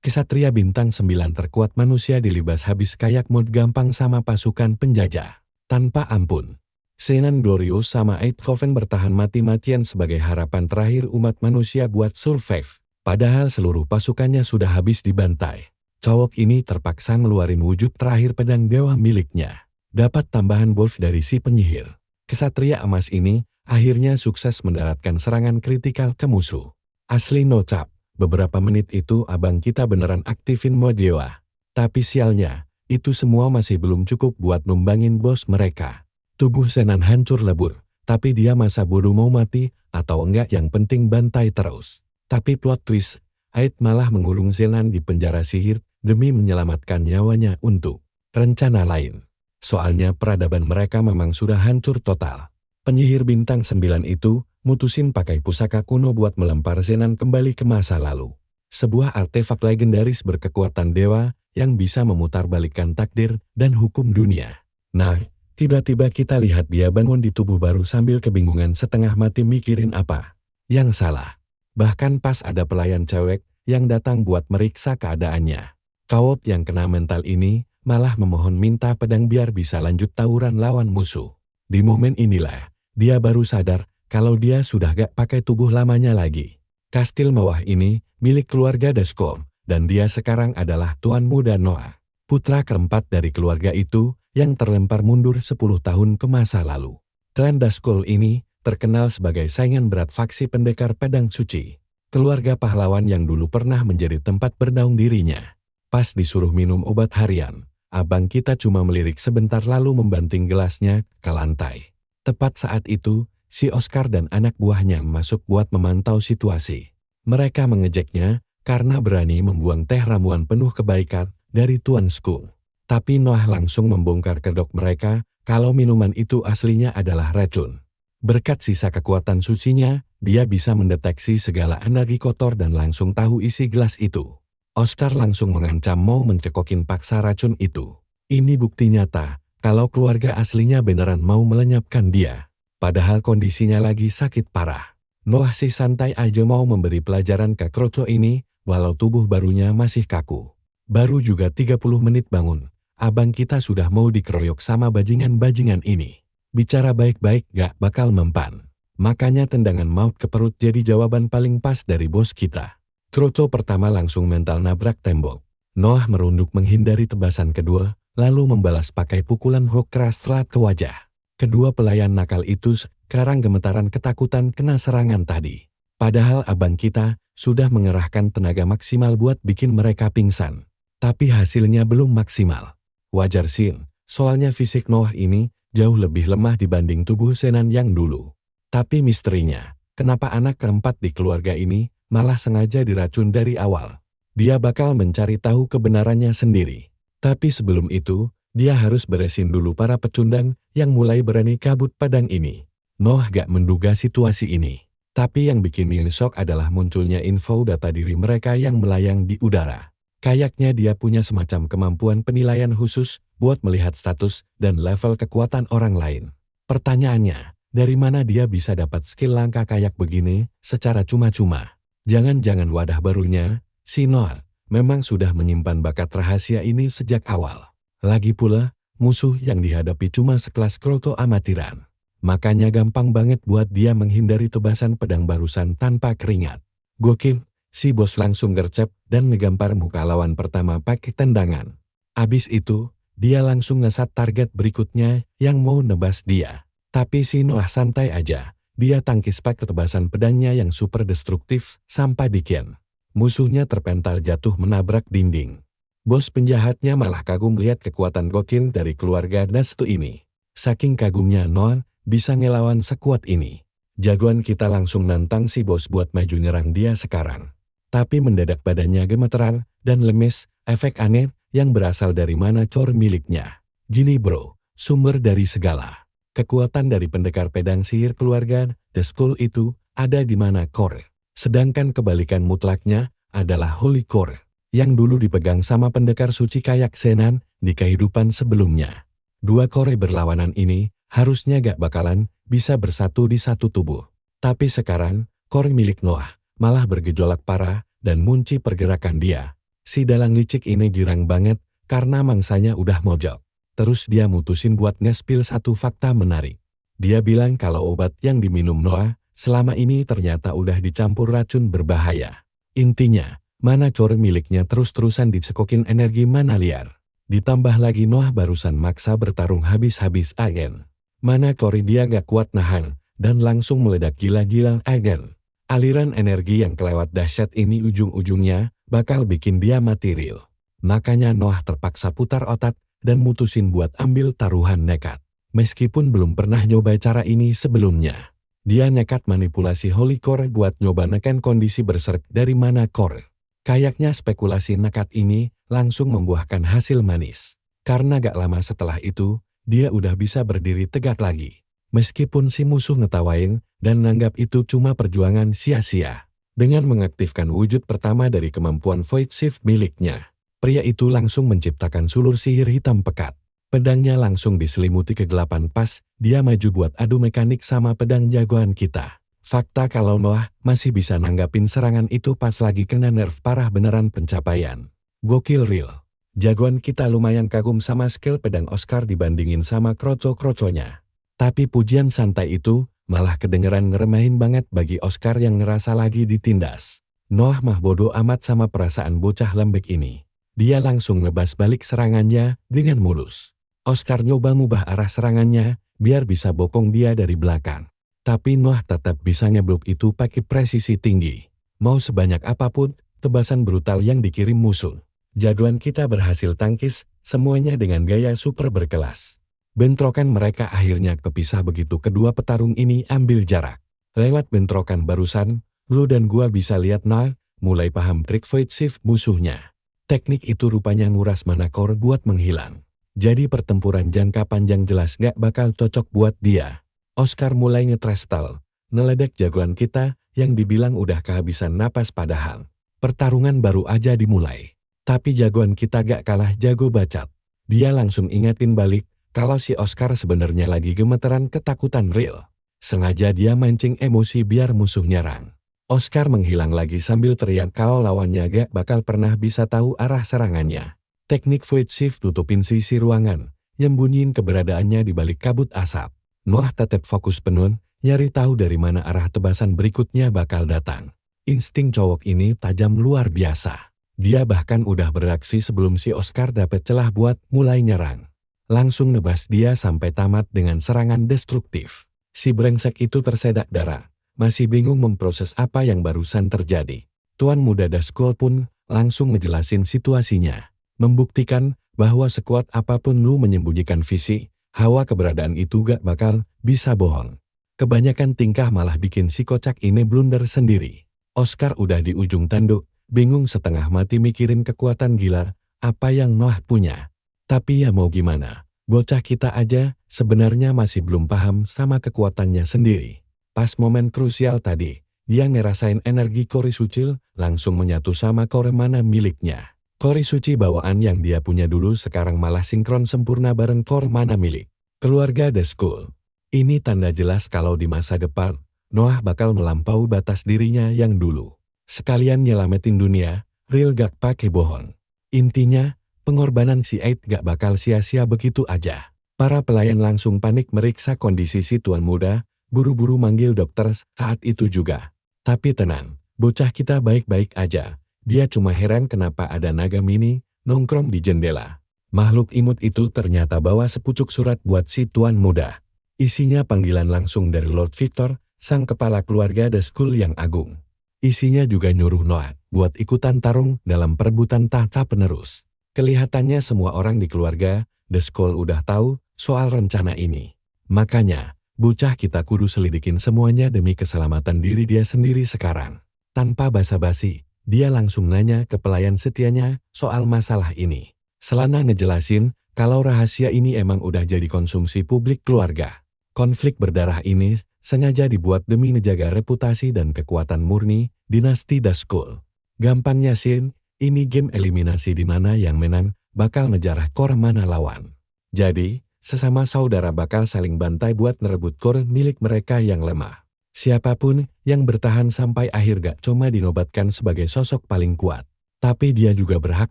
Kesatria bintang 9 terkuat manusia dilibas habis kayak mod gampang sama pasukan penjajah. Tanpa ampun. Zenan Glorious sama Eindhoven bertahan mati-matian sebagai harapan terakhir umat manusia buat survive. Padahal seluruh pasukannya sudah habis dibantai. Cowok ini terpaksa ngeluarin wujud terakhir pedang dewa miliknya. Dapat tambahan buff dari si penyihir. Kesatria emas ini akhirnya sukses mendaratkan serangan kritikal ke musuh. Asli nocap. Beberapa menit itu abang kita beneran aktifin mode dewa. Tapi sialnya, itu semua masih belum cukup buat numbangin bos mereka. Tubuh Zenan hancur lebur, tapi dia masa bodoh mau mati, atau enggak yang penting bantai terus. Tapi plot twist, Aid malah mengurung Zenan di penjara sihir demi menyelamatkan nyawanya untuk rencana lain. Soalnya peradaban mereka memang sudah hancur total. Penyihir bintang 9 itu mutusin pakai pusaka kuno buat melempar Zenan kembali ke masa lalu. Sebuah artefak legendaris berkekuatan dewa yang bisa memutarbalikkan takdir dan hukum dunia. Nah, tiba-tiba kita lihat dia bangun di tubuh baru sambil kebingungan setengah mati mikirin apa yang salah. Bahkan pas ada pelayan cewek yang datang buat meriksa keadaannya. Cowok yang kena mental ini malah memohon minta pedang biar bisa lanjut tawuran lawan musuh. Di momen inilah, dia baru sadar kalau dia sudah gak pakai tubuh lamanya lagi. Kastil mewah ini milik keluarga Dazkol, dan dia sekarang adalah tuan muda Noah. Putra keempat dari keluarga itu yang terlempar mundur 10 tahun ke masa lalu. Klan Dazkol ini terkenal sebagai saingan berat faksi pendekar pedang suci. Keluarga pahlawan yang dulu pernah menjadi tempat bernaung dirinya. Pas disuruh minum obat harian, abang kita cuma melirik sebentar lalu membanting gelasnya ke lantai. Tepat saat itu, si Oscar dan anak buahnya masuk buat memantau situasi. Mereka mengejeknya karena berani membuang teh ramuan penuh kebaikan dari Tuan Skul. Tapi Noah langsung membongkar kedok mereka kalau minuman itu aslinya adalah racun. Berkat sisa kekuatan sucinya, dia bisa mendeteksi segala energi kotor dan langsung tahu isi gelas itu. Oscar langsung mengancam mau mencekokin paksa racun itu. Ini bukti nyata kalau keluarga aslinya beneran mau melenyapkan dia. Padahal kondisinya lagi sakit parah. Noah sih santai aja mau memberi pelajaran ke kroco ini, walau tubuh barunya masih kaku. Baru juga 30 menit bangun, abang kita sudah mau dikeroyok sama bajingan-bajingan ini. Bicara baik-baik gak bakal mempan. Makanya tendangan maut ke perut jadi jawaban paling pas dari bos kita. Kroco pertama langsung mental nabrak tembok. Noah merunduk menghindari tebasan kedua, lalu membalas pakai pukulan hook keras telat ke wajah. Kedua pelayan nakal itu sekarang gemetaran ketakutan kena serangan tadi. Padahal abang kita sudah mengerahkan tenaga maksimal buat bikin mereka pingsan. Tapi hasilnya belum maksimal. Wajar sih, soalnya fisik Noah ini jauh lebih lemah dibanding tubuh Zenan yang dulu. Tapi misterinya, kenapa anak keempat di keluarga ini malah sengaja diracun dari awal? Dia bakal mencari tahu kebenarannya sendiri. Tapi sebelum itu, dia harus beresin dulu para pecundang yang mulai berani kabut pedang ini. Noah gak menduga situasi ini. Tapi yang bikin shock adalah munculnya info data diri mereka yang melayang di udara. Kayaknya dia punya semacam kemampuan penilaian khusus buat melihat status dan level kekuatan orang lain. Pertanyaannya, dari mana dia bisa dapat skill langka kayak begini secara cuma-cuma? Jangan-jangan wadah barunya, si Noah, memang sudah menyimpan bakat rahasia ini sejak awal. Lagi pula, musuh yang dihadapi cuma sekelas kroto amatiran. Makanya gampang banget buat dia menghindari tebasan pedang barusan tanpa keringat. Gokil, si bos langsung gercep dan ngegampar muka lawan pertama pakai tendangan. Abis itu, dia langsung ngesat target berikutnya yang mau nebas dia. Tapi si Noah santai aja, dia tangkis pakai tebasan pedangnya yang super destruktif sampai bikin musuhnya terpental jatuh menabrak dinding. Bos penjahatnya malah kagum lihat kekuatan gokil dari keluarga Dazkol ini. Saking kagumnya Noah bisa ngelawan sekuat ini. Jagoan kita langsung nantang si bos buat maju nyerang dia sekarang. Tapi mendadak badannya gemeteran dan lemes, efek aneh yang berasal dari mana cor miliknya. Gini bro, sumber dari segala kekuatan dari pendekar pedang sihir keluarga Dazkol itu ada di mana core. Sedangkan kebalikan mutlaknya adalah Holy Core, yang dulu dipegang sama pendekar suci kayak Zenan di kehidupan sebelumnya. Dua core berlawanan ini harusnya gak bakalan bisa bersatu di satu tubuh. Tapi sekarang, core milik Noah malah bergejolak parah dan munci pergerakan dia. Si dalang licik ini girang banget karena mangsanya udah mojok. Terus dia mutusin buat nge-spill satu fakta menarik. Dia bilang kalau obat yang diminum Noah selama ini ternyata udah dicampur racun berbahaya. Intinya, mana core miliknya terus-terusan dicekokin energi mana liar. Ditambah lagi Noah barusan maksa bertarung habis-habis agen. Mana core dia gak kuat nahan dan langsung meledak gila-gila agen. Aliran energi yang kelewat dahsyat ini ujung-ujungnya bakal bikin dia mati real. Makanya Noah terpaksa putar otak dan mutusin buat ambil taruhan nekat. Meskipun belum pernah nyoba cara ini sebelumnya. Dia nekat manipulasi Holy Core buat nyoba neken kondisi berserk dari Mana Core. Kayaknya spekulasi nekat ini langsung membuahkan hasil manis. Karena gak lama setelah itu, dia udah bisa berdiri tegak lagi. Meskipun si musuh ngetawain dan nanggap itu cuma perjuangan sia-sia. Dengan mengaktifkan wujud pertama dari kemampuan Void Shift miliknya, pria itu langsung menciptakan sulur sihir hitam pekat. Pedangnya langsung diselimuti kegelapan pas dia maju buat adu mekanik sama pedang jagoan kita. Fakta kalau Noah masih bisa nanggapin serangan itu pas lagi kena nerf parah beneran pencapaian. Gokil real. Jagoan kita lumayan kagum sama skill pedang Oscar dibandingin sama kroco-kroconya. Tapi pujian santai itu malah kedengeran ngeremehin banget bagi Oscar yang ngerasa lagi ditindas. Noah mah bodoh amat sama perasaan bocah lembek ini. Dia langsung ngebas balik serangannya dengan mulus. Oscar nyoba ngubah arah serangannya biar bisa bokong dia dari belakang. Tapi Noah tetap bisa ngeblok itu pakai presisi tinggi. Mau sebanyak apapun tebasan brutal yang dikirim musuh, jagoan kita berhasil tangkis semuanya dengan gaya super berkelas. Bentrokan mereka akhirnya kepisah begitu kedua petarung ini ambil jarak. Lewat bentrokan barusan, lu dan gua bisa lihat Noah mulai paham trik Void Shift musuhnya. Teknik itu rupanya nguras mana core buat menghilang. Jadi pertempuran jangka panjang jelas gak bakal cocok buat dia. Oscar mulai ngetrestal, neledek jagoan kita yang dibilang udah kehabisan napas padahal. Pertarungan baru aja dimulai. Tapi jagoan kita gak kalah jago bacot. Dia langsung ingetin balik kalau si Oscar sebenarnya lagi gemeteran ketakutan real. Sengaja dia mancing emosi biar musuh nyerang. Oscar menghilang lagi sambil teriak kalau lawannya gak bakal pernah bisa tahu arah serangannya. Teknik Void Shift tutupin sisi ruangan, nyembunyiin keberadaannya di balik kabut asap. Noah tetap fokus penuh, nyari tahu dari mana arah tebasan berikutnya bakal datang. Insting cowok ini tajam luar biasa. Dia bahkan udah beraksi sebelum si Oscar dapet celah buat mulai nyerang. Langsung nebas dia sampai tamat dengan serangan destruktif. Si brengsek itu tersedak darah, masih bingung memproses apa yang barusan terjadi. Tuan Muda Dazgold pun langsung ngejelasin situasinya. Membuktikan bahwa sekuat apapun lu menyembunyikan visi, hawa keberadaan itu gak bakal bisa bohong. Kebanyakan tingkah malah bikin si kocak ini blunder sendiri. Oscar udah di ujung tanduk, bingung setengah mati mikirin kekuatan gila apa yang Noah punya. Tapi ya mau gimana, bocah kita aja sebenarnya masih belum paham sama kekuatannya sendiri. Pas momen krusial tadi, dia ngerasain energi Kori Suci langsung menyatu sama Kore Mana miliknya. Kori Suci bawaan yang dia punya dulu sekarang malah sinkron sempurna bareng Kore Mana milik keluarga Dazgold. Ini tanda jelas kalau di masa depan, Noah bakal melampaui batas dirinya yang dulu. Sekalian nyelamatin dunia, real gak pake bohong. Intinya, pengorbanan si Aid gak bakal sia-sia begitu aja. Para pelayan langsung panik meriksa kondisi si Tuan Muda, buru-buru manggil dokter saat itu juga. Tapi tenang, bocah kita baik-baik aja. Dia cuma heran kenapa ada naga mini nongkrong di jendela. Makhluk imut itu ternyata bawa sepucuk surat buat si Tuan Muda. Isinya panggilan langsung dari Lord Victor, sang kepala keluarga Dazgold yang agung. Isinya juga nyuruh Noah buat ikutan tarung dalam perebutan tahta penerus. Kelihatannya semua orang di keluarga Dazgold udah tahu soal rencana ini. Makanya, bocah kita kudu selidikin semuanya demi keselamatan diri dia sendiri sekarang. Tanpa basa-basi, dia langsung nanya ke pelayan setianya soal masalah ini. Selana ngejelasin kalau rahasia ini emang udah jadi konsumsi publik keluarga. Konflik berdarah ini sengaja dibuat demi menjaga reputasi dan kekuatan murni dinasti Dazgold. Gampangnya sih, ini game eliminasi di mana yang menang bakal ngejarah Kore Mana lawan. Jadi, sesama saudara bakal saling bantai buat ngerebut Kore milik mereka yang lemah. Siapapun yang bertahan sampai akhir gak cuma dinobatkan sebagai sosok paling kuat. Tapi dia juga berhak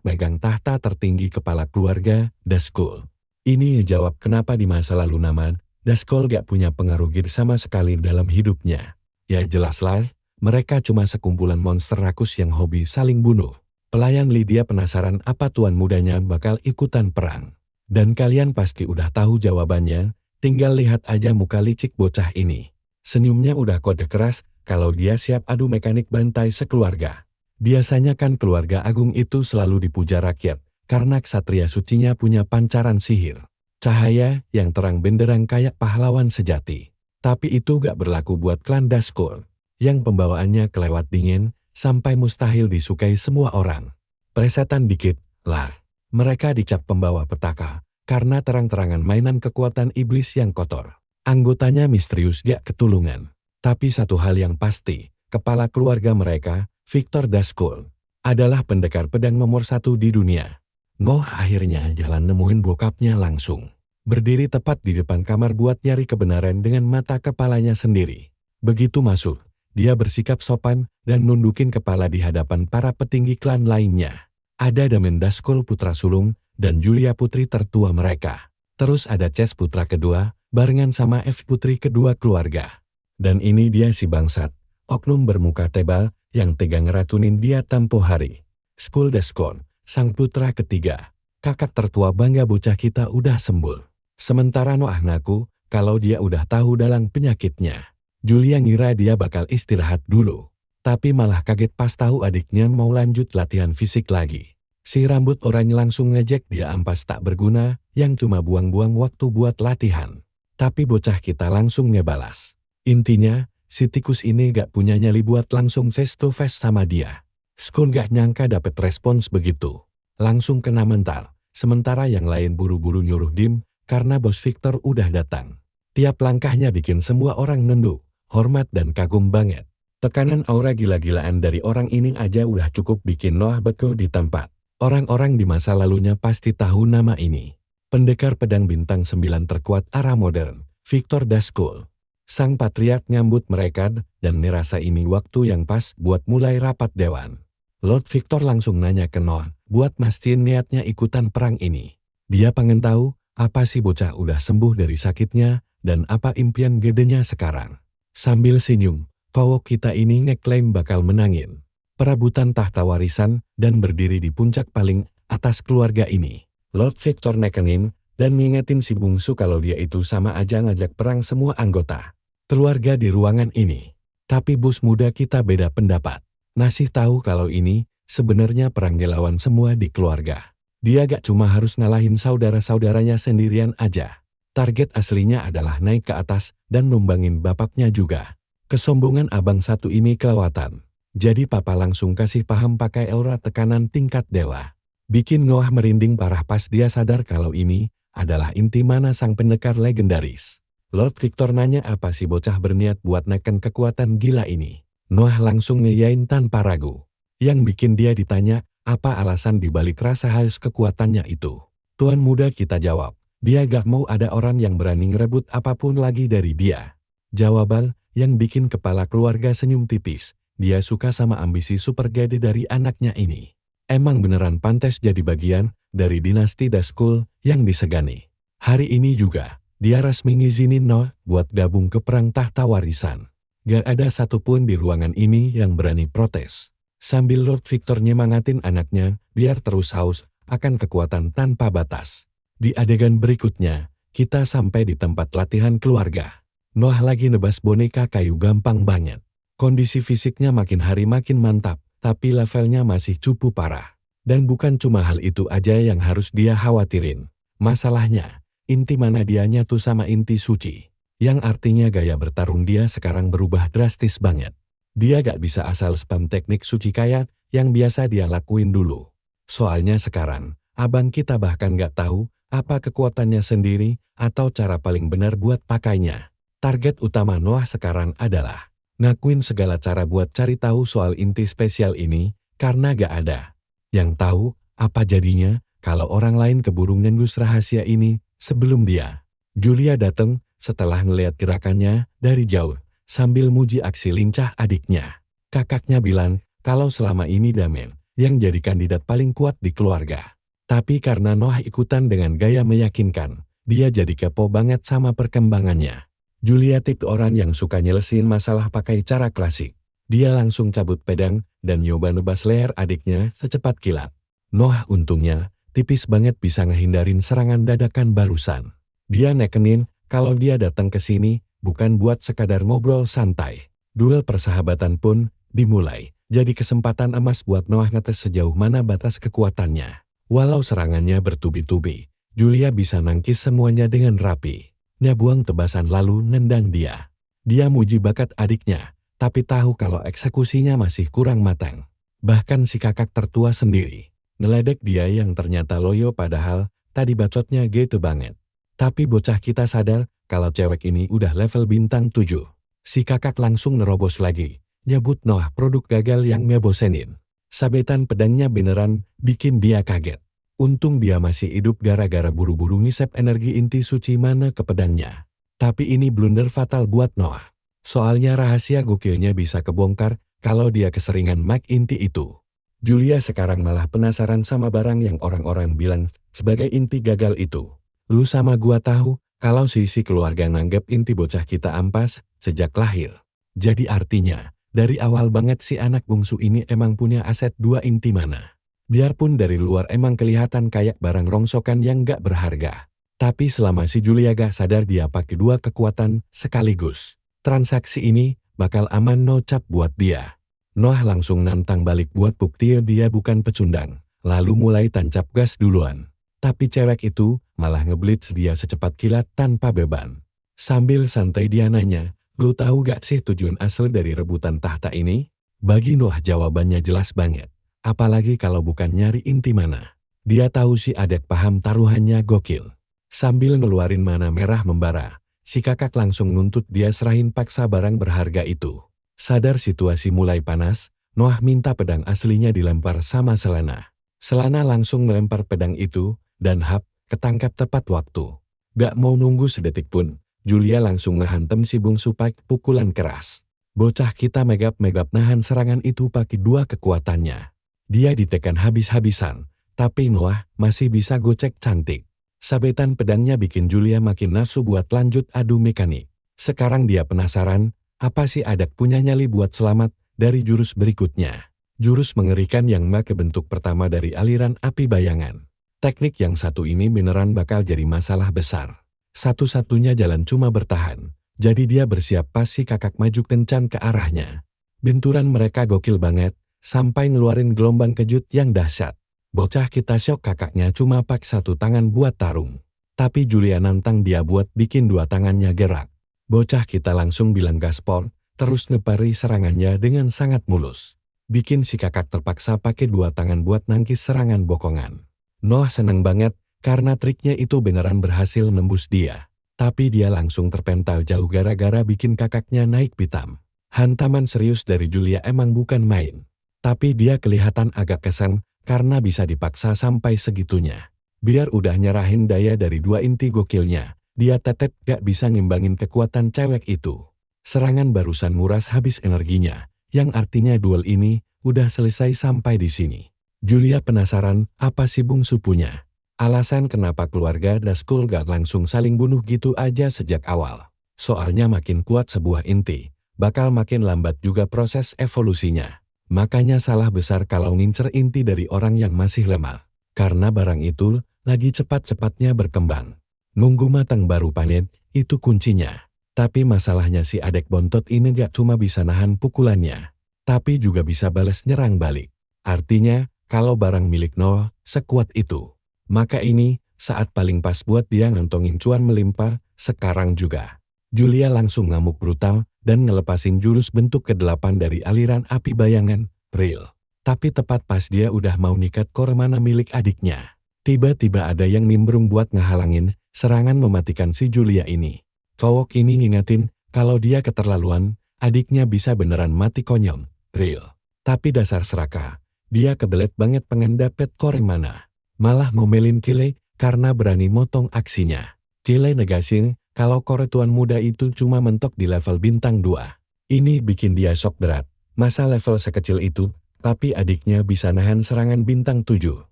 megang tahta tertinggi kepala keluarga, Dazkul. Ini jawab kenapa di masa lalu nama Dazkul gak punya pengaruh sama sekali dalam hidupnya. Ya jelaslah, mereka cuma sekumpulan monster rakus yang hobi saling bunuh. Pelayan Lydia penasaran apa tuan mudanya bakal ikutan perang. Dan kalian pasti udah tahu jawabannya, tinggal lihat aja muka licik bocah ini. Senyumnya udah kode keras kalau dia siap adu mekanik bantai sekeluarga. Biasanya kan keluarga agung itu selalu dipuja rakyat, karena ksatria sucinya punya pancaran sihir. Cahaya yang terang benderang kayak pahlawan sejati. Tapi itu gak berlaku buat klan Dazkul, yang pembawaannya kelewat dingin, sampai mustahil disukai semua orang. Plesetan dikit, lah. Mereka dicap pembawa petaka, karena terang-terangan mainan kekuatan iblis yang kotor. Anggotanya misterius gak ketulungan. Tapi satu hal yang pasti, kepala keluarga mereka, Victor Dazkul, adalah pendekar pedang nomor 1 di dunia. Ngoh akhirnya jalan nemuin bokapnya langsung. Berdiri tepat di depan kamar buat nyari kebenaran dengan mata kepalanya sendiri. Begitu masuk, dia bersikap sopan dan nundukin kepala di hadapan para petinggi klan lainnya. Ada Damen Dazkul putra sulung dan Julia putri tertua mereka. Terus ada Ces putra kedua, barengan sama F putri kedua keluarga. Dan ini dia si bangsat, oknum bermuka tebal yang tega ngeracunin dia tempo hari. Skul Dazkul, sang putra ketiga. Kakak tertua bangga bocah kita udah sembuh. Sementara Noah ngaku kalau dia udah tahu dalang penyakitnya. Julia ngira dia bakal istirahat dulu. Tapi malah kaget pas tahu adiknya mau lanjut latihan fisik lagi. Si rambut oranye langsung ngejek dia ampas tak berguna yang cuma buang-buang waktu buat latihan. Tapi bocah kita langsung ngebalas. Intinya, si tikus ini gak punya nyali buat langsung face to face sama dia. Skul gak nyangka dapet respons begitu. Langsung kena mental, sementara yang lain buru-buru nyuruh dim karena bos Victor udah datang. Tiap langkahnya bikin semua orang nunduk, hormat dan kagum banget. Tekanan aura gila-gilaan dari orang ini aja udah cukup bikin Noah beku di tempat. Orang-orang di masa lalunya pasti tahu nama ini. Pendekar pedang bintang 9 terkuat era modern, Victor Dazkul. Sang patriark nyambut mereka dan merasa ini waktu yang pas buat mulai rapat dewan. Lord Victor langsung nanya ke Noah, buat mastiin niatnya ikutan perang ini. Dia pengen tahu, apa sih bocah udah sembuh dari sakitnya, dan apa impian gedenya sekarang. Sambil senyum, cowok kita ini ngeklaim bakal menangin perebutan tahta warisan dan berdiri di puncak paling atas keluarga ini. Lord Victor nekenin dan ngingetin si bungsu kalau dia itu sama aja ngajak perang semua anggota keluarga di ruangan ini. Tapi bos muda kita beda pendapat. Ngasih tahu kalau ini sebenarnya perang ngelawan semua di keluarga. Dia gak cuma harus ngalahin saudara-saudaranya sendirian aja. Target aslinya adalah naik ke atas dan numbangin bapaknya juga. Kesombongan abang satu ini kelewatan. Jadi papa langsung kasih paham pakai aura tekanan tingkat dewa. Bikin Noah merinding parah pas dia sadar kalau ini adalah inti mana sang pendekar legendaris. Lord Victor nanya apa si bocah berniat buat neken kekuatan gila ini. Noah langsung ngeyain tanpa ragu. Yang bikin dia ditanya apa alasan dibalik rasa haus kekuatannya itu. Tuan muda kita jawab, dia gak mau ada orang yang berani ngerebut apapun lagi dari dia. Jawaban yang bikin kepala keluarga senyum tipis. Dia suka sama ambisi super gede dari anaknya ini. Emang beneran pantas jadi bagian dari dinasti Dazkul yang disegani. Hari ini juga, dia resmi ngizinin Noah buat gabung ke perang tahta warisan. Gak ada satupun di ruangan ini yang berani protes. Sambil Lord Victor nyemangatin anaknya biar terus haus akan kekuatan tanpa batas. Di adegan berikutnya, kita sampai di tempat latihan keluarga. Noah lagi nebas boneka kayu gampang banget. Kondisi fisiknya makin hari makin mantap, tapi levelnya masih cupu parah. Dan bukan cuma hal itu aja yang harus dia khawatirin. Masalahnya, inti mana dia nyatu sama inti suci. Yang artinya gaya bertarung dia sekarang berubah drastis banget. Dia gak bisa asal spam teknik suci kayak yang biasa dia lakuin dulu. Soalnya sekarang, abang kita bahkan gak tahu apa kekuatannya sendiri atau cara paling benar buat pakainya. Target utama Noah sekarang adalah ngakuin segala cara buat cari tahu soal inti spesial ini, karena gak ada yang tahu apa jadinya kalau orang lain keburu ngendus rahasia ini sebelum dia. Julia datang setelah ngeliat gerakannya dari jauh, sambil muji aksi lincah adiknya. Kakaknya bilang kalau selama ini Damen yang jadi kandidat paling kuat di keluarga. Tapi karena Noah ikutan dengan gaya meyakinkan, dia jadi kepo banget sama perkembangannya. Julia tipe orang yang suka nyelesain masalah pakai cara klasik. Dia langsung cabut pedang dan nyoba nebas leher adiknya secepat kilat. Noah untungnya tipis banget bisa ngehindarin serangan dadakan barusan. Dia nekenin kalau dia datang ke sini bukan buat sekadar ngobrol santai. Duel persahabatan pun dimulai. Jadi kesempatan emas buat Noah ngetes sejauh mana batas kekuatannya. Walau serangannya bertubi-tubi, Julia bisa nangkis semuanya dengan rapi. Nya buang tebasan lalu nendang dia. Dia muji bakat adiknya, tapi tahu kalau eksekusinya masih kurang matang. Bahkan si kakak tertua sendiri ngeledek dia yang ternyata loyo padahal tadi bacotnya gitu banget. Tapi bocah kita sadar kalau cewek ini udah level bintang 7. Si kakak langsung nerobos lagi. Nyebut Noah produk gagal yang ngebosenin. Sabetan pedangnya beneran bikin dia kaget. Untung dia masih hidup gara-gara buru-buru ngisep energi inti suci mana ke pedangnya. Tapi ini blunder fatal buat Noah. Soalnya rahasia gokilnya bisa kebongkar kalau dia keseringan mag inti itu. Julia sekarang malah penasaran sama barang yang orang-orang bilang sebagai inti gagal itu. Lu sama gua tahu kalau sisi keluarga nganggep inti bocah kita ampas sejak lahir. Jadi artinya, dari awal banget si anak bungsu ini emang punya aset 2 inti mana. Biarpun dari luar emang kelihatan kayak barang rongsokan yang gak berharga. Tapi selama si Julia gak sadar dia pakai 2 kekuatan sekaligus. Transaksi ini bakal aman no cap buat dia. Noah langsung nantang balik buat bukti dia bukan pecundang. Lalu mulai tancap gas duluan. Tapi cewek itu malah ngeblitz dia secepat kilat tanpa beban. Sambil santai dia nanya, "Lu tahu gak sih tujuan asal dari rebutan tahta ini?" Bagi Noah jawabannya jelas banget. Apalagi kalau bukan nyari inti mana. Dia tahu si adek paham taruhannya gokil. Sambil ngeluarin mana merah membara, si kakak langsung nuntut dia serahin paksa barang berharga itu. Sadar situasi mulai panas, Noah minta pedang aslinya dilempar sama Selena. Selena langsung melempar pedang itu, dan ketangkap tepat waktu. Gak mau nunggu sedetik pun, Julia langsung ngehantem si bungsu pakai pukulan keras. Bocah kita megap-megap nahan serangan itu pakai 2 kekuatannya. Dia ditekan habis-habisan, tapi Noah masih bisa gocek cantik. Sabetan pedangnya bikin Julia makin nafsu buat lanjut adu mekanik. Sekarang dia penasaran, apa sih adak punya nyali buat selamat dari jurus berikutnya. Jurus mengerikan yang make bentuk pertama dari aliran api bayangan. Teknik yang satu ini beneran bakal jadi masalah besar. Satu-satunya jalan cuma bertahan. Jadi dia bersiap pas si kakak maju kencan ke arahnya. Benturan mereka gokil banget, sampai ngeluarin gelombang kejut yang dahsyat. Bocah kita syok kakaknya cuma pak 1 tangan buat tarung. Tapi Julia nantang dia buat bikin 2 tangannya gerak. Bocah kita langsung bilang gaspol, terus ngepari serangannya dengan sangat mulus. Bikin si kakak terpaksa pakai 2 tangan buat nangkis serangan bokongan. Noah seneng banget, karena triknya itu beneran berhasil nembus dia. Tapi dia langsung terpental jauh gara-gara bikin kakaknya naik pitam. Hantaman serius dari Julia emang bukan main. Tapi dia kelihatan agak kesan, karena bisa dipaksa sampai segitunya. Biar udah nyerahin daya dari 2 inti gokilnya, dia tetep gak bisa ngimbangin kekuatan cewek itu. Serangan barusan nguras habis energinya, yang artinya duel ini udah selesai sampai di sini. Julia penasaran apa si bungsu punya. Alasan kenapa keluarga Dazkul gak langsung saling bunuh gitu aja sejak awal. Soalnya makin kuat sebuah inti, bakal makin lambat juga proses evolusinya. Makanya salah besar kalau ngincer inti dari orang yang masih lemah. Karena barang itu lagi cepat-cepatnya berkembang. Nunggu matang baru panen, itu kuncinya. Tapi masalahnya si adek bontot ini gak cuma bisa nahan pukulannya, tapi juga bisa balas nyerang balik. Artinya, kalau barang milik Noah sekuat itu, maka ini saat paling pas buat dia ngantongin cuan melimpah sekarang juga. Julia langsung ngamuk brutal dan ngelepasin jurus bentuk ke-8 dari aliran api bayangan, real. Tapi tepat pas dia udah mau nikat koremana milik adiknya, tiba-tiba ada yang nimbrung buat ngehalangin serangan mematikan si Julia ini. Cowok ini ngingetin kalau dia keterlaluan, adiknya bisa beneran mati konyol, real. Tapi dasar seraka, dia kebelet banget pengen dapet koremana. Malah ngomelin Kile karena berani motong aksinya. Kile negasin kalau koretuan muda itu cuma mentok di level bintang 2. Ini bikin dia shock berat. Masa level sekecil itu tapi adiknya bisa nahan serangan bintang 7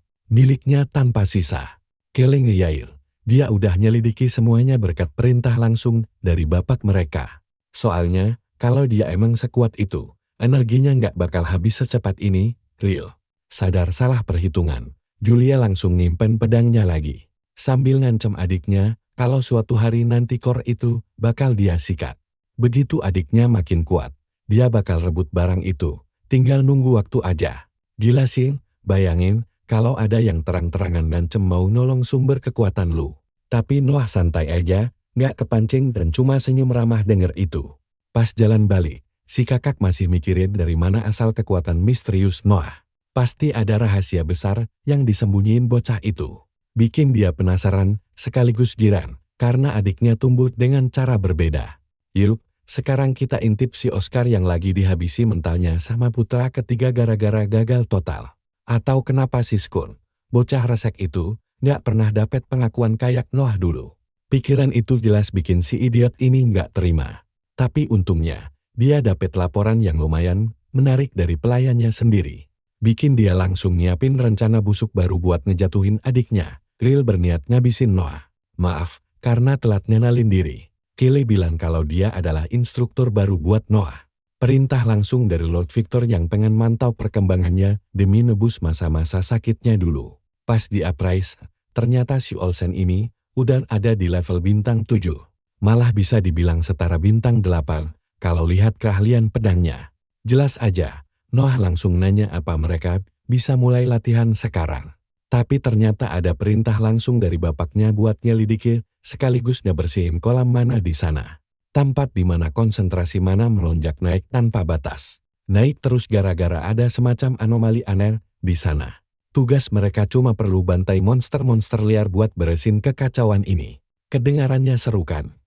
miliknya tanpa sisa. Kelly ngeyail, dia udah nyelidiki semuanya berkat perintah langsung dari bapak mereka. Soalnya, kalau dia emang sekuat itu, energinya nggak bakal habis secepat ini, real. Sadar salah perhitungan, Julia langsung nyimpen pedangnya lagi. Sambil ngancam adiknya, kalau suatu hari nanti core itu bakal dia sikat. Begitu adiknya makin kuat, dia bakal rebut barang itu. Tinggal nunggu waktu aja. Gila sih, bayangin, kalau ada yang terang-terangan ngancem mau nolong sumber kekuatan lu. Tapi Noah santai aja, nggak kepancing dan cuma senyum ramah denger itu. Pas jalan balik, si kakak masih mikirin dari mana asal kekuatan misterius Noah. Pasti ada rahasia besar yang disembunyiin bocah itu. Bikin dia penasaran, sekaligus girang, karena adiknya tumbuh dengan cara berbeda. Yuk, sekarang kita intip si Oscar yang lagi dihabisi mentalnya sama putra ketiga gara-gara gagal total. Atau kenapa si Skun, bocah resek itu, nggak pernah dapat pengakuan kayak Noah dulu. Pikiran itu jelas bikin si idiot ini nggak terima. Tapi untungnya, dia dapat laporan yang lumayan menarik dari pelayannya sendiri. Bikin dia langsung nyiapin rencana busuk baru buat ngejatuhin adiknya. Real berniat ngabisin Noah. Maaf, karena telat ngenalin diri. Kelly bilang kalau dia adalah instruktur baru buat Noah. Perintah langsung dari Lord Victor yang pengen mantau perkembangannya demi nebus masa-masa sakitnya dulu. Pas di Uprise, ternyata si Olsen ini udah ada di level bintang 7. Malah bisa dibilang setara bintang 8 kalau lihat keahlian pedangnya. Jelas aja, Noah langsung nanya apa mereka bisa mulai latihan sekarang. Tapi ternyata ada perintah langsung dari bapaknya buat nyelidiki sekaligus ngebersihin kolam mana di sana. Tempat di mana konsentrasi mana melonjak naik tanpa batas. Naik terus gara-gara ada semacam anomali aneh di sana. Tugas mereka cuma perlu bantai monster-monster liar buat beresin kekacauan ini. Kedengarannya seru kan?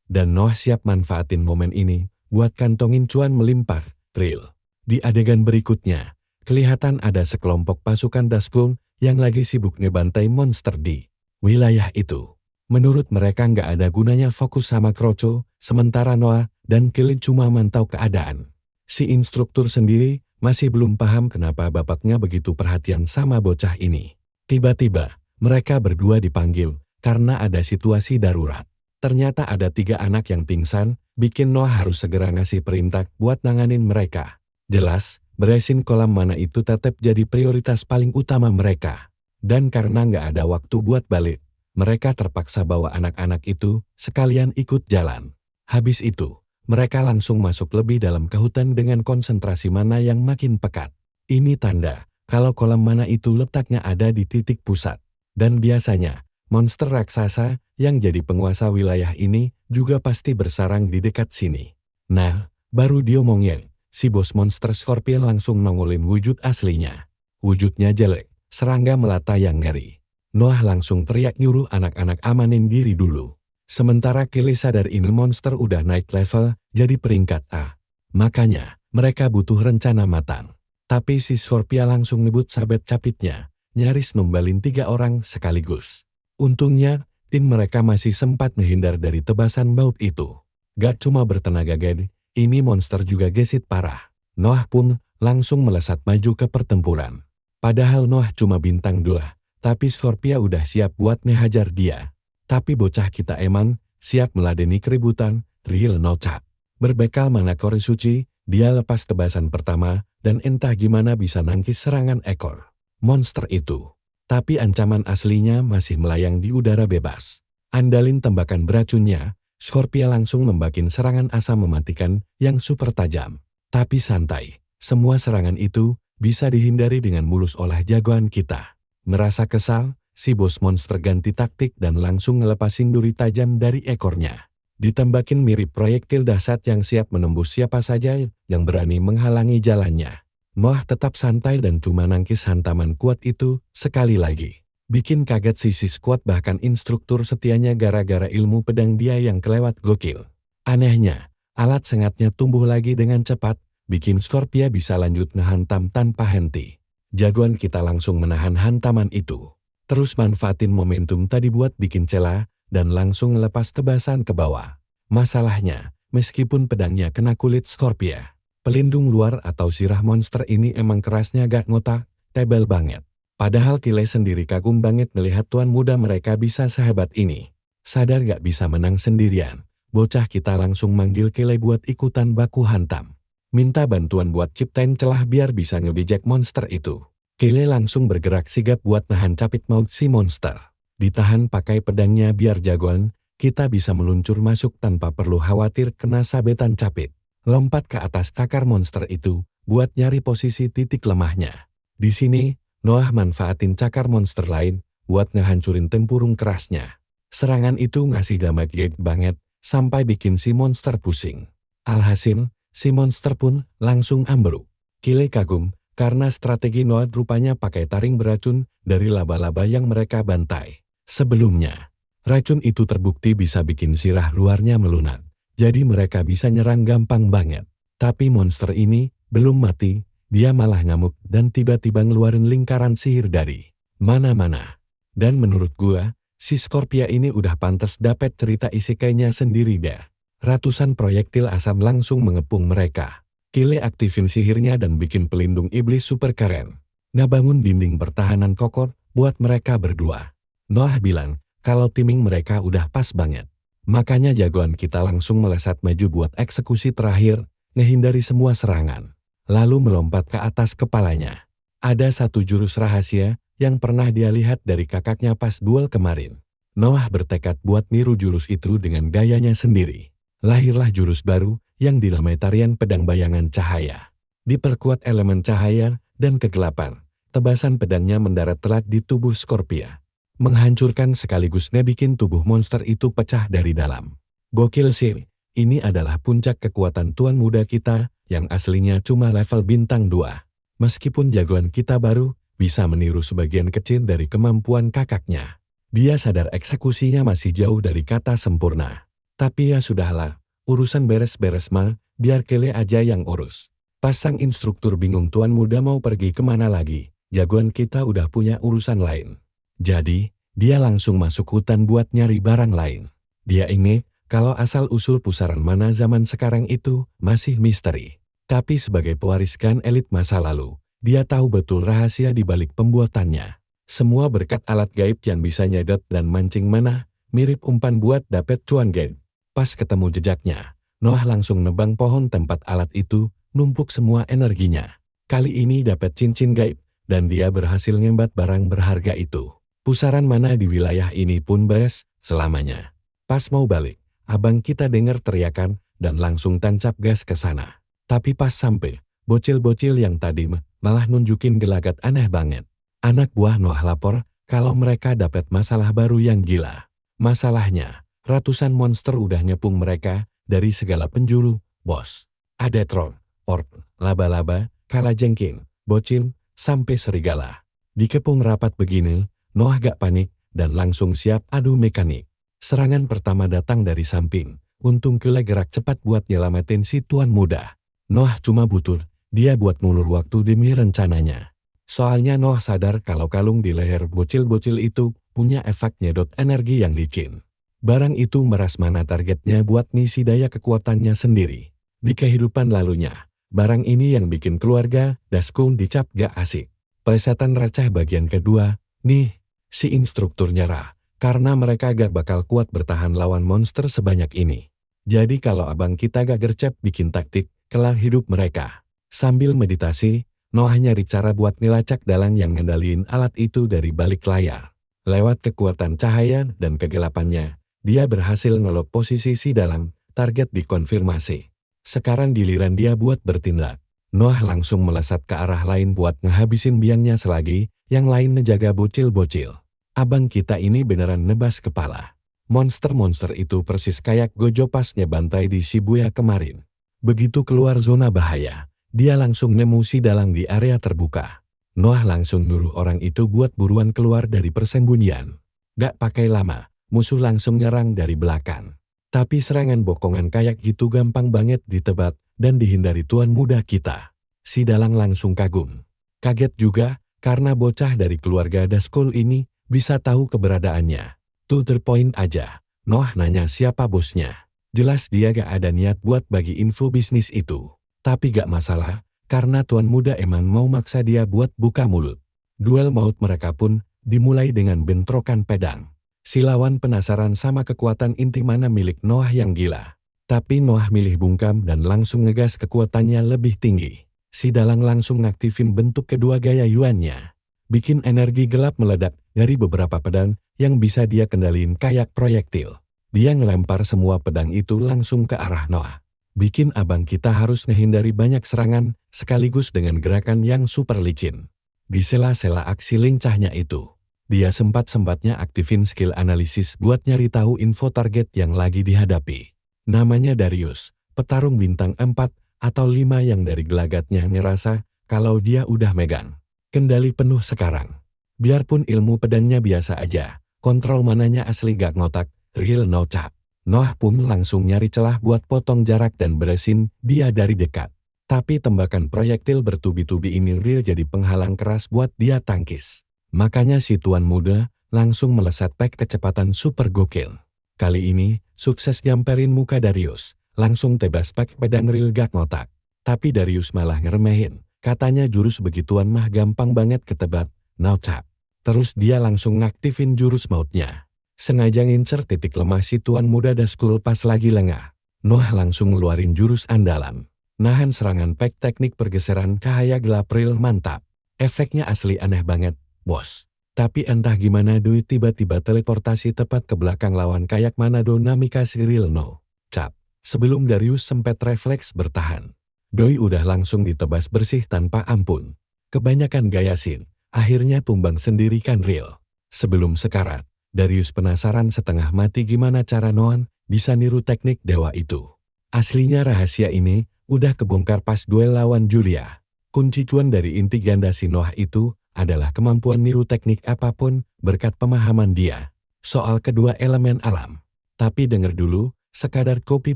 Dan Noah siap manfaatin momen ini buat kantongin cuan melimpah, real. Di adegan berikutnya, kelihatan ada sekelompok pasukan Dazgul yang lagi sibuk ngebantai monster di wilayah itu. Menurut mereka nggak ada gunanya fokus sama Kroco, sementara Noah dan Kelly cuma mantau keadaan. Si instruktur sendiri masih belum paham kenapa bapaknya begitu perhatian sama bocah ini. Tiba-tiba, mereka berdua dipanggil karena ada situasi darurat. Ternyata ada 3 anak yang pingsan, bikin Noah harus segera ngasih perintah buat nanganin mereka. Jelas, beresin kolam mana itu tetap jadi prioritas paling utama mereka. Dan karena nggak ada waktu buat balik, mereka terpaksa bawa anak-anak itu sekalian ikut jalan. Habis itu, mereka langsung masuk lebih dalam ke hutan dengan konsentrasi mana yang makin pekat. Ini tanda kalau kolam mana itu letaknya ada di titik pusat. Dan biasanya, monster raksasa yang jadi penguasa wilayah ini juga pasti bersarang di dekat sini. Nah, baru diomongin, si bos monster Scorpion langsung nongolin wujud aslinya. Wujudnya jelek, serangga melata yang ngeri. Noah langsung teriak nyuruh anak-anak amanin diri dulu. Sementara Kelly sadar ini monster udah naik level jadi peringkat A. Makanya, mereka butuh rencana matang. Tapi si Scorpia langsung ngebut sabet capitnya, nyaris numbalin 3 orang sekaligus. Untungnya, tim mereka masih sempat menghindar dari tebasan baut itu. Gak cuma bertenaga gede, ini monster juga gesit parah. Noah pun langsung melesat maju ke pertempuran. Padahal Noah cuma bintang 2. Tapi Scorpia udah siap buat ngehajar dia. Tapi bocah kita emang siap meladeni keributan, real nocap. Berbekal mana kore suci, dia lepas tebasan pertama dan entah gimana bisa nangkis serangan ekor monster itu. Tapi ancaman aslinya masih melayang di udara bebas. Andalin tembakan beracunnya, Scorpia langsung membakin serangan asam mematikan yang super tajam. Tapi santai, semua serangan itu bisa dihindari dengan mulus oleh jagoan kita. Merasa kesal, si bos monster ganti taktik dan langsung ngelepasin duri tajam dari ekornya. Ditembakin mirip proyektil dahsyat yang siap menembus siapa saja yang berani menghalangi jalannya. Noah tetap santai dan cuma nangkis hantaman kuat itu sekali lagi. Bikin kaget si squad bahkan instruktur setianya gara-gara ilmu pedang dia yang kelewat gokil. Anehnya, alat sengatnya tumbuh lagi dengan cepat, bikin Scorpia bisa lanjut ngehantam tanpa henti. Jagoan kita langsung menahan hantaman itu. Terus manfaatin momentum tadi buat bikin celah dan langsung ngelepas tebasan ke bawah. Masalahnya, meskipun pedangnya kena kulit Scorpia, Pelindung luar atau sirah monster ini emang kerasnya gak ngotak, tebel banget. Padahal Kile sendiri kagum banget melihat tuan muda mereka bisa sehebat ini. Sadar gak bisa menang sendirian, bocah kita langsung manggil Kile buat ikutan baku hantam. Minta bantuan buat ciptain celah biar bisa ngebijak monster itu. Kile langsung bergerak sigap buat nahan capit maut si monster. Ditahan pakai pedangnya biar jagoan, kita bisa meluncur masuk tanpa perlu khawatir kena sabetan capit. Lompat ke atas cakar monster itu, buat nyari posisi titik lemahnya. Di sini, Noah manfaatin cakar monster lain, buat ngehancurin tempurung kerasnya. Serangan itu ngasih damage banget, sampai bikin si monster pusing. Alhasil, si monster pun langsung ambruk. Kile kagum, karena strategi Noah rupanya pakai taring beracun dari laba-laba yang mereka bantai. Sebelumnya, racun itu terbukti bisa bikin sirah luarnya melunak. Jadi mereka bisa nyerang gampang banget. Tapi monster ini belum mati, dia malah ngamuk dan tiba-tiba ngeluarin lingkaran sihir dari mana-mana. Dan menurut gua, si Scorpia ini udah pantas dapet cerita isekainya sendiri dah. Ratusan proyektil asam langsung mengepung mereka. Kile aktifin sihirnya dan bikin pelindung iblis super keren. Ngebangun dinding pertahanan kokoh buat mereka berdua. Noah bilang kalau timing mereka udah pas banget. Makanya jagoan kita langsung melesat maju buat eksekusi terakhir, ngehindari semua serangan. Lalu melompat ke atas kepalanya. Ada satu jurus rahasia yang pernah dia lihat dari kakaknya pas duel kemarin. Noah bertekad buat niru jurus itu dengan gayanya sendiri. Lahirlah jurus baru yang dinamai tarian pedang bayangan cahaya. Diperkuat elemen cahaya dan kegelapan, tebasan pedangnya mendarat telat di tubuh Scorpia. Menghancurkan sekaligus ngebikin tubuh monster itu pecah dari dalam. Gokil sih, ini adalah puncak kekuatan tuan muda kita yang aslinya cuma level bintang 2. Meskipun jagoan kita baru bisa meniru sebagian kecil dari kemampuan kakaknya. Dia sadar eksekusinya masih jauh dari kata sempurna. Tapi ya sudahlah, urusan beres-beres mah, biar Kile aja yang urus. Pasang instruktur bingung tuan muda mau pergi kemana lagi, jagoan kita udah punya urusan lain. Jadi, dia langsung masuk hutan buat nyari barang lain. Dia ingat kalau asal-usul pusaran mana zaman sekarang itu masih misteri. Tapi sebagai pewariskan elit masa lalu, dia tahu betul rahasia di balik pembuatannya. Semua berkat alat gaib yang bisa nyedot dan mancing mana, mirip umpan buat dapet cuan gaib. Pas ketemu jejaknya, Noah langsung nebang pohon tempat alat itu, numpuk semua energinya. Kali ini dapet cincin gaib, dan dia berhasil ngembat barang berharga itu. Pusaran mana di wilayah ini pun beres selamanya. Pas mau balik, abang kita dengar teriakan dan langsung tancap gas ke sana. Tapi pas sampai, bocil-bocil yang tadi malah nunjukin gelagat aneh banget. Anak buah Noah lapor kalau mereka dapat masalah baru yang gila. Masalahnya, ratusan monster udah nyepung mereka dari segala penjuru, bos. Ada troll, orc, laba-laba, kalajengking, bocil, sampai serigala. Dikepung rapat begini, Noah gak panik dan langsung siap adu mekanik. Serangan pertama datang dari samping. Untung Kile gerak cepat buat nyelamatin si tuan muda. Noah cuma butuh dia buat ngulur waktu demi rencananya. Soalnya Noah sadar kalau kalung di leher bocil-bocil itu punya efek nyedot energi yang licin. Barang itu meras mana targetnya buat ngisi daya kekuatannya sendiri. Di kehidupan lalunya, barang ini yang bikin keluarga Daskun dicap gak asik. Plesetan receh bagian kedua, nih. Si instruktur nyerah, karena mereka gak bakal kuat bertahan lawan monster sebanyak ini. Jadi kalau abang kita gak gercep bikin taktik, kelar hidup mereka. Sambil meditasi, Noah nyari cara buat nilacak dalang yang ngendaliin alat itu dari balik layar. Lewat kekuatan cahaya dan kegelapannya, dia berhasil ngelok posisi si dalang, target dikonfirmasi. Sekarang giliran dia buat bertindak. Noah langsung melesat ke arah lain buat ngehabisin biangnya selagi, yang lain ngejaga bocil-bocil. Abang kita ini beneran nebas kepala. Monster-monster itu persis kayak Gojo pas nyebantai di Shibuya kemarin. Begitu keluar zona bahaya, dia langsung nemu si dalang di area terbuka. Noah langsung nyuruh orang itu buat buruan keluar dari persembunyian. Gak pakai lama, musuh langsung nyerang dari belakang. Tapi serangan bokongan kayak gitu gampang banget ditebak dan dihindari tuan muda kita. Si dalang langsung kagum. Kaget juga, karena bocah dari keluarga Daskul ini bisa tahu keberadaannya. To the point aja, Noah nanya siapa bosnya. Jelas dia gak ada niat buat bagi info bisnis itu. Tapi gak masalah, karena tuan muda emang mau maksa dia buat buka mulut. Duel maut mereka pun dimulai dengan bentrokan pedang. Si lawan penasaran sama kekuatan inti mana milik Noah yang gila. Tapi Noah milih bungkam dan langsung ngegas kekuatannya lebih tinggi. Si dalang langsung ngaktifin bentuk kedua gaya yuannya. Bikin energi gelap meledak dari beberapa pedang yang bisa dia kendaliin kayak proyektil. Dia ngelempar semua pedang itu langsung ke arah Noah. Bikin abang kita harus menghindari banyak serangan sekaligus dengan gerakan yang super licin. Di sela-sela aksi lincahnya itu, dia sempat-sempatnya aktifin skill analisis buat nyari tahu info target yang lagi dihadapi. Namanya Darius, petarung bintang 4 atau 5 yang dari gelagatnya ngerasa kalau dia udah megang kendali penuh sekarang. Biarpun ilmu pedangnya biasa aja, kontrol mananya asli gak ngotak, real no cap. Noah pun langsung nyari celah buat potong jarak dan beresin dia dari dekat. Tapi tembakan proyektil bertubi-tubi ini real jadi penghalang keras buat dia tangkis. Makanya si tuan muda langsung melesat pack kecepatan super gokil. Kali ini, sukses nyamperin muka Darius, langsung tebas pack pedang real gak ngotak. Tapi Darius malah ngeremehin, katanya jurus begituan mah gampang banget ketebak, no cap. Terus dia langsung ngaktifin jurus mautnya. Sengaja ngincer titik lemah si tuan muda Daskul pas lagi lengah. Noah langsung ngeluarin jurus andalan. Nahan serangan pack teknik pergeseran cahaya gelap real mantap. Efeknya asli aneh banget, bos. Tapi entah gimana Doi tiba-tiba teleportasi tepat ke belakang lawan kayak Manado Namikaze real no cap. Sebelum Darius sempat refleks bertahan, Doi udah langsung ditebas bersih tanpa ampun. Kebanyakan gaya sin, akhirnya tumbang sendiri kan real. Sebelum sekarat, Darius penasaran setengah mati gimana cara Noah bisa niru teknik dewa itu. Aslinya rahasia ini udah kebongkar pas duel lawan Julia. Kunci cuan dari inti ganda si Noah itu adalah kemampuan niru teknik apapun berkat pemahaman dia soal kedua elemen alam. Tapi denger dulu, sekadar copy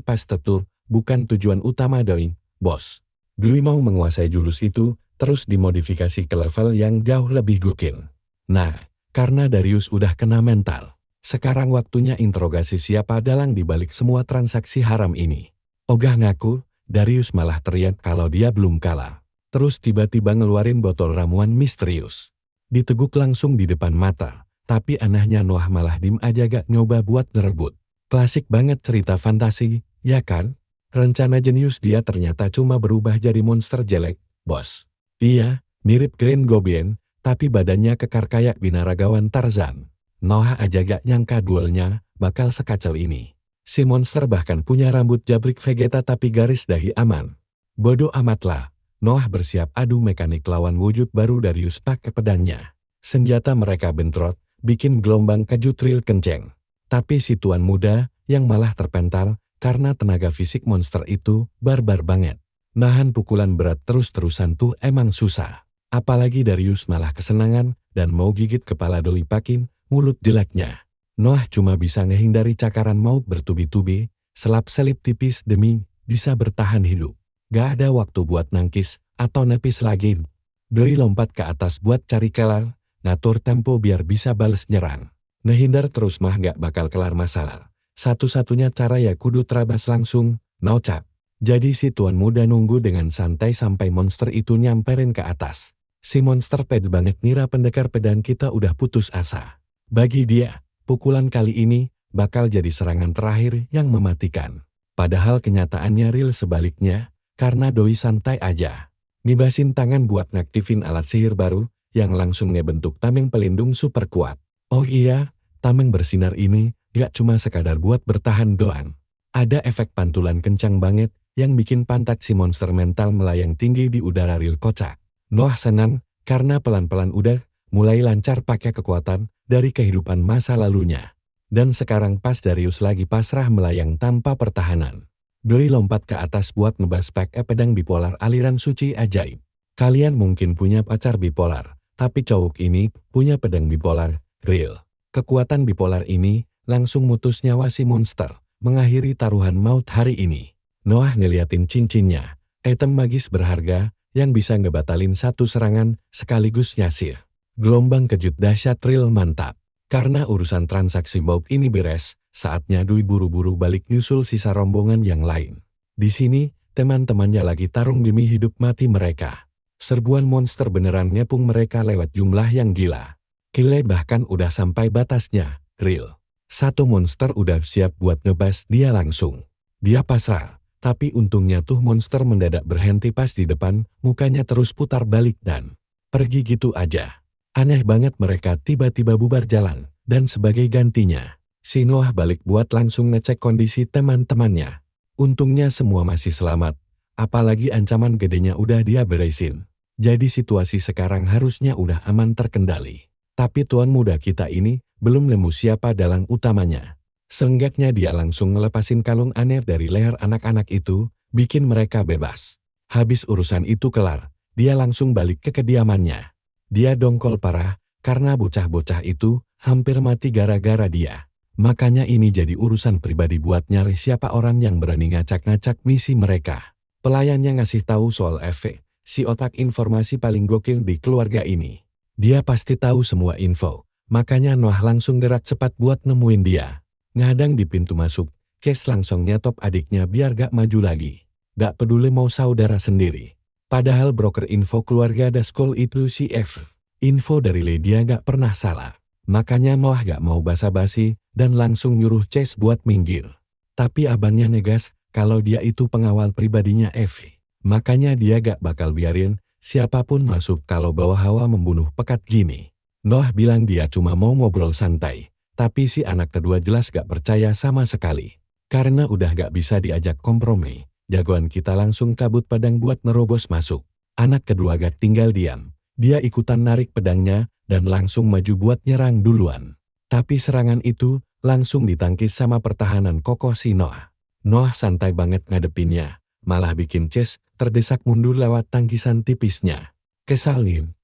paste tuh bukan tujuan utama Doi, bos. Doi mau menguasai jurus itu terus dimodifikasi ke level yang jauh lebih gokil. Nah, karena Darius udah kena mental, sekarang waktunya interogasi siapa dalang dibalik semua transaksi haram ini. Ogah ngaku, Darius malah teriak kalau dia belum kalah. Terus tiba-tiba ngeluarin botol ramuan misterius. Diteguk langsung di depan mata, tapi anehnya Noah malah dim aja gak nyoba buat ngerebut. Klasik banget cerita fantasi, ya kan? Rencana jenius dia ternyata cuma berubah jadi monster jelek, bos. Iya, mirip Green Goblin, tapi badannya kekar kayak binaragawan Tarzan. Noah aja gak nyangka duelnya bakal sekacau ini. Si monster bahkan punya rambut jabrik Vegeta tapi garis dahi aman. Bodoh amatlah, Noah bersiap adu mekanik lawan wujud baru Darius pakai pedangnya. Senjata mereka bentrot, bikin gelombang kejut real kenceng. Tapi si tuan muda yang malah terpental karena tenaga fisik monster itu barbar banget. Nahan pukulan berat terus-terusan tuh emang susah. Apalagi Darius malah kesenangan dan mau gigit kepala Doi pakin mulut jeleknya. Noah cuma bisa ngehindari cakaran maut bertubi-tubi, selap-selip tipis demi bisa bertahan hidup. Gak ada waktu buat nangkis atau nepis lagi. Doi lompat ke atas buat cari kelar, ngatur tempo biar bisa bales nyerang. Ngehindar terus mah gak bakal kelar masalah. Satu-satunya cara ya kudu terabas langsung, no cap. Jadi si tuan muda nunggu dengan santai sampai monster itu nyamperin ke atas. Si monster pede banget ngira pendekar pedang kita udah putus asa. Bagi dia, pukulan kali ini bakal jadi serangan terakhir yang mematikan. Padahal kenyataannya real sebaliknya, karena Doi santai aja. Ngibasin tangan buat ngaktifin alat sihir baru, yang langsung ngebentuk tameng pelindung super kuat. Oh iya, tameng bersinar ini gak cuma sekadar buat bertahan doang. Ada efek pantulan kencang banget, yang bikin pantat si monster mental melayang tinggi di udara real kocak. Noah senang, karena pelan-pelan udah mulai lancar pakai kekuatan dari kehidupan masa lalunya. Dan sekarang pas Darius lagi pasrah melayang tanpa pertahanan. Doi lompat ke atas buat ngebas pakai pedang bipolar aliran suci ajaib. Kalian mungkin punya pacar bipolar, tapi cowok ini punya pedang bipolar, real. Kekuatan bipolar ini langsung mutus nyawa si monster, mengakhiri taruhan maut hari ini. Noah ngeliatin cincinnya, item magis berharga, yang bisa ngebatalin satu serangan sekaligus nyasir. Gelombang kejut dahsyat real mantap. Karena urusan transaksi maut ini beres, saatnya Doi buru-buru balik nyusul sisa rombongan yang lain. Di sini, teman-temannya lagi tarung demi hidup mati mereka. Serbuan monster beneran ngepung mereka lewat jumlah yang gila. Kile bahkan udah sampai batasnya, real. Satu monster udah siap buat ngebas dia langsung. Dia pasrah, tapi untungnya tuh monster mendadak berhenti pas di depan, mukanya terus putar balik dan pergi gitu aja. Aneh banget mereka tiba-tiba bubar jalan, dan sebagai gantinya, si Noah balik buat langsung ngecek kondisi teman-temannya. Untungnya semua masih selamat, apalagi ancaman gedenya udah dia beresin. Jadi situasi sekarang harusnya udah aman terkendali. Tapi tuan muda kita ini belum nemu siapa dalang utamanya. Seenggaknya dia langsung ngelepasin kalung aneh dari leher anak-anak itu, bikin mereka bebas. Habis urusan itu kelar, dia langsung balik ke kediamannya. Dia dongkol parah, karena bocah-bocah itu hampir mati gara-gara dia. Makanya ini jadi urusan pribadi buat nyari siapa orang yang berani ngacak-ngacak misi mereka. Pelayannya ngasih tahu soal Eve, si otak informasi paling gokil di keluarga ini. Dia pasti tahu semua info, makanya Noah langsung gerak cepat buat nemuin dia. Ngadang di pintu masuk, Case langsung nyetop adiknya biar gak maju lagi. Gak peduli mau saudara sendiri. Padahal broker info keluarga Daskol itu si Eve. Info dari Lydia gak pernah salah. Makanya Noah gak mau basa-basi dan langsung nyuruh Case buat minggir. Tapi abangnya negas kalau dia itu pengawal pribadinya Eve. Makanya dia gak bakal biarin siapapun masuk kalau bawa hawa membunuh pekat gini. Noah bilang dia cuma mau ngobrol santai, tapi si anak kedua jelas gak percaya sama sekali. Karena udah gak bisa diajak kompromi, jagoan kita langsung kabut pedang buat nerobos masuk. Anak kedua gak tinggal diam, dia ikutan narik pedangnya dan langsung maju buat nyerang duluan. Tapi serangan itu langsung ditangkis sama pertahanan kokoh si Noah. Noah santai banget ngadepinnya, malah bikin Case terdesak mundur lewat tangkisan tipisnya. Kesalin.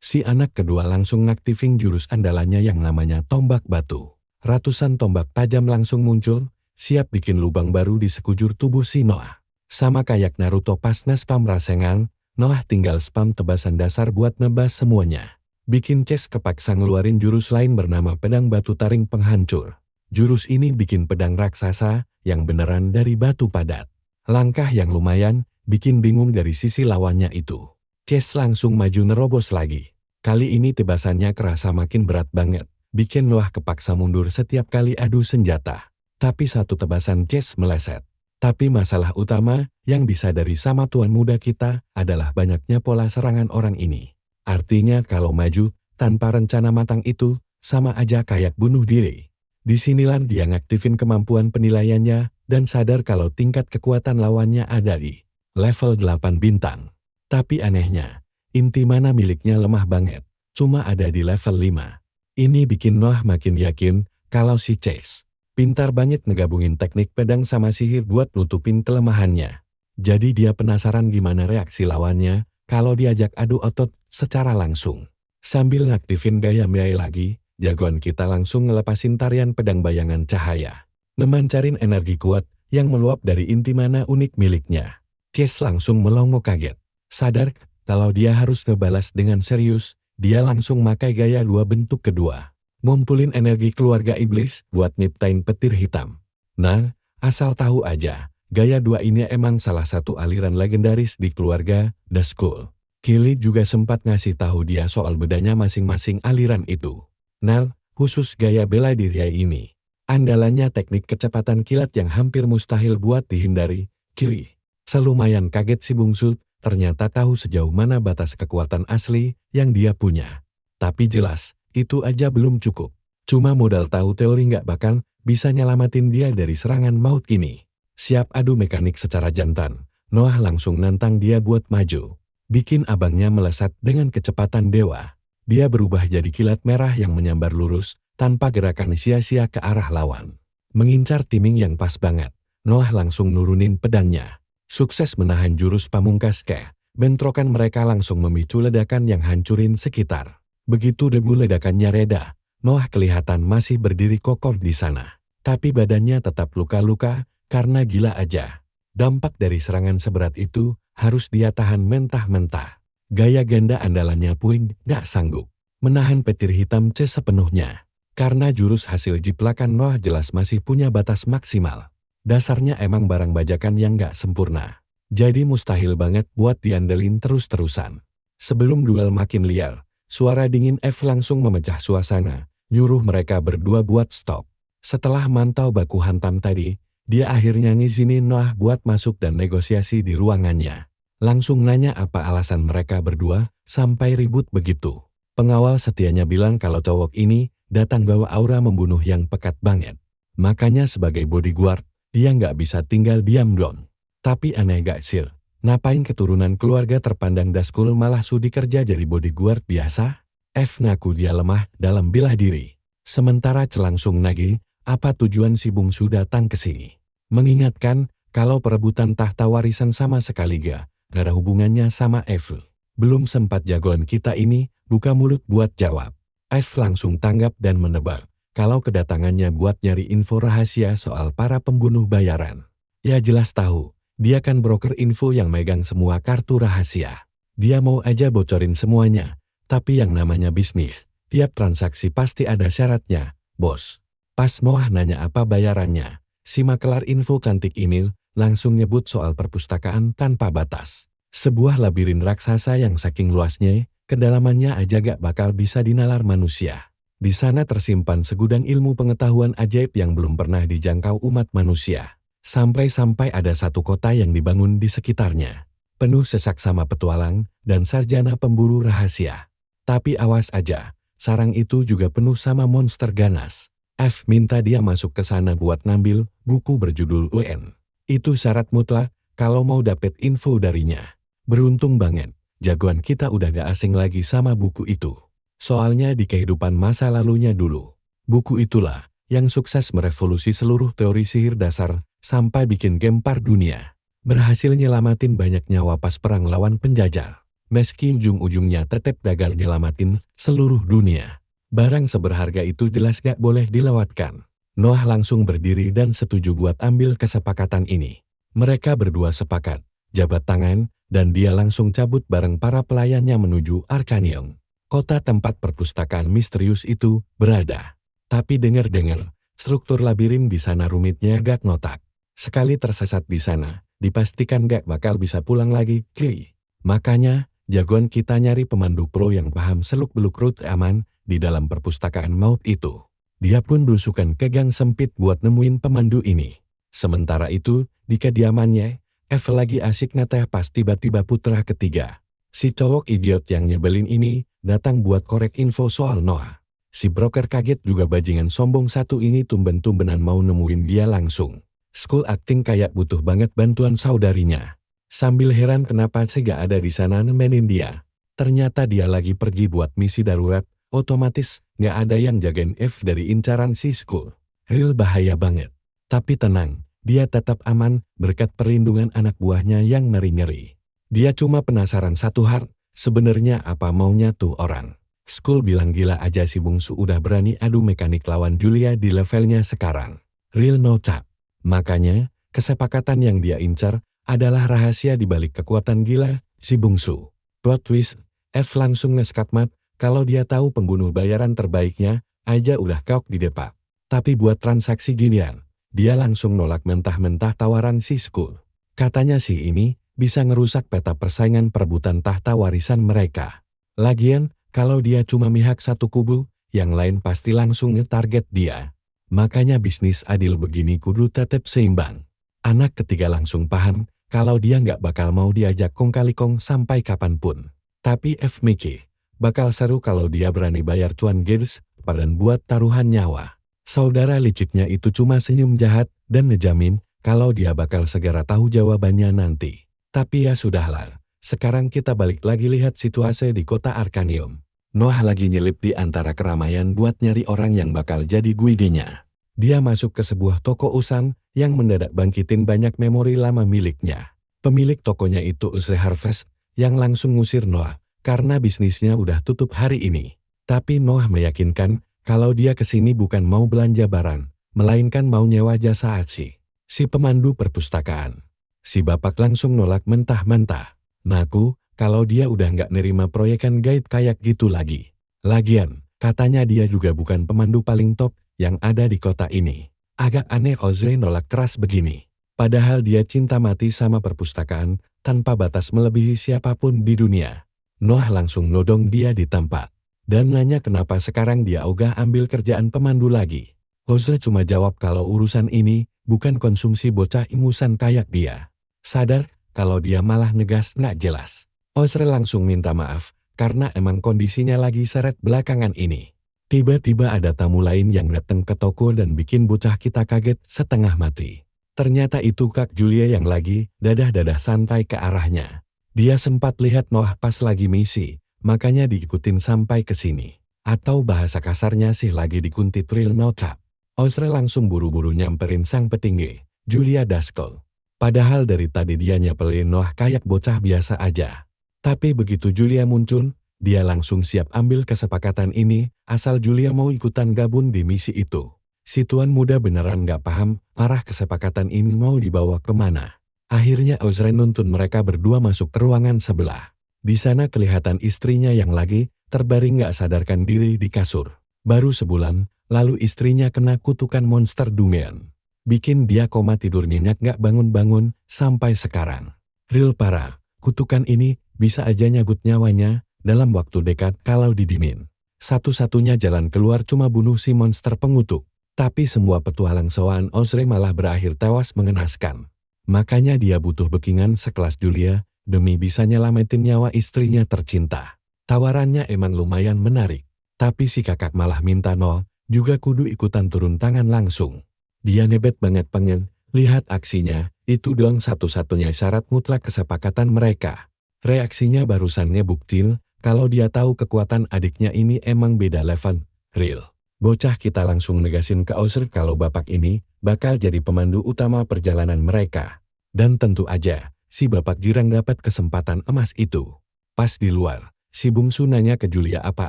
Si anak kedua langsung ngaktifin jurus andalannya yang namanya tombak batu. Ratusan tombak tajam langsung muncul, siap bikin lubang baru di sekujur tubuh si Noah. Sama kayak Naruto pas nge-spam Rasengan, Noah tinggal spam tebasan dasar buat nebas semuanya. Bikin Case kepaksa ngeluarin jurus lain bernama pedang batu taring penghancur. Jurus ini bikin pedang raksasa yang beneran dari batu padat. Langkah yang lumayan, bikin bingung dari sisi lawannya itu. Case langsung maju nerobos lagi. Kali ini tebasannya kerasa makin berat banget, bikin Noah kepaksa mundur setiap kali adu senjata. Tapi satu tebasan Case meleset. Tapi masalah utama yang disadari sama tuan muda kita adalah banyaknya pola serangan orang ini. Artinya kalau maju tanpa rencana matang itu, sama aja kayak bunuh diri. Disinilah dia ngaktifin kemampuan penilaiannya dan sadar kalau tingkat kekuatan lawannya ada di level 8 bintang. Tapi anehnya, inti mana miliknya lemah banget, cuma ada di level 5. Ini bikin Noah makin yakin kalau si Case pintar banget ngegabungin teknik pedang sama sihir buat nutupin kelemahannya. Jadi dia penasaran gimana reaksi lawannya kalau diajak adu otot secara langsung. Sambil ngaktifin gaya Miai lagi, jagoan kita langsung ngelepasin tarian pedang bayangan cahaya. Memancarin energi kuat yang meluap dari inti mana unik miliknya. Case langsung melongo kaget. Sadar kalau dia harus ngebalas dengan serius, dia langsung makai gaya dua bentuk kedua. Ngumpulin energi keluarga iblis buat nyiptain petir hitam. Nah, asal tahu aja, gaya dua ini emang salah satu aliran legendaris di keluarga Daskol. Kili juga sempat ngasih tahu dia soal bedanya masing-masing aliran itu. Nah, khusus gaya bela diri ini, andalannya teknik kecepatan kilat yang hampir mustahil buat dihindari. Kili selumayan kaget si bungsu, ternyata tahu sejauh mana batas kekuatan asli yang dia punya. Tapi jelas, itu aja belum cukup. Cuma modal tahu teori nggak bakal bisa nyelamatin dia dari serangan maut ini. Siap adu mekanik secara jantan, Noah langsung nantang dia buat maju. Bikin abangnya melesat dengan kecepatan dewa. Dia berubah jadi kilat merah yang menyambar lurus, tanpa gerakan sia-sia ke arah lawan. Mengincar timing yang pas banget, Noah langsung nurunin pedangnya. Sukses menahan jurus pamungkas ke. Bentrokan mereka langsung memicu ledakan yang hancurin sekitar. Begitu debu ledakannya reda, Noah kelihatan masih berdiri kokoh di sana. Tapi badannya tetap luka-luka karena gila aja. Dampak dari serangan seberat itu harus dia tahan mentah-mentah. Gaya ganda andalannya pun gak sanggup menahan petir hitam C sepenuhnya. Karena jurus hasil jiplakan Noah jelas masih punya batas maksimal. Dasarnya emang barang bajakan yang gak sempurna. Jadi mustahil banget buat diandelin terus-terusan. Sebelum duel makin liar, suara dingin F langsung memecah suasana, nyuruh mereka berdua buat stop. Setelah mantau baku hantam tadi, dia akhirnya ngizinin Noah buat masuk dan negosiasi di ruangannya. Langsung nanya apa alasan mereka berdua sampai ribut begitu. Pengawal setianya bilang kalau cowok ini datang bawa aura membunuh yang pekat banget. Makanya sebagai bodyguard, dia nggak bisa tinggal diam dong. Tapi aneh gak sih, ngapain keturunan keluarga terpandang Daskul malah sudi kerja jadi bodyguard biasa? F ngaku dia lemah dalam bela diri. Sementara celangsung nagih, apa tujuan si bungsu datang ke sini? Mengingatkan kalau perebutan tahta warisan sama sekali gak ada hubungannya sama F. Belum sempat jagoan kita ini buka mulut buat jawab. F langsung tanggap dan menebak kalau kedatangannya buat nyari info rahasia soal para pembunuh bayaran. Ya jelas tahu, dia kan broker info yang megang semua kartu rahasia. Dia mau aja bocorin semuanya, tapi yang namanya bisnis, tiap transaksi pasti ada syaratnya, bos. Pas Noah nanya apa bayarannya, si makelar info cantik ini langsung nyebut soal perpustakaan tanpa batas. Sebuah labirin raksasa yang saking luasnya, kedalamannya aja gak bakal bisa dinalar manusia. Di sana tersimpan segudang ilmu pengetahuan ajaib yang belum pernah dijangkau umat manusia. Sampai-sampai ada satu kota yang dibangun di sekitarnya. Penuh sesak sama petualang dan sarjana pemburu rahasia. Tapi awas aja, sarang itu juga penuh sama monster ganas. F minta dia masuk ke sana buat ngambil buku berjudul UN. Itu syarat mutlak kalau mau dapet info darinya. Beruntung banget, jagoan kita udah gak asing lagi sama buku itu. Soalnya di kehidupan masa lalunya dulu, buku itulah yang sukses merevolusi seluruh teori sihir dasar sampai bikin gempar dunia. Berhasil nyelamatin banyak nyawa pas perang lawan penjajah. Meski ujung-ujungnya tetap gagal nyelamatin seluruh dunia. Barang seberharga itu jelas gak boleh dilewatkan. Noah langsung berdiri dan setuju buat ambil kesepakatan ini. Mereka berdua sepakat, jabat tangan, dan dia langsung cabut bareng para pelayannya menuju Arkanium. Kota tempat perpustakaan misterius itu berada. Tapi dengar-dengar, struktur labirin di sana rumitnya gak ngotak. Sekali tersesat di sana, dipastikan gak bakal bisa pulang lagi, Kli. Makanya, jagoan kita nyari pemandu pro yang paham seluk-beluk rute aman di dalam perpustakaan maut itu. Dia pun belusukan ke gang sempit buat nemuin pemandu ini. Sementara itu, di kediamannya, F lagi asik nateh pas tiba-tiba putra ketiga. Si cowok idiot yang nyebelin ini datang buat korek info soal Noah. Si broker kaget juga bajingan sombong satu ini tumben-tumbenan mau nemuin dia langsung. School acting kayak butuh banget bantuan saudarinya. Sambil heran kenapa sih gak ada di sana nemenin dia. Ternyata dia lagi pergi buat misi darurat, otomatis gak ada yang jagain F dari incaran si School. Real bahaya banget. Tapi tenang, dia tetap aman berkat perlindungan anak buahnya yang ngeri-ngeri. Dia cuma penasaran satu hal, sebenarnya apa maunya tuh orang. School bilang gila aja si bungsu udah berani adu mekanik lawan Julia di levelnya sekarang. Real no cap. Makanya, kesepakatan yang dia incar adalah rahasia di balik kekuatan gila si bungsu. Plot twist, F langsung ngeskatmat kalau dia tahu pembunuh bayaran terbaiknya aja udah kaok di depak. Tapi buat transaksi ginian, dia langsung nolak mentah-mentah tawaran si School. Katanya si ini bisa ngerusak peta persaingan perebutan tahta warisan mereka. Lagian, kalau dia cuma mihak satu kubu, yang lain pasti langsung nge-target dia. Makanya bisnis adil begini kudu tetap seimbang. Anak ketiga langsung paham kalau dia nggak bakal mau diajak kong kali kong sampai kapanpun. Tapi F mikir, bakal seru kalau dia berani bayar cuan girs dan buat taruhan nyawa. Saudara liciknya itu cuma senyum jahat dan ngejamin kalau dia bakal segera tahu jawabannya nanti. Tapi ya sudahlah, sekarang kita balik lagi lihat situasi di kota Arkanium. Noah lagi nyelip di antara keramaian buat nyari orang yang bakal jadi guidenya. Dia masuk ke sebuah toko usang yang mendadak bangkitin banyak memori lama miliknya. Pemilik tokonya itu Usre Harvest yang langsung ngusir Noah karena bisnisnya udah tutup hari ini. Tapi Noah meyakinkan kalau dia kesini bukan mau belanja barang, melainkan mau nyewa jasa si pemandu perpustakaan. Si bapak langsung nolak mentah-mentah. Ngaku kalau dia udah nggak nerima proyekan guide kayak gitu lagi. Lagian, katanya dia juga bukan pemandu paling top yang ada di kota ini. Agak aneh Ozre nolak keras begini. Padahal dia cinta mati sama perpustakaan, tanpa batas melebihi siapapun di dunia. Noah langsung nodong dia di tempat. Dan nanya kenapa sekarang dia ogah ambil kerjaan pemandu lagi. Ozre cuma jawab kalau urusan ini bukan konsumsi bocah ingusan kayak dia. Sadar kalau dia malah ngegas nggak jelas. Ozre langsung minta maaf karena emang kondisinya lagi seret belakangan ini. Tiba-tiba ada tamu lain yang datang ke toko dan bikin bocah kita kaget setengah mati. Ternyata itu Kak Julia yang lagi dadah-dadah santai ke arahnya. Dia sempat lihat Noah pas lagi misi, makanya diikutin sampai ke sini. Atau bahasa kasarnya sih lagi dikuntit real notap. Ozre langsung buru-buru nyamperin sang petinggi, Julia Daskell. Padahal dari tadi dia nyepelin Noah kayak bocah biasa aja. Tapi begitu Julia muncul, dia langsung siap ambil kesepakatan ini, asal Julia mau ikutan gabung di misi itu. Si tuan muda beneran gak paham arah kesepakatan ini mau dibawa kemana. Akhirnya Ozre nuntun mereka berdua masuk ke ruangan sebelah. Di sana kelihatan istrinya yang lagi terbaring gak sadarkan diri di kasur. Baru sebulan, lalu istrinya kena kutukan monster Dumean. Bikin dia koma tidur nyenyak gak bangun-bangun sampai sekarang. Real parah, kutukan ini bisa aja nyabut nyawanya dalam waktu dekat kalau didimin. Satu-satunya jalan keluar cuma bunuh si monster pengutuk. Tapi semua petualang sowan Ozre malah berakhir tewas mengenaskan. Makanya dia butuh backingan sekelas Julia demi bisa nyelamatin nyawa istrinya tercinta. Tawarannya emang lumayan menarik. Tapi si kakak malah minta Noah juga kudu ikutan turun tangan langsung. Dia nebet banget pengen lihat aksinya, itu doang satu-satunya syarat mutlak kesepakatan mereka. Reaksinya barusannya buktil kalau dia tahu kekuatan adiknya ini emang beda level, real. Bocah kita langsung negasin ke Ozre kalau bapak ini bakal jadi pemandu utama perjalanan mereka. Dan tentu aja, si bapak girang dapat kesempatan emas itu. Pas di luar, si bungsu nanya ke Julia apa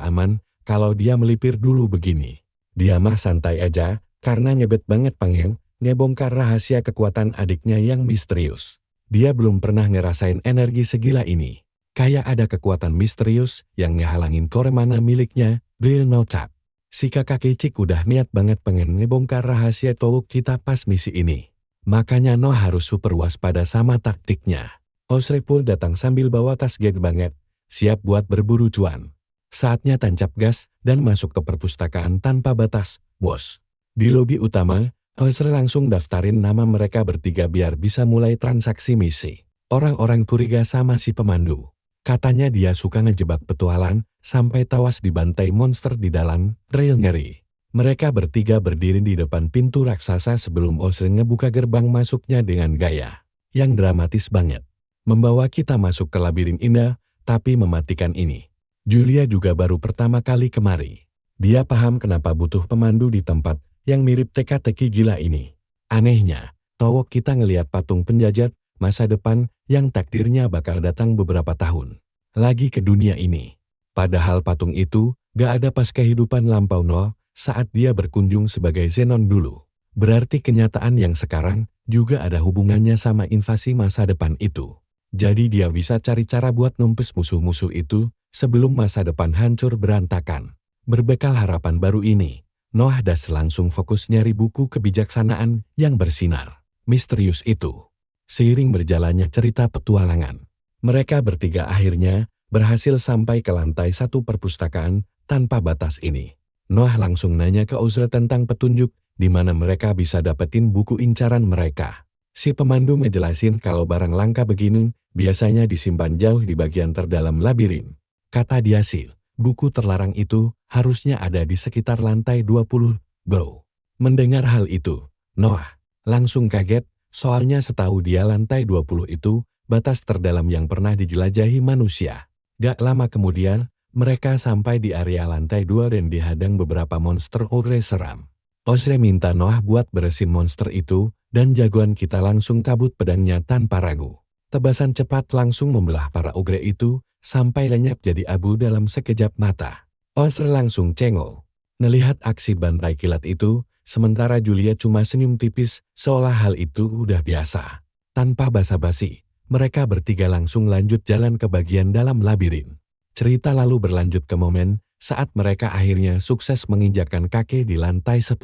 aman kalau dia melipir dulu begini. Dia mah santai aja, karena nyebet banget pengen ngebongkar rahasia kekuatan adiknya yang misterius. Dia belum pernah ngerasain energi segila ini. Kayak ada kekuatan misterius yang ngehalangin koremana miliknya, real notap. Si kakak kicik udah niat banget pengen ngebongkar rahasia towuk kita pas misi ini. Makanya Noah harus super waspada sama taktiknya. Ozre pun datang sambil bawa tas gede banget, siap buat berburu cuan. Saatnya tancap gas dan masuk ke perpustakaan tanpa batas, bos. Di lobi utama, Ozre langsung daftarin nama mereka bertiga biar bisa mulai transaksi misi. Orang-orang curiga sama si pemandu. Katanya dia suka ngejebak petualang, sampai tawas dibantai monster di dalam, real ngeri. Mereka bertiga berdiri di depan pintu raksasa sebelum Ozre ngebuka gerbang masuknya dengan gaya yang dramatis banget. Membawa kita masuk ke labirin indah, tapi mematikan ini. Julia juga baru pertama kali kemari. Dia paham kenapa butuh pemandu di tempat yang mirip teka-teki gila ini. Anehnya, towok kita ngelihat patung penjajat masa depan yang takdirnya bakal datang beberapa tahun lagi ke dunia ini. Padahal patung itu gak ada pas kehidupan lampau Noah saat dia berkunjung sebagai Zenon dulu. Berarti kenyataan yang sekarang juga ada hubungannya sama invasi masa depan itu. Jadi dia bisa cari cara buat numpes musuh-musuh itu sebelum masa depan hancur berantakan. Berbekal harapan baru ini, Noah Das langsung fokus nyari buku kebijaksanaan yang bersinar misterius itu. Seiring berjalannya cerita petualangan, mereka bertiga akhirnya berhasil sampai ke lantai 1 perpustakaan tanpa batas ini. Noah langsung nanya ke Ozre tentang petunjuk di mana mereka bisa dapetin buku incaran mereka. Si pemandu ngejelasin kalau barang langka begini biasanya disimpan jauh di bagian terdalam labirin. Kata dia sih, buku terlarang itu harusnya ada di sekitar lantai 20, bro. Mendengar hal itu, Noah langsung kaget. Soalnya setahu dia lantai 20 itu batas terdalam yang pernah dijelajahi manusia. Gak lama kemudian, mereka sampai di area lantai 2 dan dihadang beberapa monster ogre seram. Ozre minta Noah buat beresin monster itu, dan jagoan kita langsung cabut pedangnya tanpa ragu. Tebasan cepat langsung membelah para ogre itu, sampai lenyap jadi abu dalam sekejap mata. Ozre langsung cengol. Ngelihat aksi bantai kilat itu, sementara Julia cuma senyum tipis, seolah hal itu udah biasa. Tanpa basa-basi, mereka bertiga langsung lanjut jalan ke bagian dalam labirin. Cerita lalu berlanjut ke momen saat mereka akhirnya sukses menginjakkan kaki di lantai 10.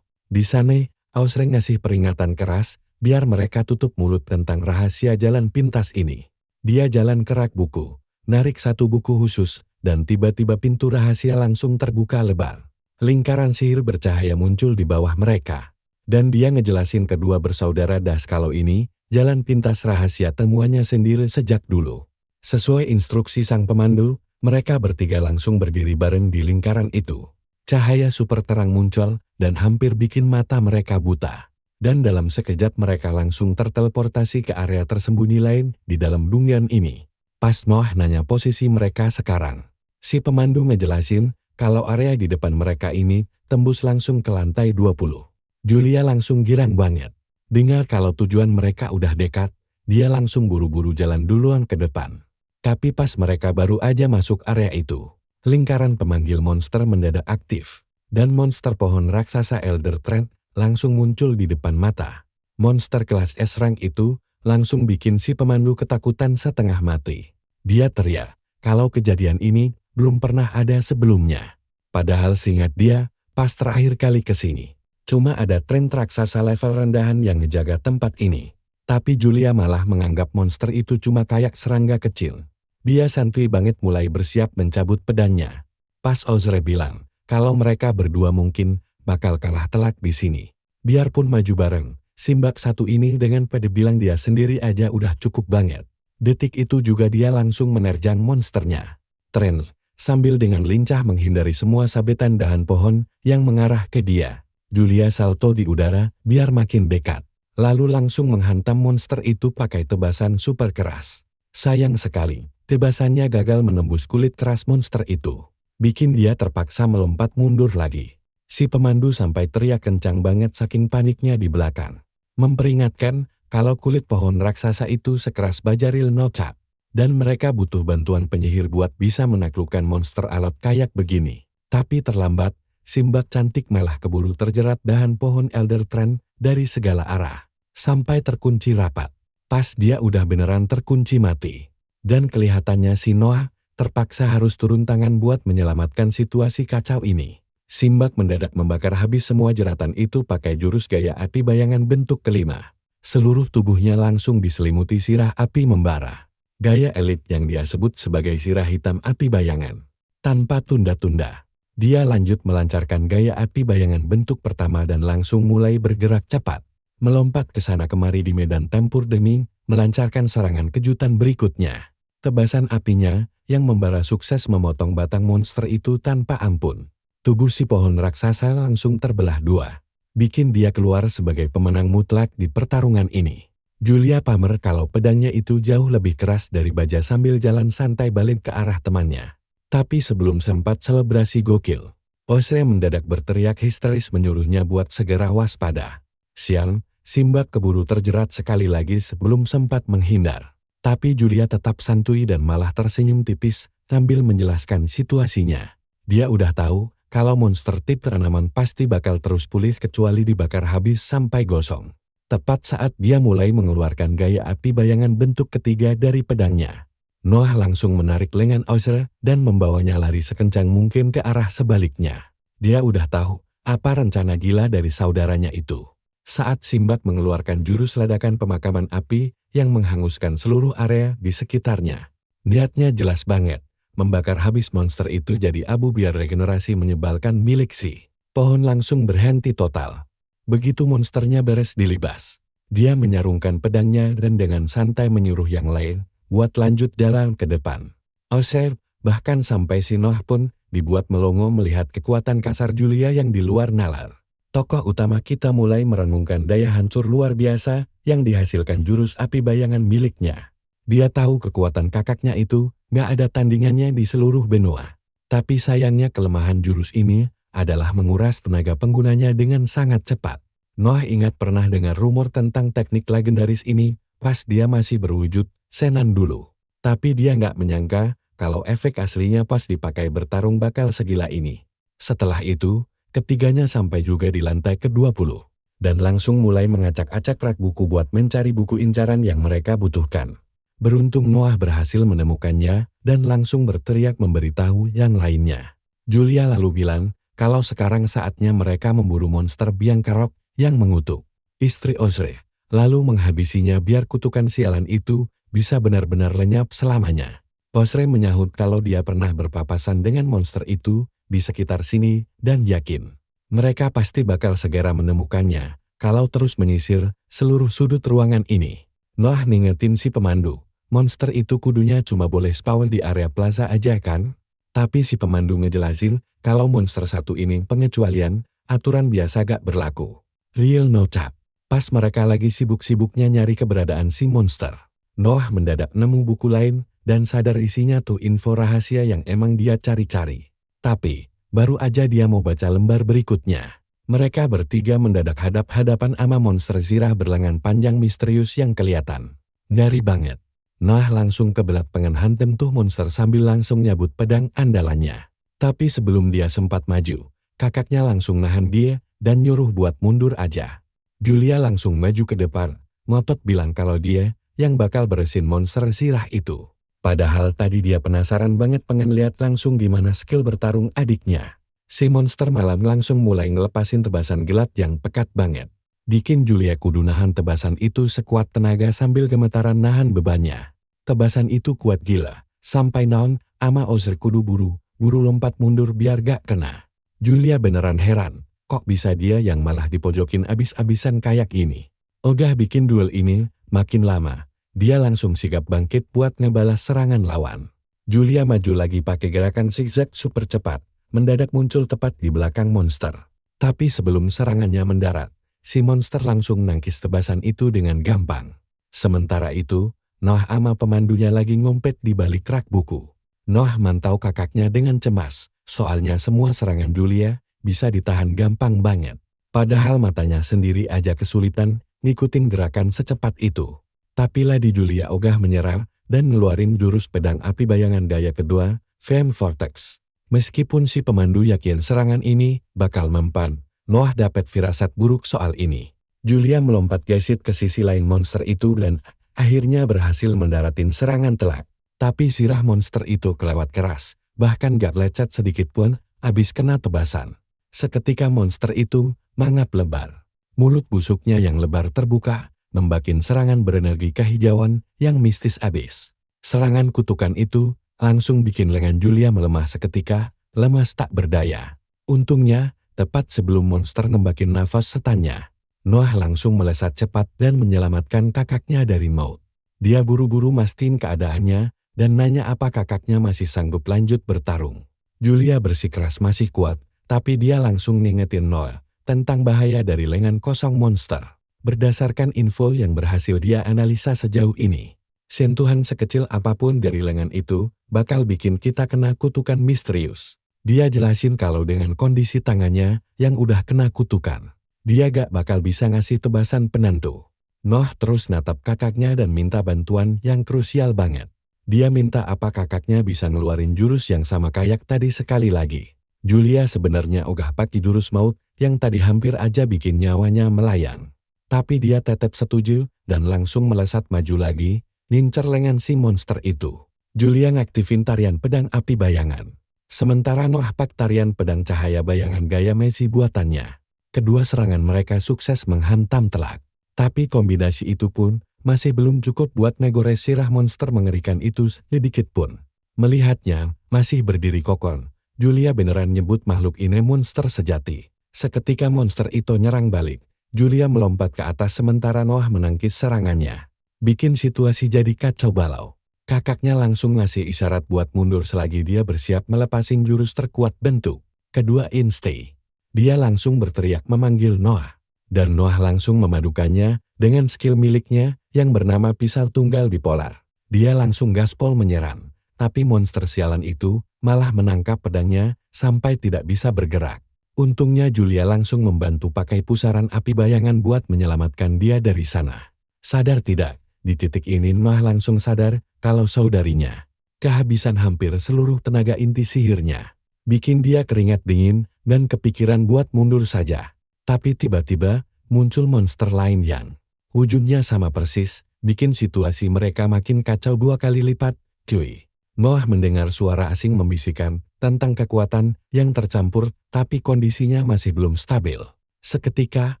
Di sana, Ozre ngasih peringatan keras biar mereka tutup mulut tentang rahasia jalan pintas ini. Dia jalan ke rak buku, narik satu buku khusus, dan tiba-tiba pintu rahasia langsung terbuka lebar. Lingkaran sihir bercahaya muncul di bawah mereka. Dan dia ngejelasin kedua bersaudara das kalau ini, jalan pintas rahasia temuannya sendiri sejak dulu. Sesuai instruksi sang pemandu, mereka bertiga langsung berdiri bareng di lingkaran itu. Cahaya super terang muncul, dan hampir bikin mata mereka buta. Dan dalam sekejap mereka langsung terteleportasi ke area tersembunyi lain di dalam dungeon ini. Pas Noah nanya posisi mereka sekarang, si pemandu ngejelasin kalau area di depan mereka ini tembus langsung ke lantai 20. Julia langsung girang banget. Dengar kalau tujuan mereka udah dekat, dia langsung buru-buru jalan duluan ke depan. Tapi pas mereka baru aja masuk area itu, lingkaran pemanggil monster mendadak aktif, dan monster pohon raksasa Elder Trend langsung muncul di depan mata. Monster kelas S rank itu langsung bikin si pemandu ketakutan setengah mati. Dia teriak, kalau kejadian ini belum pernah ada sebelumnya. Padahal seingat dia, pas terakhir kali kesini, cuma ada tren raksasa level rendahan yang ngejaga tempat ini. Tapi Julia malah menganggap monster itu cuma kayak serangga kecil. Dia santuy banget mulai bersiap mencabut pedangnya. Pas Ozre bilang, kalau mereka berdua mungkin bakal kalah telak di sini. Biarpun maju bareng, Simbak satu ini dengan pede bilang dia sendiri aja udah cukup banget. Detik itu juga dia langsung menerjang monsternya. Tren, sambil dengan lincah menghindari semua sabetan dahan pohon yang mengarah ke dia. Julia salto di udara biar makin dekat. Lalu langsung menghantam monster itu pakai tebasan super keras. Sayang sekali, tebasannya gagal menembus kulit keras monster itu. Bikin dia terpaksa melompat mundur lagi. Si pemandu sampai teriak kencang banget saking paniknya di belakang. Memperingatkan kalau kulit pohon raksasa itu sekeras bajaril nocap. Dan mereka butuh bantuan penyihir buat bisa menaklukkan monster alat kayak begini. Tapi terlambat, Simbak cantik malah keburu terjerat dahan pohon Elder Trend dari segala arah. Sampai terkunci rapat. Pas dia udah beneran terkunci mati. Dan kelihatannya si Noah terpaksa harus turun tangan buat menyelamatkan situasi kacau ini. Simbak mendadak membakar habis semua jeratan itu pakai jurus gaya api bayangan bentuk kelima. Seluruh tubuhnya langsung diselimuti sirah api membara. Gaya elit yang dia sebut sebagai sirah hitam api bayangan. Tanpa tunda-tunda, dia lanjut melancarkan gaya api bayangan bentuk pertama dan langsung mulai bergerak cepat. Melompat ke sana kemari di medan tempur demi melancarkan serangan kejutan berikutnya. Tebasan apinya yang membara sukses memotong batang monster itu tanpa ampun. Tubuh si pohon raksasa langsung terbelah dua. Bikin dia keluar sebagai pemenang mutlak di pertarungan ini. Julia pamer kalau pedangnya itu jauh lebih keras dari baja sambil jalan santai balik ke arah temannya. Tapi sebelum sempat selebrasi gokil, Ozre mendadak berteriak histeris menyuruhnya buat segera waspada. Siang, Simbak keburu terjerat sekali lagi sebelum sempat menghindar. Tapi Julia tetap santuy dan malah tersenyum tipis sambil menjelaskan situasinya. Dia udah tahu kalau monster tip tanaman pasti bakal terus pulih kecuali dibakar habis sampai gosong. Tepat saat dia mulai mengeluarkan gaya api bayangan bentuk ketiga dari pedangnya, Noah langsung menarik lengan Ozre dan membawanya lari sekencang mungkin ke arah sebaliknya. Dia udah tahu apa rencana gila dari saudaranya itu. Saat Simbak mengeluarkan jurus ledakan pemakaman api yang menghanguskan seluruh area di sekitarnya. Niatnya jelas banget, membakar habis monster itu jadi abu biar regenerasi menyebalkan milik si pohon langsung berhenti total. Begitu monsternya beres dilibas, dia menyarungkan pedangnya dan dengan santai menyuruh yang lain buat lanjut jalan ke depan. Ozre, bahkan sampai si Noah pun dibuat melongo melihat kekuatan kasar Julia yang di luar nalar. Tokoh utama kita mulai merenungkan daya hancur luar biasa yang dihasilkan jurus api bayangan miliknya. Dia tahu kekuatan kakaknya itu gak ada tandingannya di seluruh benua. Tapi sayangnya kelemahan jurus ini adalah menguras tenaga penggunanya dengan sangat cepat. Noah ingat pernah dengar rumor tentang teknik legendaris ini pas dia masih berwujud senan dulu. Tapi dia nggak menyangka kalau efek aslinya pas dipakai bertarung bakal segila ini. Setelah itu, ketiganya sampai juga di lantai ke-20. Dan langsung mulai mengacak-acak rak buku buat mencari buku incaran yang mereka butuhkan. Beruntung Noah berhasil menemukannya dan langsung berteriak memberitahu yang lainnya. Julia lalu bilang, kalau sekarang saatnya mereka memburu monster biang kerok yang mengutuk istri Ozre. lalu menghabisinya biar kutukan sialan itu bisa benar-benar lenyap selamanya. Osre menyahut kalau dia pernah berpapasan dengan monster itu di sekitar sini dan yakin mereka pasti bakal segera menemukannya kalau terus menyisir seluruh sudut ruangan ini. Noah ngingetin si pemandu, monster itu kudunya cuma boleh spawn di area plaza aja kan? Tapi si pemandu ngejelasin kalau monster satu ini pengecualian, aturan biasa gak berlaku. Real no cap. Pas mereka lagi sibuk-sibuknya nyari keberadaan si monster, Noah mendadak nemu buku lain dan sadar isinya tuh info rahasia yang emang dia cari-cari. Tapi, baru aja dia mau baca lembar berikutnya, mereka bertiga mendadak hadap-hadapan sama monster zirah berlengan panjang misterius yang kelihatan ngeri banget. Noah langsung kebelat pengen hantem tuh monster sambil langsung nyabut pedang andalannya. Tapi sebelum dia sempat maju, kakaknya langsung nahan dia dan nyuruh buat mundur aja. Julia langsung maju ke depan, ngotot bilang kalau dia yang bakal beresin monster zirah itu. Padahal tadi dia penasaran banget pengen lihat langsung gimana skill bertarung adiknya. Si monster malam langsung mulai ngelepasin tebasan gelap yang pekat banget. Bikin Julia kudu nahan tebasan itu sekuat tenaga sambil gemetaran nahan bebannya. Tebasan itu kuat gila, sampai naon ama Ozer kudu buru lompat mundur biar gak kena. Julia beneran heran, kok bisa dia yang malah dipojokin abis-abisan kayak ini. Ogah bikin duel ini makin lama, dia langsung sigap bangkit buat ngebalas serangan lawan. Julia maju lagi pakai gerakan zigzag super cepat, mendadak muncul tepat di belakang monster. Tapi sebelum serangannya mendarat, si monster langsung nangkis tebasan itu dengan gampang. Sementara itu, Noah ama pemandunya lagi ngompet di balik rak buku. Noah mantau kakaknya dengan cemas, soalnya semua serangan Julia bisa ditahan gampang banget. Padahal matanya sendiri aja kesulitan ngikutin gerakan secepat itu. Tapi ladi Julia ogah menyerang dan ngeluarin jurus pedang api bayangan daya kedua, Flame Vortex. Meskipun si pemandu yakin serangan ini bakal mempan, Noah dapat firasat buruk soal ini. Julia melompat gesit ke sisi lain monster itu dan akhirnya berhasil mendaratin serangan telak. Tapi sirah monster itu kelewat keras, bahkan gak lecet sedikit pun, abis kena tebasan. Seketika monster itu mangap lebar. Mulut busuknya yang lebar terbuka, membakin serangan berenergi kehijauan yang mistis abis. Serangan kutukan itu langsung bikin lengan Julia melemah seketika, lemas tak berdaya. Untungnya, tepat sebelum monster nembakin nafas setannya, Noah langsung melesat cepat dan menyelamatkan kakaknya dari maut. Dia buru-buru mastiin keadaannya dan nanya apa kakaknya masih sanggup lanjut bertarung. Julia bersikeras masih kuat, tapi dia langsung ngingetin Noah tentang bahaya dari lengan kosong monster. Berdasarkan info yang berhasil dia analisa sejauh ini, sentuhan sekecil apapun dari lengan itu bakal bikin kita kena kutukan misterius. Dia jelasin kalau dengan kondisi tangannya yang udah kena kutukan, dia gak bakal bisa ngasih tebasan penentu. Noah terus natap kakaknya dan minta bantuan yang krusial banget. Dia minta apa kakaknya bisa ngeluarin jurus yang sama kayak tadi sekali lagi. Julia sebenarnya ogah pakai jurus maut yang tadi hampir aja bikin nyawanya melayang. Tapi dia tetap setuju dan langsung melesat maju lagi, ngincer lengan si monster itu. Julia ngaktifin tarian pedang api bayangan. Sementara Noah pak tarian pedang cahaya bayangan gaya Messi buatannya. Kedua serangan mereka sukses menghantam telak. Tapi kombinasi itu pun masih belum cukup buat ngegores sirah monster mengerikan itu sedikit pun. Melihatnya masih berdiri kokoh, Julia beneran nyebut makhluk ini monster sejati. Seketika monster itu nyerang balik, Julia melompat ke atas sementara Noah menangkis serangannya. Bikin situasi jadi kacau balau. Kakaknya langsung ngasih isyarat buat mundur selagi dia bersiap melepasin jurus terkuat bentuk kedua instay. Dia langsung berteriak memanggil Noah. Dan Noah langsung memadukannya dengan skill miliknya yang bernama pisau tunggal bipolar. Dia langsung gaspol menyerang. Tapi monster sialan itu malah menangkap pedangnya sampai tidak bisa bergerak. Untungnya Julia langsung membantu pakai pusaran api bayangan buat menyelamatkan dia dari sana. Sadar tidak, di titik ini Noah langsung sadar kalau saudarinya kehabisan hampir seluruh tenaga inti sihirnya. Bikin dia keringat dingin dan kepikiran buat mundur saja. Tapi tiba-tiba muncul monster lain yang wujudnya sama persis, bikin situasi mereka makin kacau 2 kali lipat, cuy. Noah mendengar suara asing membisikkan tentang kekuatan yang tercampur tapi kondisinya masih belum stabil. Seketika,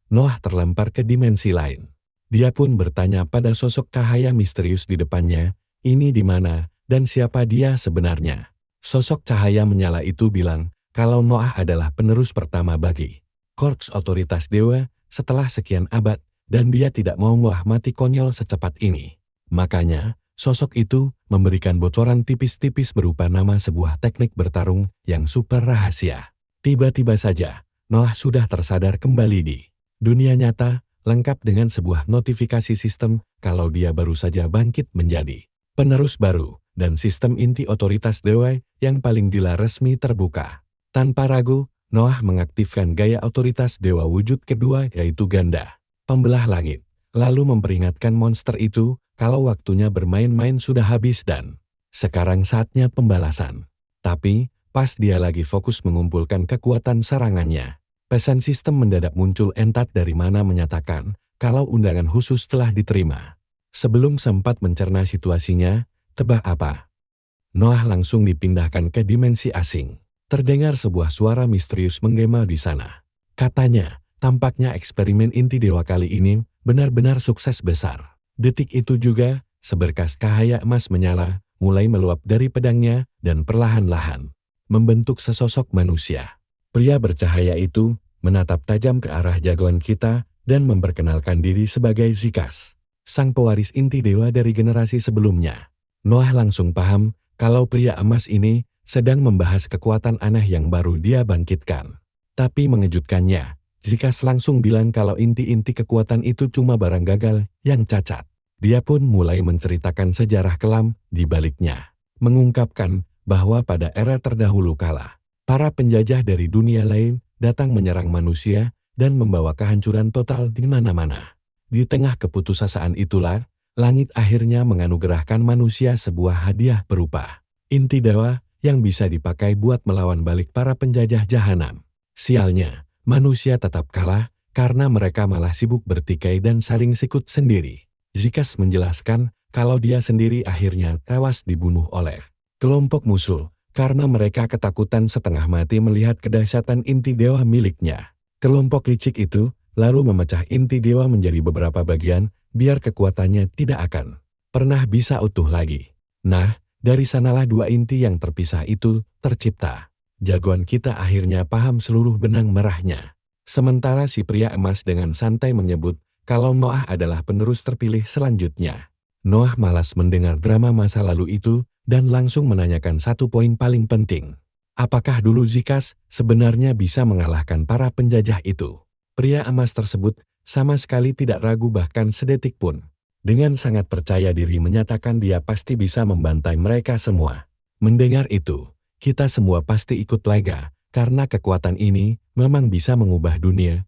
Noah terlempar ke dimensi lain. Dia pun bertanya pada sosok cahaya misterius di depannya, ini di mana, dan siapa dia sebenarnya. Sosok cahaya menyala itu bilang, kalau Noah adalah penerus pertama bagi Korps Otoritas Dewa setelah sekian abad, dan dia tidak mau Noah mati konyol secepat ini. Makanya, sosok itu memberikan bocoran tipis-tipis berupa nama sebuah teknik bertarung yang super rahasia. Tiba-tiba saja, Noah sudah tersadar kembali di dunia nyata, lengkap dengan sebuah notifikasi sistem kalau dia baru saja bangkit menjadi penerus baru, dan sistem inti otoritas dewa yang paling gila resmi terbuka. Tanpa ragu, Noah mengaktifkan gaya otoritas dewa wujud kedua yaitu Ganda, pembelah langit, lalu memperingatkan monster itu kalau waktunya bermain-main sudah habis dan sekarang saatnya pembalasan. Tapi, pas dia lagi fokus mengumpulkan kekuatan serangannya, pesan sistem mendadak muncul entat dari mana menyatakan kalau undangan khusus telah diterima. Sebelum sempat mencerna situasinya, tebak apa? Noah langsung dipindahkan ke dimensi asing. Terdengar sebuah suara misterius menggema di sana. Katanya, tampaknya eksperimen inti dewa kali ini benar-benar sukses besar. Detik itu juga, seberkas cahaya emas menyala, mulai meluap dari pedangnya dan perlahan-lahan membentuk sesosok manusia. Pria bercahaya itu menatap tajam ke arah jagoan kita dan memperkenalkan diri sebagai Zikas, sang pewaris inti dewa dari generasi sebelumnya. Noah langsung paham kalau pria emas ini sedang membahas kekuatan aneh yang baru dia bangkitkan. Tapi mengejutkannya, Zikas langsung bilang kalau inti-inti kekuatan itu cuma barang gagal yang cacat. Dia pun mulai menceritakan sejarah kelam di baliknya, mengungkapkan bahwa pada era terdahulu kala, para penjajah dari dunia lain datang menyerang manusia dan membawa kehancuran total di mana-mana. Di tengah keputusasaan itulah, langit akhirnya menganugerahkan manusia sebuah hadiah berupa inti dewa yang bisa dipakai buat melawan balik para penjajah jahanam. Sialnya, manusia tetap kalah karena mereka malah sibuk bertikai dan saling sikut sendiri. Zikas menjelaskan kalau dia sendiri akhirnya tewas dibunuh oleh kelompok musuh, karena mereka ketakutan setengah mati melihat kedahsyatan inti dewa miliknya. Kelompok licik itu lalu memecah inti dewa menjadi beberapa bagian, biar kekuatannya tidak akan pernah bisa utuh lagi. Nah, dari sanalah dua inti yang terpisah itu tercipta. Jagoan kita akhirnya paham seluruh benang merahnya. Sementara si pria emas dengan santai menyebut kalau Noah adalah penerus terpilih selanjutnya. Noah malas mendengar drama masa lalu itu, dan langsung menanyakan satu poin paling penting. Apakah dulu Zikas sebenarnya bisa mengalahkan para penjajah itu? Pria emas tersebut sama sekali tidak ragu bahkan sedetik pun. Dengan sangat percaya diri menyatakan dia pasti bisa membantai mereka semua. Mendengar itu, kita semua pasti ikut lega, karena kekuatan ini memang bisa mengubah dunia.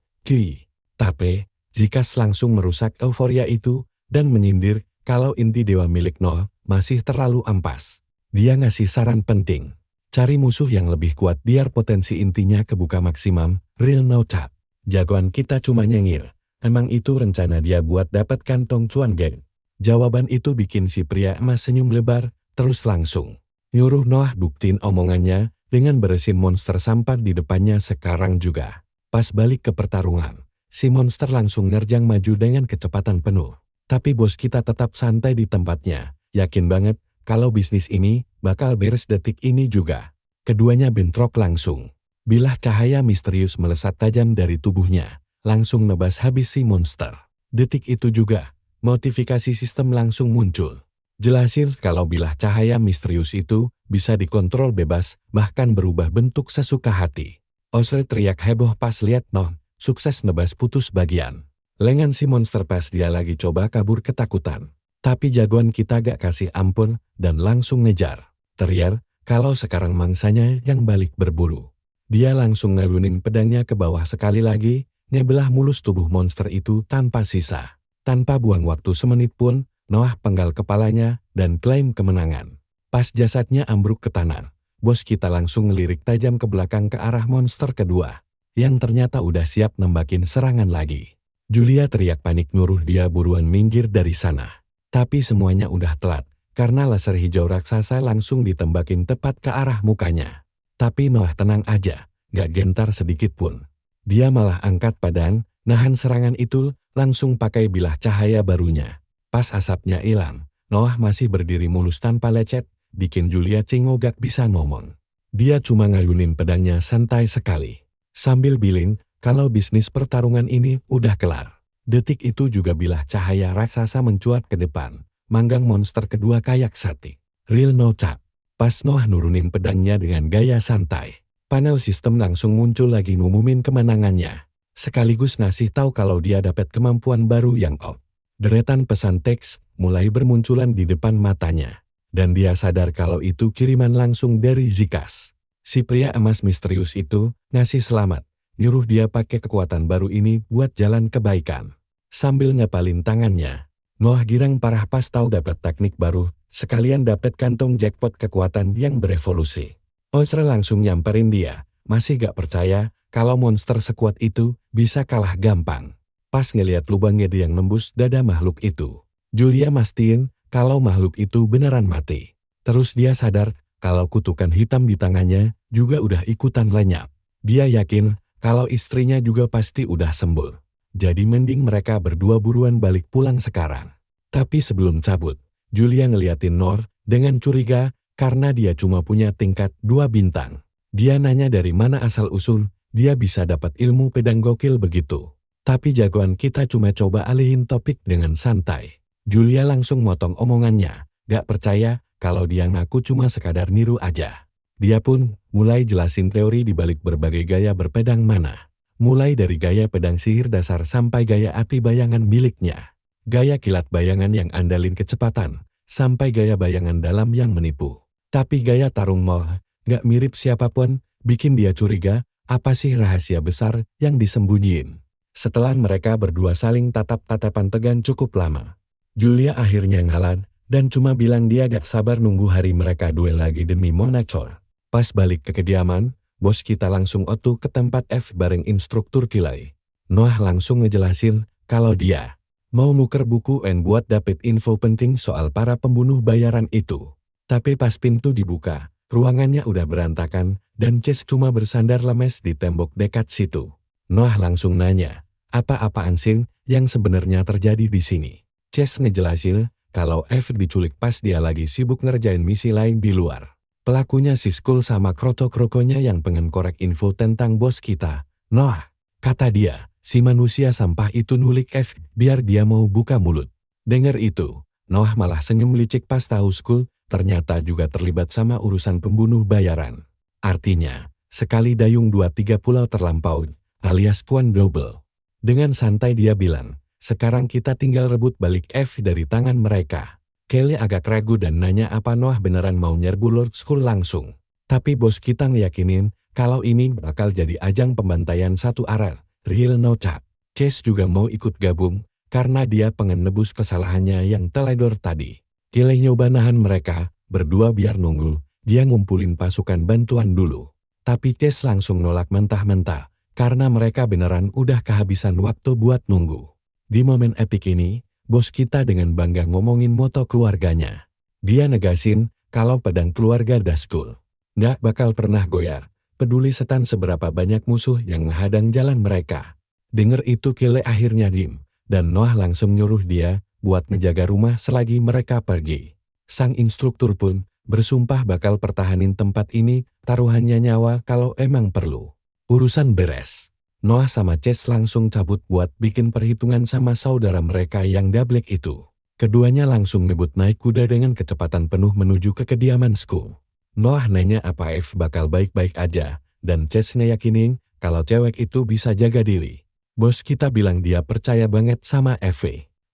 Tapi, Zikas langsung merusak euforia itu, dan menyindir kalau inti dewa milik Noah masih terlalu ampas. Dia ngasih saran penting. Cari musuh yang lebih kuat biar potensi intinya kebuka maksimum, real no tap. Jagoan kita cuma nyengir. Emang itu rencana dia buat dapat kantong cuan geng. Jawaban itu bikin si pria emas senyum lebar, terus langsung nyuruh Noah buktiin omongannya dengan beresin monster sampah di depannya sekarang juga. Pas balik ke pertarungan, si monster langsung nerjang maju dengan kecepatan penuh. Tapi bos kita tetap santai di tempatnya. Yakin banget kalau bisnis ini bakal beres detik ini juga. Keduanya bentrok langsung. Bilah cahaya misterius melesat tajam dari tubuhnya, langsung nebas habis si monster. Detik itu juga, notifikasi sistem langsung muncul. Jelasin kalau bilah cahaya misterius itu bisa dikontrol bebas, bahkan berubah bentuk sesuka hati. Osre teriak heboh pas lihat Noh sukses nebas putus bagian lengan si monster pas dia lagi coba kabur ketakutan. Tapi jagoan kita gak kasih ampun dan langsung ngejar. Teriak kalau sekarang mangsanya yang balik berburu. Dia langsung ngalunin pedangnya ke bawah sekali lagi, ngebelah mulus tubuh monster itu tanpa sisa. Tanpa buang waktu semenit pun, Noah penggal kepalanya dan klaim kemenangan. Pas jasadnya ambruk ke tanah, bos kita langsung ngelirik tajam ke belakang ke arah monster kedua, yang ternyata udah siap nembakin serangan lagi. Julia teriak panik nyuruh dia buruan minggir dari sana. Tapi semuanya udah telat, karena laser hijau raksasa langsung ditembakin tepat ke arah mukanya. Tapi Noah tenang aja, gak gentar sedikit pun. Dia malah angkat pedang, nahan serangan itu, langsung pakai bilah cahaya barunya. Pas asapnya hilang, Noah masih berdiri mulus tanpa lecet, bikin Julia Cinggo gak bisa ngomong. Dia cuma ngayunin pedangnya santai sekali. Sambil bilang, kalau bisnis pertarungan ini udah kelar. Detik itu juga bilah cahaya raksasa mencuat ke depan, manggang monster kedua kayak sate. Real no cap. Pas Noah nurunin pedangnya dengan gaya santai, panel sistem langsung muncul lagi ngumumin kemenangannya. Sekaligus ngasih tahu kalau dia dapat kemampuan baru yang out. Deretan pesan teks mulai bermunculan di depan matanya. Dan dia sadar kalau itu kiriman langsung dari Zikas. Si pria emas misterius itu ngasih selamat. Nyuruh dia pakai kekuatan baru ini buat jalan kebaikan. Sambil ngepalin tangannya, Noah girang parah pas tahu dapat teknik baru, sekalian dapat kantong jackpot kekuatan yang berevolusi. Ozra langsung nyamperin dia, masih gak percaya kalau monster sekuat itu bisa kalah gampang. Pas ngeliat lubangnya yang nembus dada makhluk itu, Julia mastiin kalau makhluk itu beneran mati. Terus dia sadar kalau kutukan hitam di tangannya juga udah ikutan lenyap. Dia yakin kalau istrinya juga pasti udah sembuh. Jadi mending mereka berdua buruan balik pulang sekarang. Tapi sebelum cabut, Julia ngeliatin Noor dengan curiga karena dia cuma punya tingkat 2 bintang. Dia nanya dari mana asal-usul dia bisa dapat ilmu pedang gokil begitu. Tapi jagoan kita cuma coba alihin topik dengan santai. Julia langsung motong omongannya, gak percaya kalau dia ngaku cuma sekadar niru aja. Dia pun mulai jelasin teori di balik berbagai gaya berpedang mana. Mulai dari gaya pedang sihir dasar sampai gaya api bayangan miliknya. Gaya kilat bayangan yang andalin kecepatan, sampai gaya bayangan dalam yang menipu. Tapi gaya tarung mol, gak mirip siapapun, bikin dia curiga, apa sih rahasia besar yang disembunyiin. Setelah mereka berdua saling tatap-tatapan tegang cukup lama, Julia akhirnya ngalah dan cuma bilang dia gak sabar nunggu hari mereka duel lagi demi Monacor. Pas balik ke kediaman, bos kita langsung otu ke tempat F bareng instruktur Kilai. Noah langsung ngejelasin kalau dia mau nuker buku N buat dapet info penting soal para pembunuh bayaran itu. Tapi pas pintu dibuka, ruangannya udah berantakan dan Chase cuma bersandar lemes di tembok dekat situ. Noah langsung nanya, apa-apaan sih yang sebenarnya terjadi di sini? Chase ngejelasin kalau F diculik pas dia lagi sibuk ngerjain misi lain di luar. Pelakunya si Skull sama kroco-krokonya yang pengen korek info tentang bos kita. Noah, kata dia, si manusia sampah itu nulik F biar dia mau buka mulut. Dengar itu, Noah malah senyum licik pas tahu Skull ternyata juga terlibat sama urusan pembunuh bayaran. Artinya, sekali dayung 2-3 pulau terlampau, alias puan double. Dengan santai dia bilang, sekarang kita tinggal rebut balik F dari tangan mereka. Kelly agak ragu dan nanya apa Noah beneran mau nyerbu Lord Skull langsung. Tapi bos kita ngeyakinin kalau ini bakal jadi ajang pembantaian satu arah, real no cap. Chase juga mau ikut gabung karena dia pengen nebus kesalahannya yang teledor tadi. Kelly nyoba nahan mereka berdua biar nunggu, dia ngumpulin pasukan bantuan dulu. Tapi Chase langsung nolak mentah-mentah karena mereka beneran udah kehabisan waktu buat nunggu. Di momen epik ini, bos kita dengan bangga ngomongin moto keluarganya. Dia negasin kalau pedang keluarga Dazkul nggak bakal pernah goyah, peduli setan seberapa banyak musuh yang menghadang jalan mereka. Dengar itu Kelly akhirnya diem, dan Noah langsung nyuruh dia buat ngejaga rumah selagi mereka pergi. Sang instruktur pun bersumpah bakal pertahanin tempat ini, taruhannya nyawa kalau emang perlu. Urusan beres. Noah sama Chase langsung cabut buat bikin perhitungan sama saudara mereka yang dablek itu. Keduanya langsung ngebut naik kuda dengan kecepatan penuh menuju ke kediaman Skull. Noah nanya apa F bakal baik-baik aja, dan Chase ngeyakinin kalau cewek itu bisa jaga diri. Bos kita bilang dia percaya banget sama F.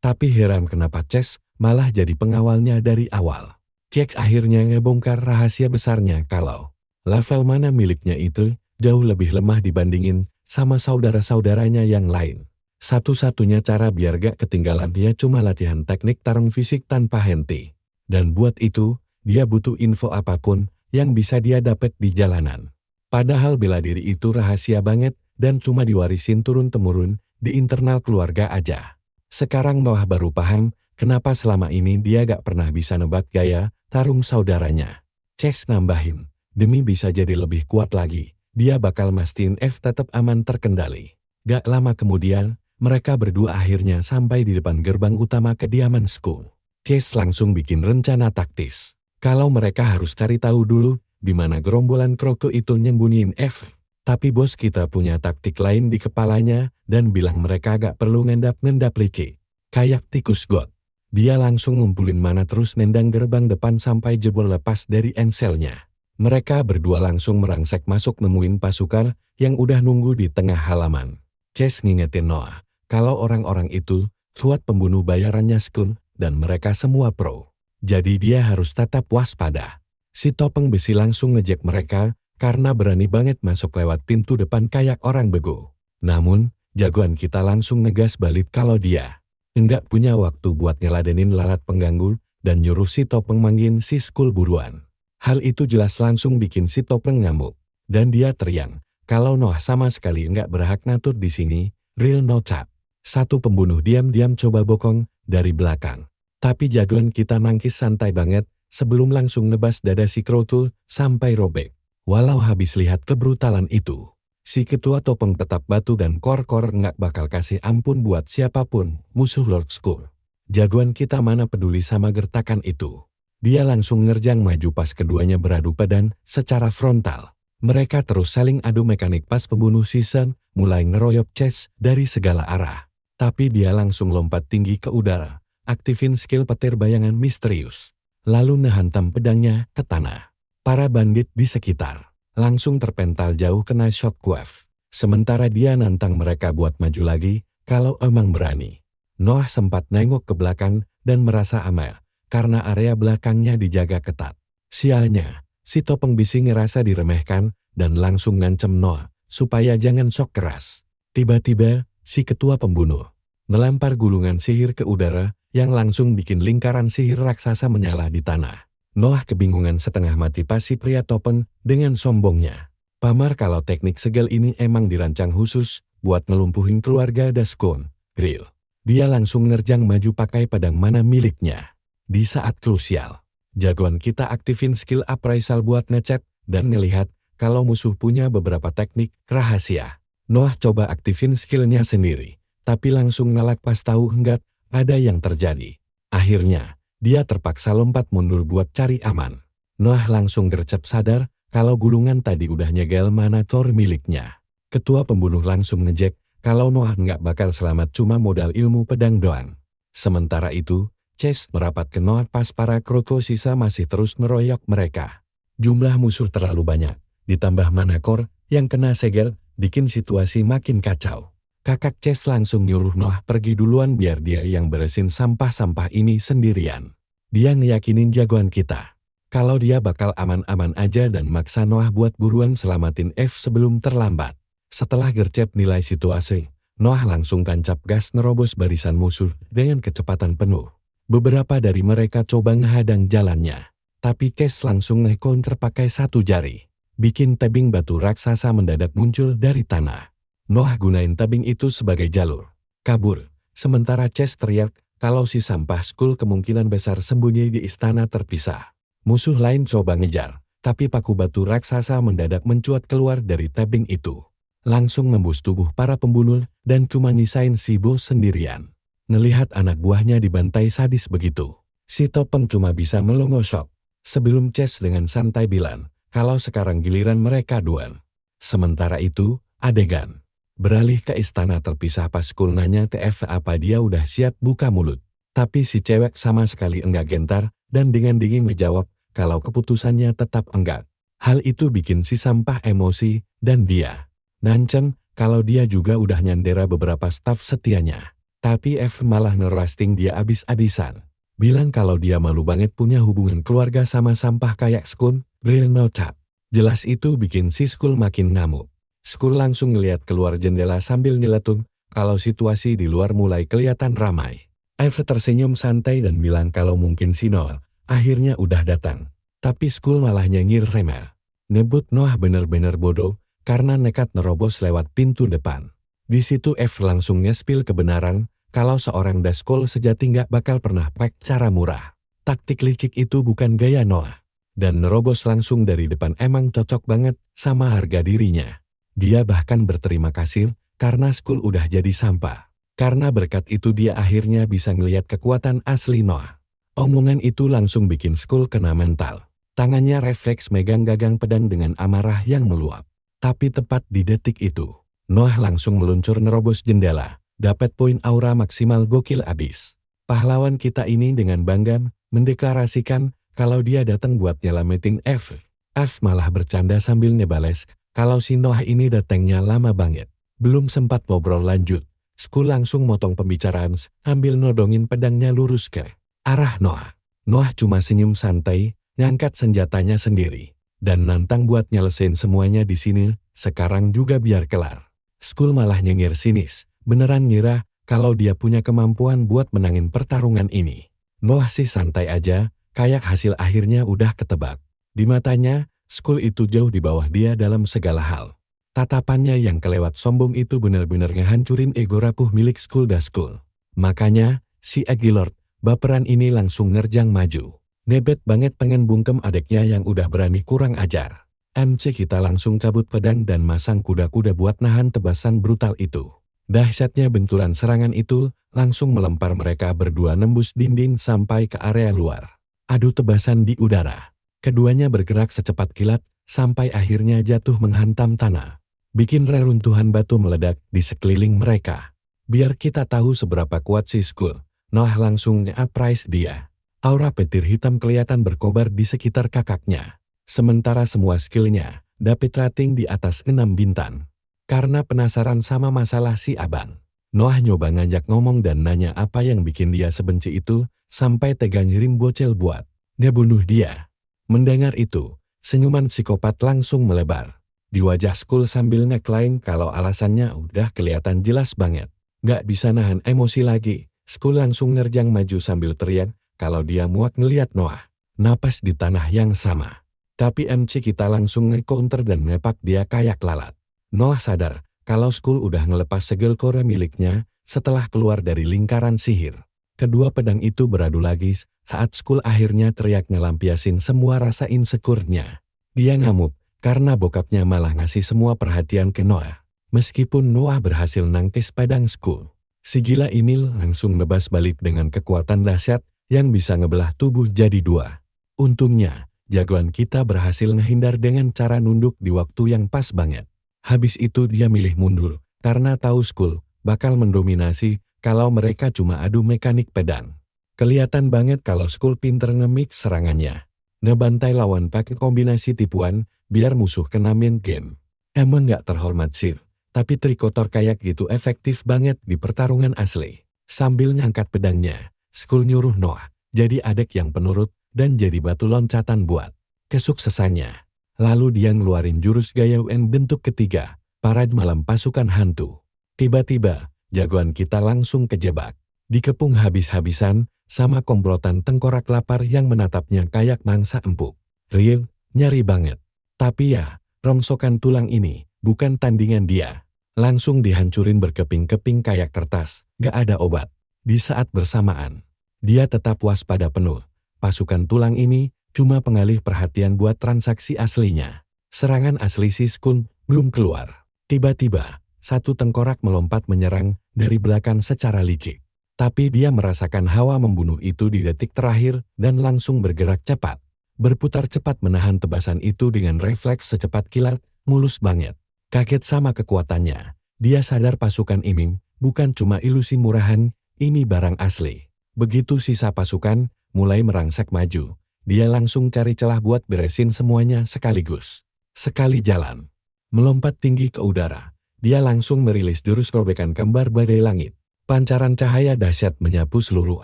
Tapi heran kenapa Chase malah jadi pengawalnya dari awal. Chase akhirnya ngebongkar rahasia besarnya kalau level mana miliknya itu jauh lebih lemah dibandingin sama saudara-saudaranya yang lain. Satu-satunya cara biar gak ketinggalan dia cuma latihan teknik tarung fisik tanpa henti. Dan buat itu, dia butuh info apapun yang bisa dia dapat di jalanan. Padahal bela diri itu rahasia banget dan cuma diwarisin turun-temurun di internal keluarga aja. Sekarang Noah baru paham kenapa selama ini dia gak pernah bisa nebak gaya tarung saudaranya. Chase nambahin, demi bisa jadi lebih kuat lagi, dia bakal mastiin F tetap aman terkendali. Gak lama kemudian, mereka berdua akhirnya sampai di depan gerbang utama kediaman school. Chase langsung bikin rencana taktis. Kalau mereka harus cari tahu dulu di mana gerombolan kroko itu nyembunyiin F. Tapi bos kita punya taktik lain di kepalanya dan bilang mereka gak perlu ngendap-ngendap licik. Kayak tikus got. Dia langsung ngumpulin mana terus nendang gerbang depan sampai jebol lepas dari enselnya. Mereka berdua langsung merangsek masuk nemuin pasukan yang udah nunggu di tengah halaman. Chase ngingetin Noah kalau orang-orang itu kuat pembunuh bayarannya Skun dan mereka semua pro. Jadi dia harus tetap waspada. Si topeng besi langsung ngejek mereka karena berani banget masuk lewat pintu depan kayak orang bego. Namun, jagoan kita langsung ngegas balik kalau dia enggak punya waktu buat ngeladenin lalat pengganggu dan nyuruh si topeng manggil si Skul buruan. Hal itu jelas langsung bikin si topeng ngamuk. Dan dia teriak kalau Noah sama sekali enggak berhak ngatur di sini, real no cap. Satu pembunuh diam-diam coba bokong dari belakang. Tapi jagoan kita nangkis santai banget sebelum langsung nebas dada si Krotu sampai robek. Walau habis lihat kebrutalan itu, si ketua topeng tetap batu dan kor-kor nggak bakal kasih ampun buat siapapun musuh Lord Skull. Jagoan kita mana peduli sama gertakan itu. Dia langsung nerjang maju pas keduanya beradu badan secara frontal. Mereka terus saling adu mekanik pas pembunuh season mulai ngeroyok Chase dari segala arah. Tapi dia langsung lompat tinggi ke udara. Aktifin skill petir bayangan misterius. Lalu ngehantam pedangnya ke tanah. Para bandit di sekitar langsung terpental jauh kena shockwave. Sementara dia nantang mereka buat maju lagi kalau emang berani. Noah sempat nengok ke belakang dan merasa aman karena area belakangnya dijaga ketat. Sialnya, si topeng bisi ngerasa diremehkan dan langsung ngancem Noah supaya jangan shock keras. Tiba-tiba, si ketua pembunuh melempar gulungan sihir ke udara yang langsung bikin lingkaran sihir raksasa menyala di tanah. Noah kebingungan setengah mati pas si pria topeng dengan sombongnya. Pamar kalau teknik segel ini emang dirancang khusus buat ngelumpuhin keluarga Daskon. Real. Dia langsung nerjang maju pakai pedang mana miliknya. Di saat krusial, jagoan kita aktifin skill appraisal buat ngecek dan ngelihat kalau musuh punya beberapa teknik rahasia. Noah coba aktifin skillnya sendiri, tapi langsung ngelak pas tahu enggak ada yang terjadi. Akhirnya, dia terpaksa lompat mundur buat cari aman. Noah langsung gercep sadar kalau gulungan tadi udah nyegel mana tor miliknya. Ketua pembunuh langsung ngejek kalau Noah nggak bakal selamat cuma modal ilmu pedang doang. Sementara itu, Chase merapat ke Noah pas para kroko sisa masih terus ngeroyok mereka. Jumlah musuh terlalu banyak, ditambah mana kor yang kena segel, bikin situasi makin kacau. Kakak Chase langsung nyuruh Noah pergi duluan biar dia yang beresin sampah-sampah ini sendirian. Dia ngeyakinin jagoan kita kalau dia bakal aman-aman aja dan maksa Noah buat buruan selamatin F sebelum terlambat. Setelah gercep nilai situasi, Noah langsung tancap gas nerobos barisan musuh dengan kecepatan penuh. Beberapa dari mereka coba ngehadang jalannya, tapi Chase langsung nge-counter pakai satu jari. Bikin tebing batu raksasa mendadak muncul dari tanah. Noah gunain tebing itu sebagai jalur kabur, sementara Chase teriak kalau si sampah Skull kemungkinan besar sembunyi di istana terpisah. Musuh lain coba ngejar, tapi paku batu raksasa mendadak mencuat keluar dari tebing itu. Langsung nembus tubuh para pembunuh dan cuma nyisain si bos sendirian. Ngelihat anak buahnya dibantai sadis begitu, si topeng cuma bisa melongo shock. Sebelum Chase dengan santai bilang kalau sekarang giliran mereka duel. Sementara itu, adegan beralih ke istana terpisah pas Skull nanya TF apa dia udah siap buka mulut. Tapi si cewek sama sekali enggak gentar dan dengan dingin menjawab kalau keputusannya tetap enggak. Hal itu bikin si sampah emosi dan dia nancem kalau dia juga udah nyandera beberapa staf setianya. Tapi F malah ngerasting dia abis-abisan. Bilang kalau dia malu banget punya hubungan keluarga sama sampah kayak Skun, real no cap. Jelas itu bikin si Skull makin ngamuk. Skull langsung ngeliat keluar jendela sambil nyeletuk kalau situasi di luar mulai kelihatan ramai. F tersenyum santai dan bilang kalau mungkin si Noel akhirnya udah datang. Tapi Skull malah nyengir remeh. Nebut Noah bener-bener bodoh karena nekat nerobos lewat pintu depan. Di situ F langsung nge-spill kebenaran kalau seorang Daskol sejati nggak bakal pernah pakai cara murah. Taktik licik itu bukan gaya Noah. Dan nerobos langsung dari depan emang cocok banget sama harga dirinya. Dia bahkan berterima kasih karena Skull udah jadi sampah. Karena berkat itu dia akhirnya bisa ngeliat kekuatan asli Noah. Omongan itu langsung bikin Skull kena mental. Tangannya refleks megang gagang pedang dengan amarah yang meluap. Tapi tepat di detik itu, Noah langsung meluncur nerobos jendela. Dapat poin aura maksimal gokil abis. Pahlawan kita ini dengan bangga mendeklarasikan kalau dia datang buat nyelamatin F. F malah bercanda sambil nebales kalau si Noah ini datangnya lama banget. Belum sempat ngobrol lanjut, Skull langsung motong pembicaraan sambil nodongin pedangnya lurus ke arah Noah. Noah cuma senyum santai, ngangkat senjatanya sendiri, dan nantang buat nyelesain semuanya di sini, sekarang juga biar kelar. Skull malah nyengir sinis, beneran ngira kalau dia punya kemampuan buat menangin pertarungan ini. Noah sih santai aja, kayak hasil akhirnya udah ketebak. Di matanya, Skull itu jauh di bawah dia dalam segala hal. Tatapannya yang kelewat sombong itu benar-benar ngehancurin ego rapuh milik Skull dan Skull. Makanya, si Agilord, baperan ini langsung nerjang maju. Nebet banget pengen bungkem adeknya yang udah berani kurang ajar. MC kita langsung cabut pedang dan masang kuda-kuda buat nahan tebasan brutal itu. Dahsyatnya benturan serangan itu langsung melempar mereka berdua nembus dinding sampai ke area luar. Adu tebasan di udara. Keduanya bergerak secepat kilat, sampai akhirnya jatuh menghantam tanah. Bikin reruntuhan batu meledak di sekeliling mereka. Biar kita tahu seberapa kuat si Skull, Noah langsung nge-uprise dia. Aura petir hitam kelihatan berkobar di sekitar kakaknya. Sementara semua skillnya dapat rating di atas 6 bintang. Karena penasaran sama masalah si abang, Noah nyoba ngajak ngomong dan nanya apa yang bikin dia sebenci itu, sampai tega ngirim bocil buat ngebunuh dia. Mendengar itu, senyuman psikopat langsung melebar di wajah Skull sambil ngeklaim kalau alasannya udah kelihatan jelas banget. Gak bisa nahan emosi lagi, Skull langsung nerjang maju sambil teriak kalau dia muak ngeliat Noah napas di tanah yang sama. Tapi MC kita langsung nge-counter dan ngepak dia kayak lalat. Noah sadar kalau Skull udah ngelepas segel kore miliknya setelah keluar dari lingkaran sihir. Kedua pedang itu beradu lagi saat Skull akhirnya teriak ngelampiasin semua rasa insecure-nya. Dia ngamuk karena bokapnya malah ngasih semua perhatian ke Noah. Meskipun Noah berhasil nangkis pedang Skull, si gila ini langsung nebas balik dengan kekuatan dahsyat yang bisa ngebelah tubuh jadi dua. Untungnya, jagoan kita berhasil ngehindar dengan cara nunduk di waktu yang pas banget. Habis itu dia milih mundur karena tahu Skull bakal mendominasi kalau mereka cuma adu mekanik pedang. Kelihatan banget kalau Skull pinter nge-mix serangannya. Ngebantai lawan pakai kombinasi tipuan biar musuh kena main game. Emang gak terhormat sih, tapi trik kotor kayak gitu efektif banget di pertarungan asli. Sambil ngangkat pedangnya, Skull nyuruh Noah jadi adek yang penurut dan jadi batu loncatan buat kesuksesannya. Lalu dia ngeluarin jurus gaya UN bentuk ketiga, parade malam pasukan hantu. Tiba-tiba, jagoan kita langsung kejebak. Dikepung habis-habisan sama komplotan tengkorak lapar yang menatapnya kayak mangsa empuk. Real, nyari banget. Tapi ya, rongsokan tulang ini bukan tandingan dia. Langsung dihancurin berkeping-keping kayak kertas, gak ada obat. Di saat bersamaan, dia tetap waspada penuh. Pasukan tulang ini cuma pengalih perhatian buat transaksi aslinya. Serangan asli si Skull belum keluar. Tiba-tiba, satu tengkorak melompat menyerang dari belakang secara licik. Tapi dia merasakan hawa membunuh itu di detik terakhir dan langsung bergerak cepat. Berputar cepat menahan tebasan itu dengan refleks secepat kilat, mulus banget. Kaget sama kekuatannya, dia sadar pasukan ini bukan cuma ilusi murahan, ini barang asli. Begitu sisa pasukan mulai merangsek maju, dia langsung cari celah buat beresin semuanya sekaligus. Sekali jalan, melompat tinggi ke udara, dia langsung merilis jurus robekan kembar badai langit. Pancaran cahaya dahsyat menyapu seluruh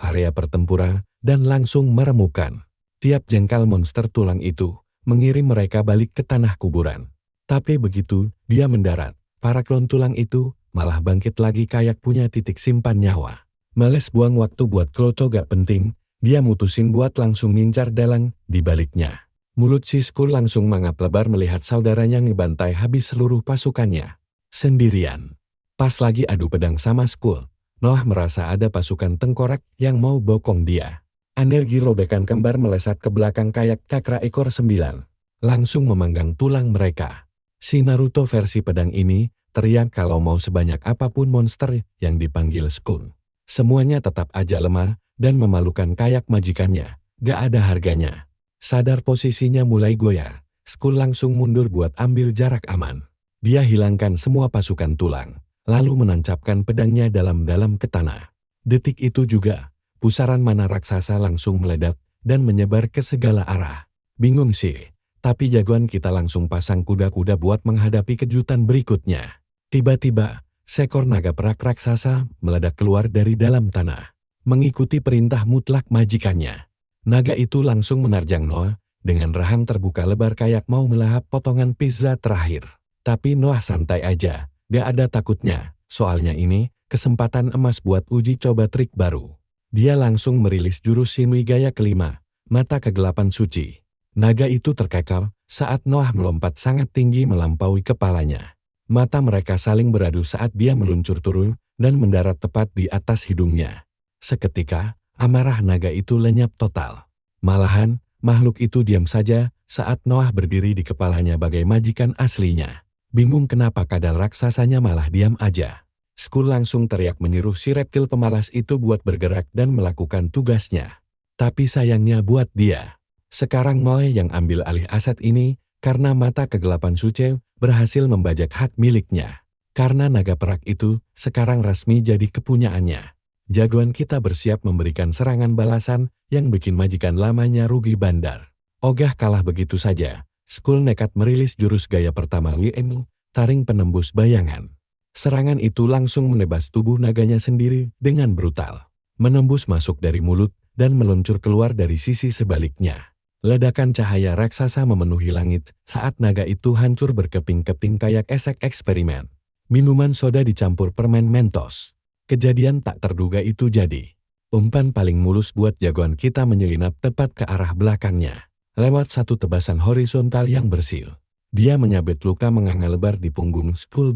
area pertempuran dan langsung meremukkan tiap jengkal monster tulang itu, mengirim mereka balik ke tanah kuburan. Tapi begitu dia mendarat, para klon tulang itu malah bangkit lagi kayak punya titik simpan nyawa. Males buang waktu buat kloco gak penting, dia mutusin buat langsung ngincar dalang di baliknya. Mulut si Skull langsung mangap lebar melihat saudaranya ngebantai habis seluruh pasukannya sendirian. Pas lagi adu pedang sama Skull, Noah merasa ada pasukan tengkorak yang mau bokong dia. Energi robekan kembar melesat ke belakang kayak cakra ekor 9. Langsung memanggang tulang mereka. Si Naruto versi pedang ini teriak kalau mau sebanyak apapun monster yang dipanggil Skun. Semuanya tetap aja lemah dan memalukan kayak majikannya. Gak ada harganya. Sadar posisinya mulai goyah, Skun langsung mundur buat ambil jarak aman. Dia hilangkan semua pasukan tulang, lalu menancapkan pedangnya dalam-dalam ke tanah. Detik itu juga, pusaran mana raksasa langsung meledak dan menyebar ke segala arah. Bingung sih, tapi jagoan kita langsung pasang kuda-kuda buat menghadapi kejutan berikutnya. Tiba-tiba, seekor naga perak raksasa meledak keluar dari dalam tanah. Mengikuti perintah mutlak majikannya. Naga itu langsung menerjang Noah, dengan rahang terbuka lebar kayak mau melahap potongan pizza terakhir. Tapi Noah santai aja, gak ada takutnya, soalnya ini kesempatan emas buat uji coba trik baru. Dia langsung merilis jurus Shinui Gaya kelima, mata kegelapan suci. Naga itu terkekal saat Noah melompat sangat tinggi melampaui kepalanya. Mata mereka saling beradu saat dia meluncur turun dan mendarat tepat di atas hidungnya. Seketika, amarah naga itu lenyap total. Malahan, makhluk itu diam saja saat Noah berdiri di kepalanya bagai majikan aslinya. Bingung kenapa kadal raksasanya malah diam aja. Skul langsung teriak menyuruh si reptil pemalas itu buat bergerak dan melakukan tugasnya. Tapi sayangnya buat dia, sekarang Noah yang ambil alih aset ini karena mata kegelapan suci berhasil membajak hak miliknya. Karena naga perak itu sekarang resmi jadi kepunyaannya. Jagoan kita bersiap memberikan serangan balasan yang bikin majikan lamanya rugi bandar. Ogah kalah begitu saja. Skul nekat merilis jurus gaya pertama WM, taring penembus bayangan. Serangan itu langsung menebas tubuh naganya sendiri dengan brutal. Menembus masuk dari mulut dan meluncur keluar dari sisi sebaliknya. Ledakan cahaya raksasa memenuhi langit saat naga itu hancur berkeping-keping kayak esek eksperimen. Minuman soda dicampur permen Mentos. Kejadian tak terduga itu jadi. Umpan paling mulus buat jagoan kita menyelinap tepat ke arah belakangnya. Lewat satu tebasan horizontal yang bersih. Dia menyabet luka menganga lebar di punggung Skul.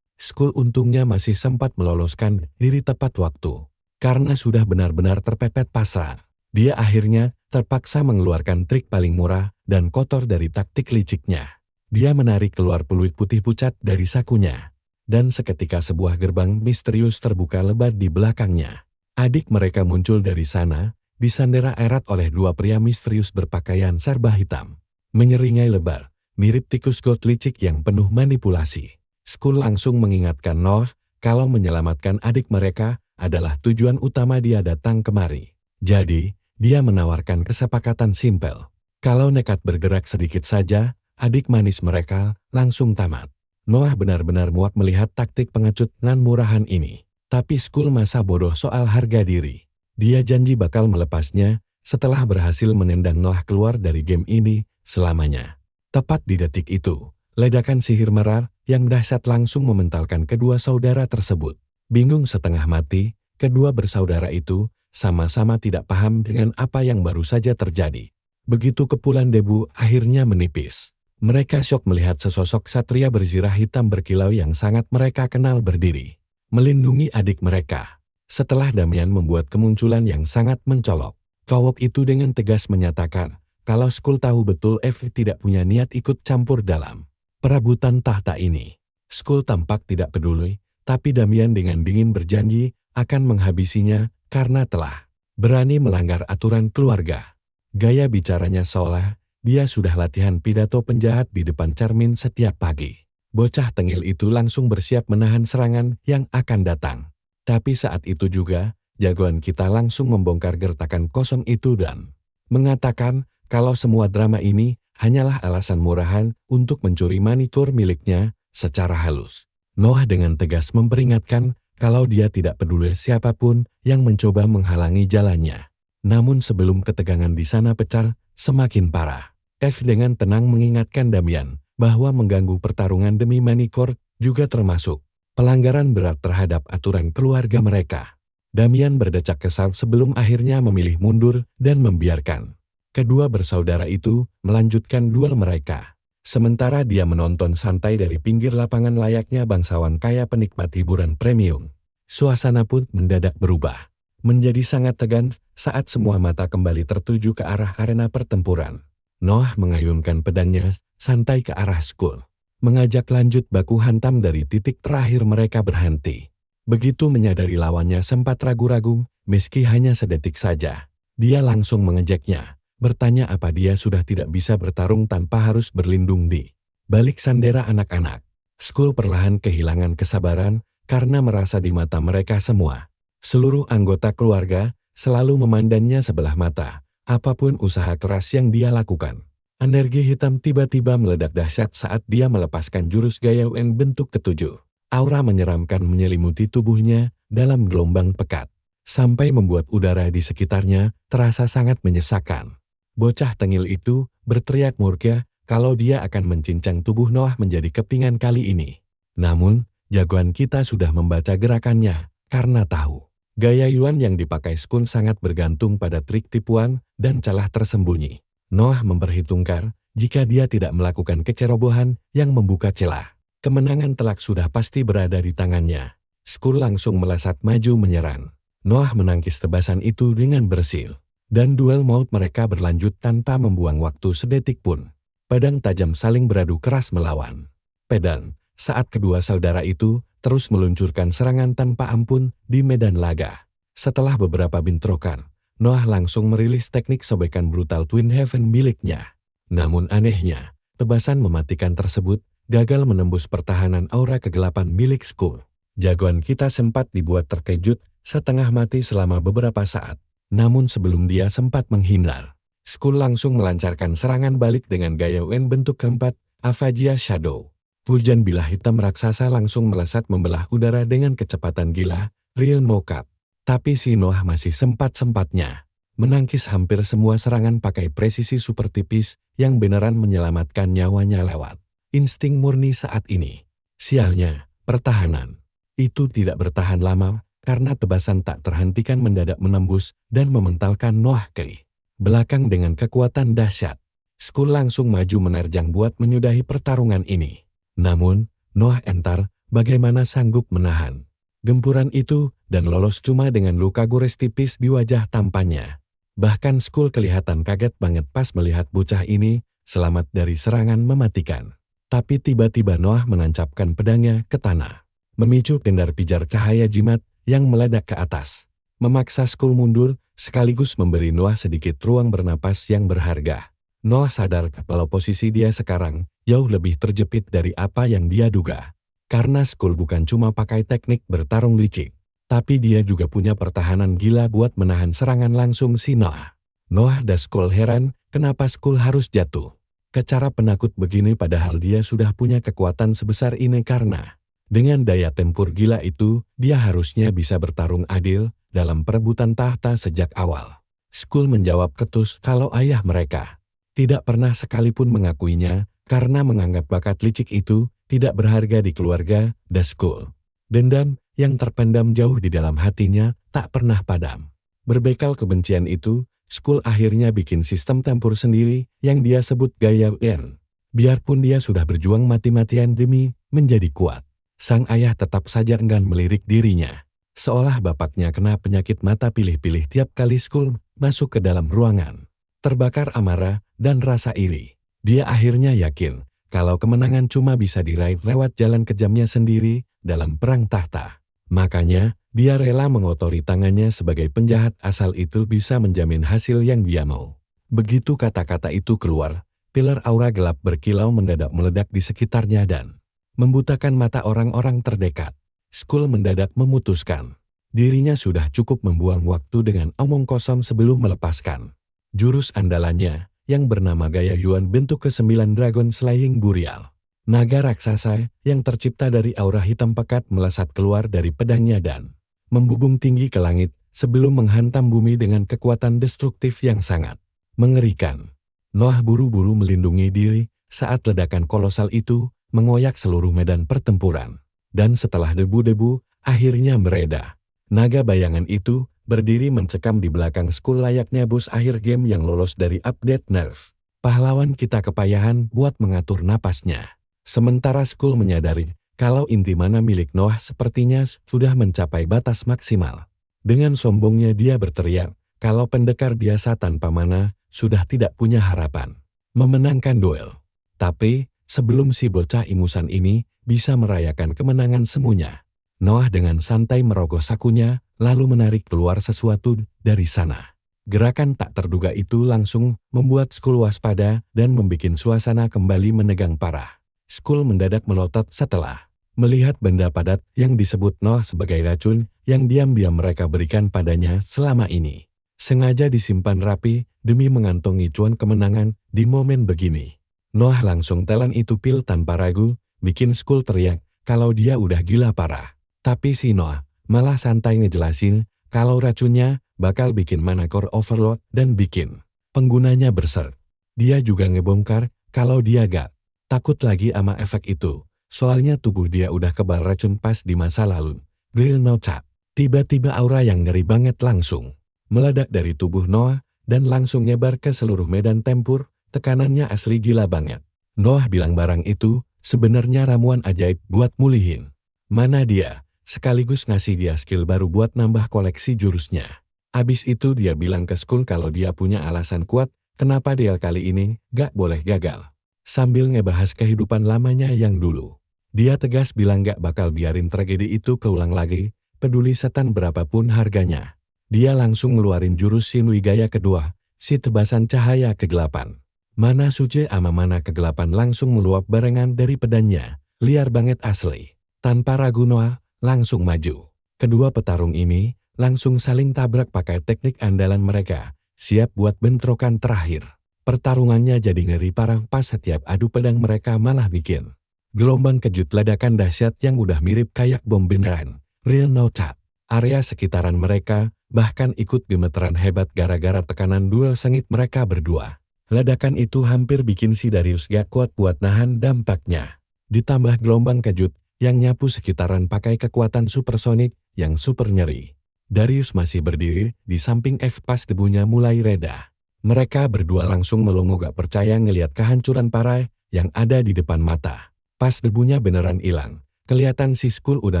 Skul untungnya masih sempat meloloskan diri tepat waktu. Karena sudah benar-benar terpepet pasrah. Dia akhirnya terpaksa mengeluarkan trik paling murah dan kotor dari taktik liciknya. Dia menarik keluar peluit putih pucat dari sakunya. Dan seketika sebuah gerbang misterius terbuka lebar di belakangnya. Adik mereka muncul dari sana, disandera erat oleh dua pria misterius berpakaian serba hitam. Menyeringai lebar, mirip tikus got licik yang penuh manipulasi. Skul langsung mengingatkan Noah kalau menyelamatkan adik mereka adalah tujuan utama dia datang kemari. Jadi, dia menawarkan kesepakatan simpel. Kalau nekat bergerak sedikit saja, adik manis mereka langsung tamat. Noah benar-benar muak melihat taktik pengecut nan murahan ini. Tapi Skul masa bodoh soal harga diri. Dia janji bakal melepasnya setelah berhasil menendang Noah keluar dari game ini selamanya. Tepat di detik itu, ledakan sihir merar yang dahsyat langsung mementalkan kedua saudara tersebut. Bingung setengah mati, kedua bersaudara itu sama-sama tidak paham dengan apa yang baru saja terjadi. Begitu kepulan debu akhirnya menipis. Mereka syok melihat sesosok satria berzirah hitam berkilau yang sangat mereka kenal berdiri, melindungi adik mereka. Setelah Damian membuat kemunculan yang sangat mencolok, cowok itu dengan tegas menyatakan kalau Skul tahu betul Eve tidak punya niat ikut campur dalam perebutan tahta ini. Skul tampak tidak peduli, tapi Damian dengan dingin berjanji akan menghabisinya karena telah berani melanggar aturan keluarga. Gaya bicaranya seolah dia sudah latihan pidato penjahat di depan cermin setiap pagi. Bocah tengil itu langsung bersiap menahan serangan yang akan datang. Tapi saat itu juga, jagoan kita langsung membongkar gertakan kosong itu dan mengatakan kalau semua drama ini hanyalah alasan murahan untuk mencuri manikur miliknya secara halus. Noah dengan tegas memperingatkan kalau dia tidak peduli siapapun yang mencoba menghalangi jalannya. Namun sebelum ketegangan di sana pecah semakin parah, Eve dengan tenang mengingatkan Damian bahwa mengganggu pertarungan demi manikor juga termasuk pelanggaran berat terhadap aturan keluarga mereka. Damian berdecak kesal sebelum akhirnya memilih mundur dan membiarkan kedua bersaudara itu melanjutkan duel mereka. Sementara dia menonton santai dari pinggir lapangan layaknya bangsawan kaya penikmat hiburan premium. Suasana pun mendadak berubah. Menjadi sangat tegang saat semua mata kembali tertuju ke arah arena pertempuran. Noah mengayunkan pedangnya santai ke arah Skul. mengajak lanjut baku hantam dari titik terakhir mereka berhenti. Begitu menyadari lawannya sempat ragu-ragu, meski hanya sedetik saja. Dia langsung mengejeknya, bertanya apa dia sudah tidak bisa bertarung tanpa harus berlindung di balik sandera anak-anak. Skull perlahan kehilangan kesabaran karena merasa di mata mereka semua. Seluruh anggota keluarga selalu memandangnya sebelah mata, apapun usaha keras yang dia lakukan. Energi hitam tiba-tiba meledak dahsyat saat dia melepaskan jurus gaya UN bentuk ketujuh. Aura menyeramkan menyelimuti tubuhnya dalam gelombang pekat, sampai membuat udara di sekitarnya terasa sangat menyesakan. Bocah tengil itu berteriak murka kalau dia akan mencincang tubuh Noah menjadi kepingan kali ini. Namun, jagoan kita sudah membaca gerakannya, karena tahu. Gaya Yuan yang dipakai Skull sangat bergantung pada trik tipuan dan celah tersembunyi. Noah memperhitungkan, jika dia tidak melakukan kecerobohan yang membuka celah, kemenangan telak sudah pasti berada di tangannya. Skull langsung melesat maju menyerang. Noah menangkis tebasan itu dengan bersil, dan duel maut mereka berlanjut tanpa membuang waktu sedetik pun. Pedang tajam saling beradu keras melawan pedang, saat kedua saudara itu terus meluncurkan serangan tanpa ampun di medan laga. Setelah beberapa bentrokan, Noah langsung merilis teknik sobekan brutal Twin Heaven miliknya. Namun anehnya, tebasan mematikan tersebut gagal menembus pertahanan aura kegelapan milik Skull. Jagoan kita sempat dibuat terkejut setengah mati selama beberapa saat. Namun sebelum dia sempat menghindar, Skull langsung melancarkan serangan balik dengan gaya UN bentuk keempat, Aphasia Shadow. Hujan bilah hitam raksasa langsung melesat membelah udara dengan kecepatan gila, Real Knockout. Tapi si Noah masih sempat-sempatnya menangkis hampir semua serangan pakai presisi super tipis yang beneran menyelamatkan nyawanya lewat insting murni saat ini. Sialnya, pertahanan itu tidak bertahan lama karena tebasan tak terhentikan mendadak menembus dan mementalkan Noah ke belakang dengan kekuatan dahsyat. Skull langsung maju menerjang buat menyudahi pertarungan ini. Namun, Noah entar, bagaimana sanggup menahan gempuran itu dan lolos cuma dengan luka gores tipis di wajah tampannya. Bahkan Skull kelihatan kaget banget pas melihat bocah ini selamat dari serangan mematikan. Tapi tiba-tiba Noah menancapkan pedangnya ke tanah, memicu pendar pijar cahaya jimat yang meledak ke atas, memaksa Skull mundur sekaligus memberi Noah sedikit ruang bernapas yang berharga. Noah sadar kalau posisi dia sekarang jauh lebih terjepit dari apa yang dia duga. Karena Skull bukan cuma pakai teknik bertarung licik, tapi dia juga punya pertahanan gila buat menahan serangan langsung si Noah. Noah dan Skull heran kenapa Skull harus jatuh ke cara penakut begini padahal dia sudah punya kekuatan sebesar ini karena dengan daya tempur gila itu dia harusnya bisa bertarung adil dalam perebutan tahta sejak awal. Skull menjawab ketus kalau ayah mereka tidak pernah sekalipun mengakuinya karena menganggap bakat licik itu tidak berharga di keluarga The Skull. Dendam yang terpendam jauh di dalam hatinya tak pernah padam. Berbekal kebencian itu, Skull akhirnya bikin sistem tempur sendiri yang dia sebut gaya UN. Biarpun dia sudah berjuang mati-matian demi menjadi kuat, sang ayah tetap saja enggan melirik dirinya. Seolah bapaknya kena penyakit mata pilih-pilih tiap kali Skull masuk ke dalam ruangan. Terbakar amarah dan rasa iri, dia akhirnya yakin kalau kemenangan cuma bisa diraih lewat jalan kejamnya sendiri dalam perang tahta. Makanya, dia rela mengotori tangannya sebagai penjahat asal itu bisa menjamin hasil yang dia mau. Begitu kata-kata itu keluar, pilar aura gelap berkilau mendadak meledak di sekitarnya dan membutakan mata orang-orang terdekat. Skull mendadak memutuskan dirinya sudah cukup membuang waktu dengan omong kosong sebelum melepaskan jurus andalannya yang bernama gaya Yuan bentuk ke-9 Dragon Slaying Burial. Naga raksasa yang tercipta dari aura hitam pekat melesat keluar dari pedangnya dan membubung tinggi ke langit sebelum menghantam bumi dengan kekuatan destruktif yang sangat mengerikan. Noah buru-buru melindungi diri saat ledakan kolosal itu mengoyak seluruh medan pertempuran. Dan setelah debu-debu akhirnya mereda, naga bayangan itu berdiri mencekam di belakang Skull layaknya bos akhir game yang lolos dari update nerf. Pahlawan kita kepayahan buat mengatur napasnya. Sementara Skull menyadari kalau inti mana milik Noah sepertinya sudah mencapai batas maksimal. Dengan sombongnya dia berteriak kalau pendekar biasa tanpa mana sudah tidak punya harapan memenangkan duel. Tapi sebelum si bocah ingusan ini bisa merayakan kemenangan semuanya. Noah dengan santai merogoh sakunya, lalu menarik keluar sesuatu dari sana. Gerakan tak terduga itu langsung membuat Skul waspada dan membuat suasana kembali menegang parah. Skul mendadak melotot setelah melihat benda padat yang disebut Noah sebagai racun yang diam-diam mereka berikan padanya selama ini. Sengaja disimpan rapi demi mengantongi cuan kemenangan di momen begini. Noah langsung telan itu pil tanpa ragu, bikin Skul teriak kalau dia udah gila parah. Tapi si Noah malah santai ngejelasin kalau racunnya bakal bikin mana core overload dan bikin penggunanya berserk. Dia juga ngebongkar kalau dia gak takut lagi sama efek itu. Soalnya tubuh dia udah kebal racun pas di masa lalu. Real no cap. Tiba-tiba aura yang ngeri banget langsung meledak dari tubuh Noah dan langsung nyebar ke seluruh medan tempur. Tekanannya asli gila banget. Noah bilang barang itu sebenarnya ramuan ajaib buat mulihin mana dia, sekaligus ngasih dia skill baru buat nambah koleksi jurusnya. Abis itu dia bilang ke Skul kalau dia punya alasan kuat kenapa dia kali ini gak boleh gagal. Sambil ngebahas kehidupan lamanya yang dulu. Dia tegas bilang gak bakal biarin tragedi itu keulang lagi, peduli setan berapapun harganya. Dia langsung ngeluarin jurus Shinigaya kedua, si tebasan cahaya kegelapan. Mana suci ama mana kegelapan langsung meluap barengan dari pedangnya, liar banget asli. Tanpa ragu Noah langsung maju. Kedua petarung ini langsung saling tabrak pakai teknik andalan mereka, siap buat bentrokan terakhir. Pertarungannya jadi ngeri parah pas setiap adu pedang mereka malah bikin gelombang kejut ledakan dahsyat yang udah mirip kayak bom beneran. Real no cap. Area sekitaran mereka bahkan ikut gemeteran hebat gara-gara tekanan duel sengit mereka berdua. Ledakan itu hampir bikin si Darius gak kuat buat nahan dampaknya. Ditambah gelombang kejut yang nyapu sekitaran pakai kekuatan supersonik yang super nyeri. Darius masih berdiri di samping F pas debunya mulai reda. Mereka berdua langsung melongo gak percaya ngelihat kehancuran parah yang ada di depan mata. Pas debunya beneran hilang, kelihatan si Skul udah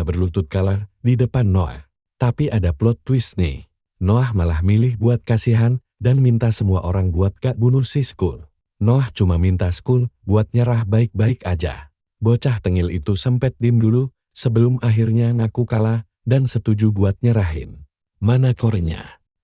berlutut kalah di depan Noah. Tapi ada plot twist nih. Noah malah milih buat kasihan dan minta semua orang buat gak bunuh si Skul. Noah cuma minta Skul buat nyerah baik-baik aja. Bocah tengil itu sempet dim dulu sebelum akhirnya ngaku kalah dan setuju buat nyerahin mana core-nya.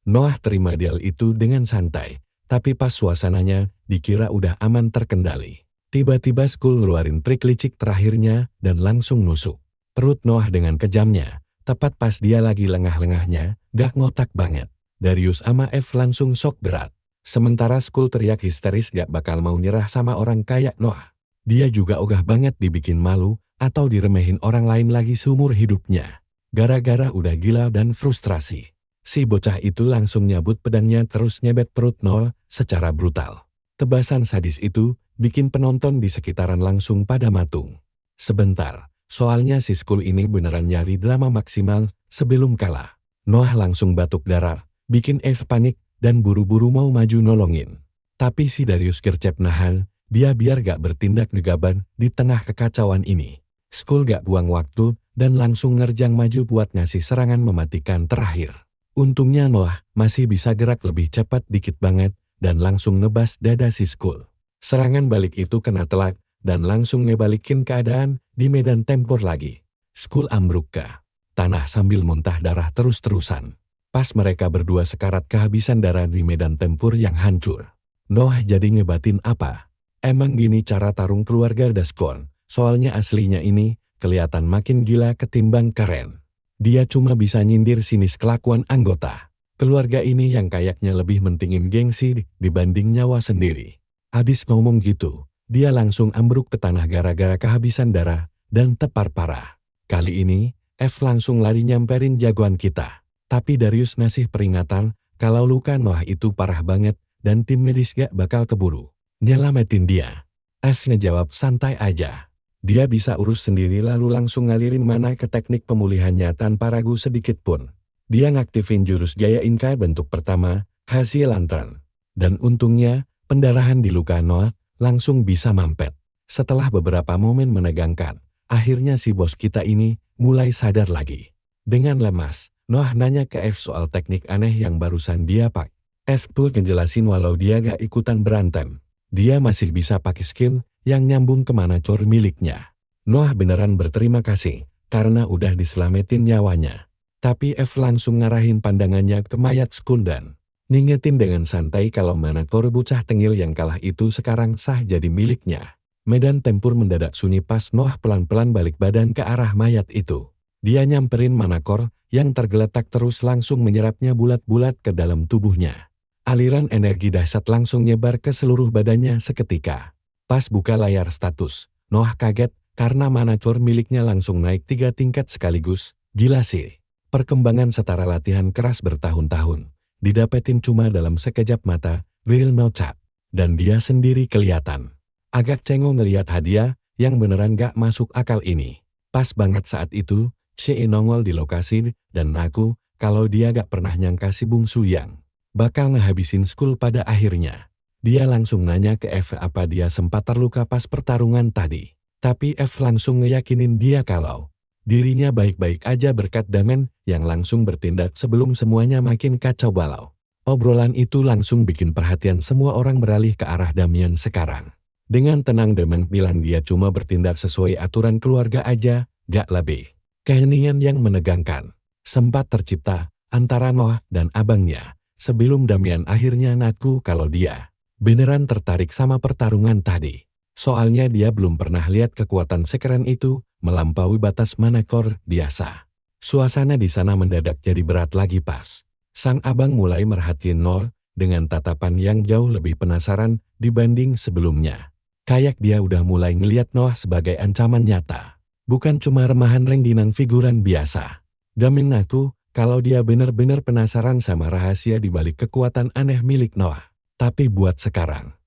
Noah terima deal itu dengan santai, tapi pas suasananya dikira udah aman terkendali. Tiba-tiba Skul ngeluarin trik licik terakhirnya dan langsung nusuk perut Noah dengan kejamnya. Tepat pas dia lagi lengah-lengahnya, gak ngotak banget. Darius sama F langsung shock berat. Sementara Skul teriak histeris gak bakal mau nyerah sama orang kayak Noah. Dia juga ogah banget dibikin malu atau diremehin orang lain lagi seumur hidupnya. Gara-gara udah gila dan frustrasi. Si bocah itu langsung nyabut pedangnya terus nyebet perut Noah secara brutal. Tebasan sadis itu bikin penonton di sekitaran langsung pada matung. Sebentar, soalnya si Skul ini beneran nyari drama maksimal sebelum kalah. Noah langsung batuk darah, bikin F panik dan buru-buru mau maju nolongin. Tapi si Darius gercep nahan, dia biar gak bertindak gegabah di tengah kekacauan ini. Skul gak buang waktu dan langsung nerjang maju buat ngasih serangan mematikan terakhir. Untungnya Noah masih bisa gerak lebih cepat dikit banget dan langsung nebas dada si Skul. Serangan balik itu kena telak dan langsung ngebalikin keadaan di medan tempur lagi. Skul ambruk ke tanah sambil muntah darah terus-terusan. Pas mereka berdua sekarat kehabisan darah di medan tempur yang hancur. Noah jadi ngebatin apa? Emang gini cara tarung keluarga Daskon? Soalnya aslinya ini kelihatan makin gila ketimbang keren. Dia cuma bisa nyindir sinis kelakuan anggota keluarga ini yang kayaknya lebih mentingin gengsi dibanding nyawa sendiri. Abis ngomong gitu, dia langsung ambruk ke tanah gara-gara kehabisan darah dan tepar parah. Kali ini, F langsung lari nyamperin jagoan kita. Tapi Darius ngasih peringatan kalau luka Noah itu parah banget dan tim medis gak bakal keburu nyelamatin dia. F ngejawab santai aja. Dia bisa urus sendiri lalu langsung ngalirin mana ke teknik pemulihannya tanpa ragu sedikit pun. Dia ngaktifin jurus Jaya Inkai bentuk pertama, hasil lantern. Dan untungnya, pendarahan di luka Noah langsung bisa mampet. Setelah beberapa momen menegangkan, akhirnya si bos kita ini mulai sadar lagi. Dengan lemas, Noah nanya ke F soal teknik aneh yang barusan dia pakai. F pun ngejelasin walau dia gak ikutan berantem. Dia masih bisa pakai skill yang nyambung ke manacor miliknya. Noah beneran berterima kasih, karena udah diselamatin nyawanya. Tapi F langsung ngarahin pandangannya ke mayat Skull dan ngingetin dengan santai kalau manacor bocah tengil yang kalah itu sekarang sah jadi miliknya. Medan tempur mendadak sunyi pas Noah pelan-pelan balik badan ke arah mayat itu. Dia nyamperin manacor yang tergeletak terus langsung menyerapnya bulat-bulat ke dalam tubuhnya. Aliran energi dahsyat langsung nyebar ke seluruh badannya seketika. Pas buka layar status, Noah kaget karena manacor miliknya langsung naik 3 tingkat sekaligus. Gila sih. Perkembangan setara latihan keras bertahun-tahun didapetin cuma dalam sekejap mata, real no cap. Dan dia sendiri kelihatan agak cengong ngeliat hadiah yang beneran gak masuk akal ini. Pas banget saat itu, Che nongol di lokasi dan ngaku kalau dia gak pernah nyangka si bungsu yang bakal ngehabisin Skull pada akhirnya. Dia langsung nanya ke F apa dia sempat terluka pas pertarungan tadi. Tapi F langsung ngeyakinin dia kalau dirinya baik-baik aja berkat Damen yang langsung bertindak sebelum semuanya makin kacau balau. Obrolan itu langsung bikin perhatian semua orang beralih ke arah Damian sekarang. Dengan tenang Damen bilang dia cuma bertindak sesuai aturan keluarga aja, gak lebih. Keheningan yang menegangkan sempat tercipta antara Noah dan abangnya sebelum Damian akhirnya ngaku kalau dia beneran tertarik sama pertarungan tadi. Soalnya dia belum pernah lihat kekuatan sekeren itu melampaui batas manacor biasa. Suasana di sana mendadak jadi berat lagi pas sang abang mulai merhatiin Noah dengan tatapan yang jauh lebih penasaran dibanding sebelumnya. Kayak dia udah mulai ngeliat Noah sebagai ancaman nyata. Bukan cuma remahan rengginang figuran biasa. Damin ngaku kalau dia benar-benar penasaran sama rahasia di balik kekuatan aneh milik Noah. Tapi buat sekarang,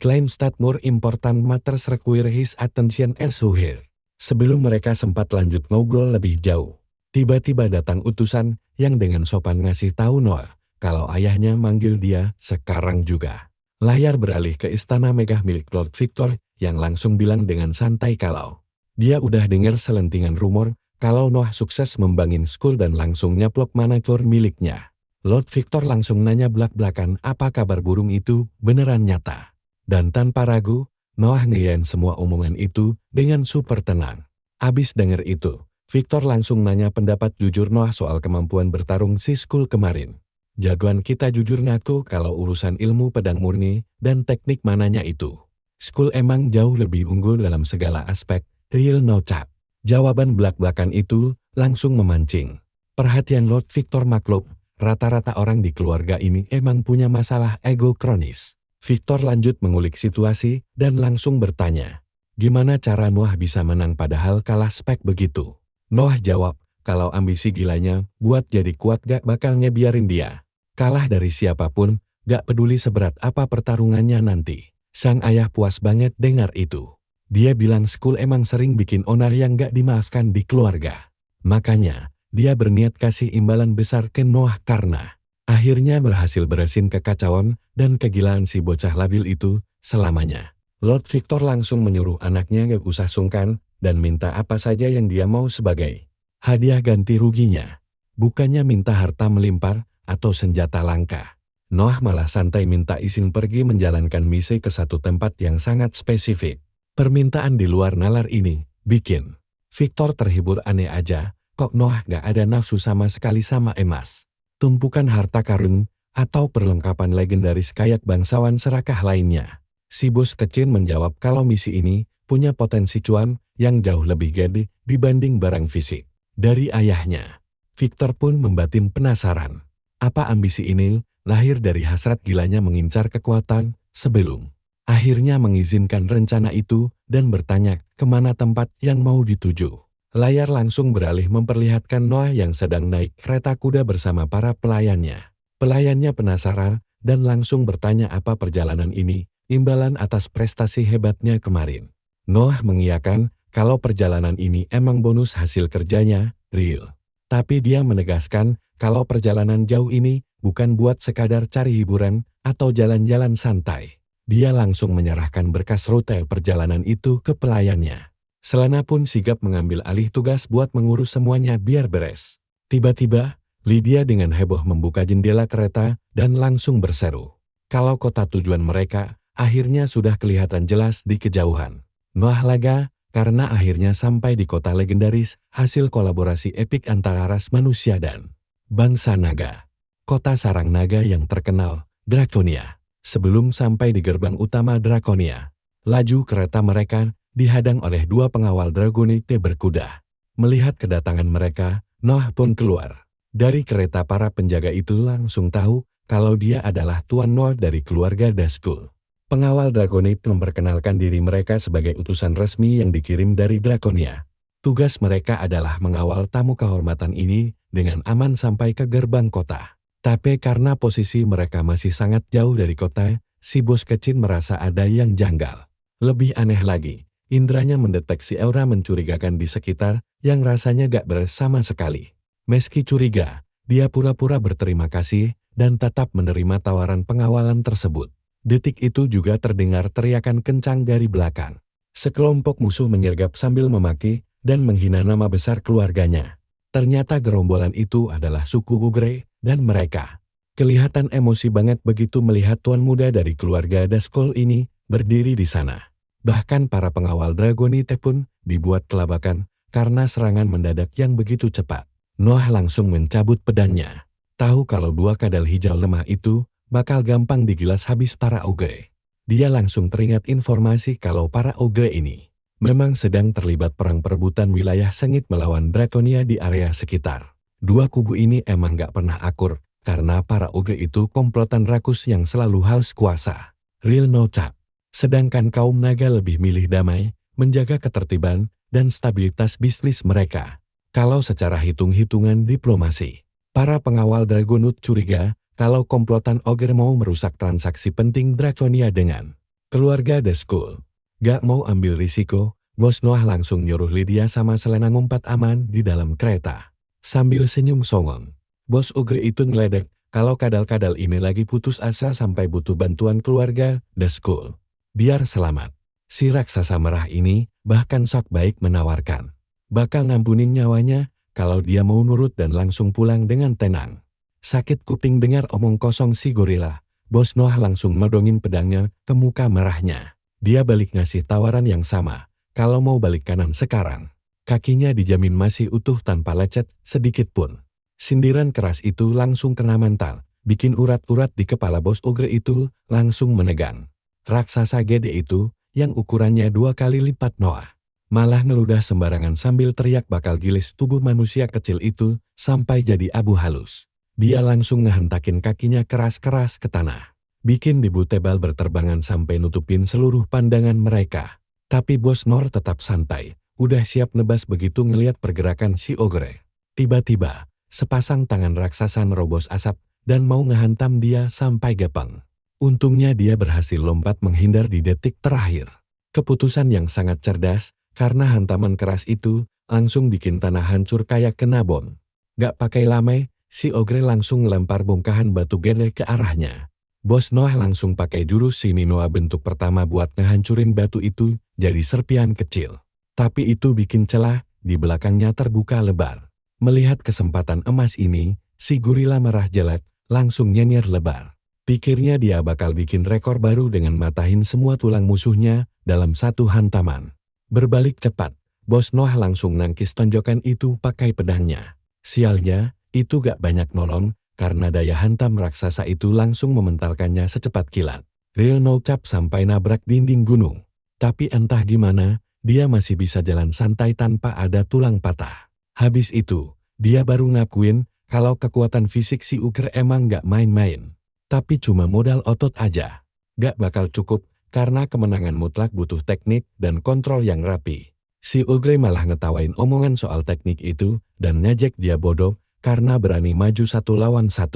claim that more important matters require his attention elsewhere. Sebelum mereka sempat lanjut ngobrol lebih jauh, tiba-tiba datang utusan yang dengan sopan ngasih tahu Noah kalau ayahnya manggil dia sekarang juga. Layar beralih ke istana megah milik Lord Victor yang langsung bilang dengan santai kalau dia udah dengar selentingan rumor kalau Noah sukses membangin Skull dan langsung nyaplok manacor miliknya. Lord Victor langsung nanya belak-belakan apa kabar burung itu beneran nyata. Dan tanpa ragu, Noah ngeyain semua omongan itu dengan super tenang. Abis denger itu, Victor langsung nanya pendapat jujur Noah soal kemampuan bertarung si Skull kemarin. Jagoan kita jujur ngaku kalau urusan ilmu pedang murni dan teknik mananya itu. Skull emang jauh lebih unggul dalam segala aspek, real no cap. Jawaban belak-belakan itu langsung memancing perhatian Lord Victor maklum. Rata-rata orang di keluarga ini emang punya masalah ego kronis. Victor lanjut mengulik situasi dan langsung bertanya, gimana cara Noah bisa menang padahal kalah spek begitu? Noah jawab, kalau ambisi gilanya buat jadi kuat gak bakal ngebiarin dia kalah dari siapapun, gak peduli seberat apa pertarungannya nanti. Sang ayah puas banget dengar itu. Dia bilang Skull emang sering bikin onar yang gak dimaafkan di keluarga. Makanya, dia berniat kasih imbalan besar ke Noah karena akhirnya berhasil beresin kekacauan dan kegilaan si bocah labil itu selamanya. Lord Victor langsung menyuruh anaknya gak usah sungkan dan minta apa saja yang dia mau sebagai hadiah ganti ruginya. Bukannya minta harta melimpar atau senjata langka. Noah malah santai minta izin pergi menjalankan misi ke satu tempat yang sangat spesifik. Permintaan di luar nalar ini bikin Victor terhibur aneh aja. Kok Noah gak ada nafsu sama sekali sama emas, tumpukan harta karun, atau perlengkapan legendaris kayak bangsawan serakah lainnya. Si bos kecil menjawab kalau misi ini punya potensi cuan yang jauh lebih gede dibanding barang fisik. Dari ayahnya, Victor pun membatin penasaran. Apa ambisi ini lahir dari hasrat gilanya mengincar kekuatan sebelum akhirnya mengizinkan rencana itu dan bertanya kemana tempat yang mau dituju. Layar langsung beralih memperlihatkan Noah yang sedang naik kereta kuda bersama para pelayannya. Pelayannya penasaran dan langsung bertanya apa perjalanan ini, imbalan atas prestasi hebatnya kemarin. Noah mengiyakan kalau perjalanan ini emang bonus hasil kerjanya, real. Tapi dia menegaskan kalau perjalanan jauh ini bukan buat sekadar cari hiburan atau jalan-jalan santai. Dia langsung menyerahkan berkas rute perjalanan itu ke pelayannya. Selana pun sigap mengambil alih tugas buat mengurus semuanya biar beres. Tiba-tiba, Lydia dengan heboh membuka jendela kereta dan langsung berseru kalau kota tujuan mereka akhirnya sudah kelihatan jelas di kejauhan. Noah lega, karena akhirnya sampai di kota legendaris, hasil kolaborasi epik antara ras manusia dan bangsa naga. Kota sarang naga yang terkenal, Draconia. Sebelum sampai di gerbang utama Draconia, laju kereta mereka dihadang oleh dua pengawal Dragonite berkuda. Melihat kedatangan mereka, Noah pun keluar. Dari kereta para penjaga itu langsung tahu kalau dia adalah Tuan Noah dari keluarga Dazgul. Pengawal Dragonite memperkenalkan diri mereka sebagai utusan resmi yang dikirim dari Draconia. Tugas mereka adalah mengawal tamu kehormatan ini dengan aman sampai ke gerbang kota. Tapi karena posisi mereka masih sangat jauh dari kota, si bos kecil merasa ada yang janggal. Lebih aneh lagi, indranya mendeteksi aura mencurigakan di sekitar yang rasanya gak beres sama sekali. Meski curiga, dia pura-pura berterima kasih dan tetap menerima tawaran pengawalan tersebut. Detik itu juga terdengar teriakan kencang dari belakang. Sekelompok musuh menyergap sambil memaki dan menghina nama besar keluarganya. Ternyata gerombolan itu adalah suku Ugre, dan mereka kelihatan emosi banget begitu melihat tuan muda dari keluarga Dazgul ini berdiri di sana. Bahkan para pengawal Dragonite pun dibuat kelabakan karena serangan mendadak yang begitu cepat. Noah langsung mencabut pedangnya. Tahu kalau dua kadal hijau lemah itu bakal gampang digilas habis para ogre. Dia langsung teringat informasi kalau para ogre ini memang sedang terlibat perang perebutan wilayah sengit melawan Draconia di area sekitar. Dua kubu ini emang gak pernah akur, karena para ogre itu komplotan rakus yang selalu haus kuasa. Real no cap. Sedangkan kaum naga lebih milih damai, menjaga ketertiban, dan stabilitas bisnis mereka. Kalau secara hitung-hitungan diplomasi, para pengawal Dragonite curiga kalau komplotan ogre mau merusak transaksi penting Draconia dengan keluarga Dazgul. Gak mau ambil risiko, bos Noah langsung nyuruh Lydia sama Selena ngumpat aman di dalam kereta. Sambil senyum songong, bos ogre itu ngeledek kalau kadal-kadal ini lagi putus asa sampai butuh bantuan keluarga Dazgul. Biar selamat, si raksasa merah ini bahkan sok baik menawarkan bakal ngampunin nyawanya kalau dia mau nurut dan langsung pulang dengan tenang. Sakit kuping dengar omong kosong si gorila, bos Noah langsung medongin pedangnya ke muka merahnya. Dia balik ngasih tawaran yang sama, kalau mau balik kanan sekarang. Kakinya dijamin masih utuh tanpa lecet sedikit pun. Sindiran keras itu langsung kena mental, bikin urat-urat di kepala bos ogre itu langsung menegang. Raksasa gede itu, yang ukurannya 2 kali lipat Noah, malah ngeludah sembarangan sambil teriak bakal gilis tubuh manusia kecil itu sampai jadi abu halus. Dia langsung ngehentakin kakinya keras-keras ke tanah. Bikin debu tebal berterbangan sampai nutupin seluruh pandangan mereka. Tapi bos Noah tetap santai, udah siap nebas begitu ngeliat pergerakan si ogre. Tiba-tiba, sepasang tangan raksasa nerobos asap dan mau ngehantam dia sampai gepeng. Untungnya dia berhasil lompat menghindar di detik terakhir. Keputusan yang sangat cerdas, karena hantaman keras itu langsung bikin tanah hancur kayak kena bom. Gak pakai lama, si ogre langsung ngelempar bongkahan batu gede ke arahnya. Bos Noah langsung pakai jurus si Minoa bentuk pertama buat ngehancurin batu itu jadi serpian kecil. Tapi itu bikin celah, di belakangnya terbuka lebar. Melihat kesempatan emas ini, si gorila merah jelek langsung nyengir lebar. Pikirnya dia bakal bikin rekor baru dengan matahin semua tulang musuhnya dalam satu hantaman. Berbalik cepat, bos Noah langsung nangkis tonjokan itu pakai pedangnya. Sialnya, itu gak banyak nolong, karena daya hantam raksasa itu langsung mementalkannya secepat kilat. Real no cap sampai nabrak dinding gunung. Tapi entah gimana, dia masih bisa jalan santai tanpa ada tulang patah. Habis itu, dia baru ngakuin kalau kekuatan fisik si ogre emang gak main-main. Tapi cuma modal otot aja. Gak bakal cukup, karena kemenangan mutlak butuh teknik dan kontrol yang rapi. Si ogre malah ngetawain omongan soal teknik itu, dan ngejek dia bodoh, karena berani maju 1 lawan 1.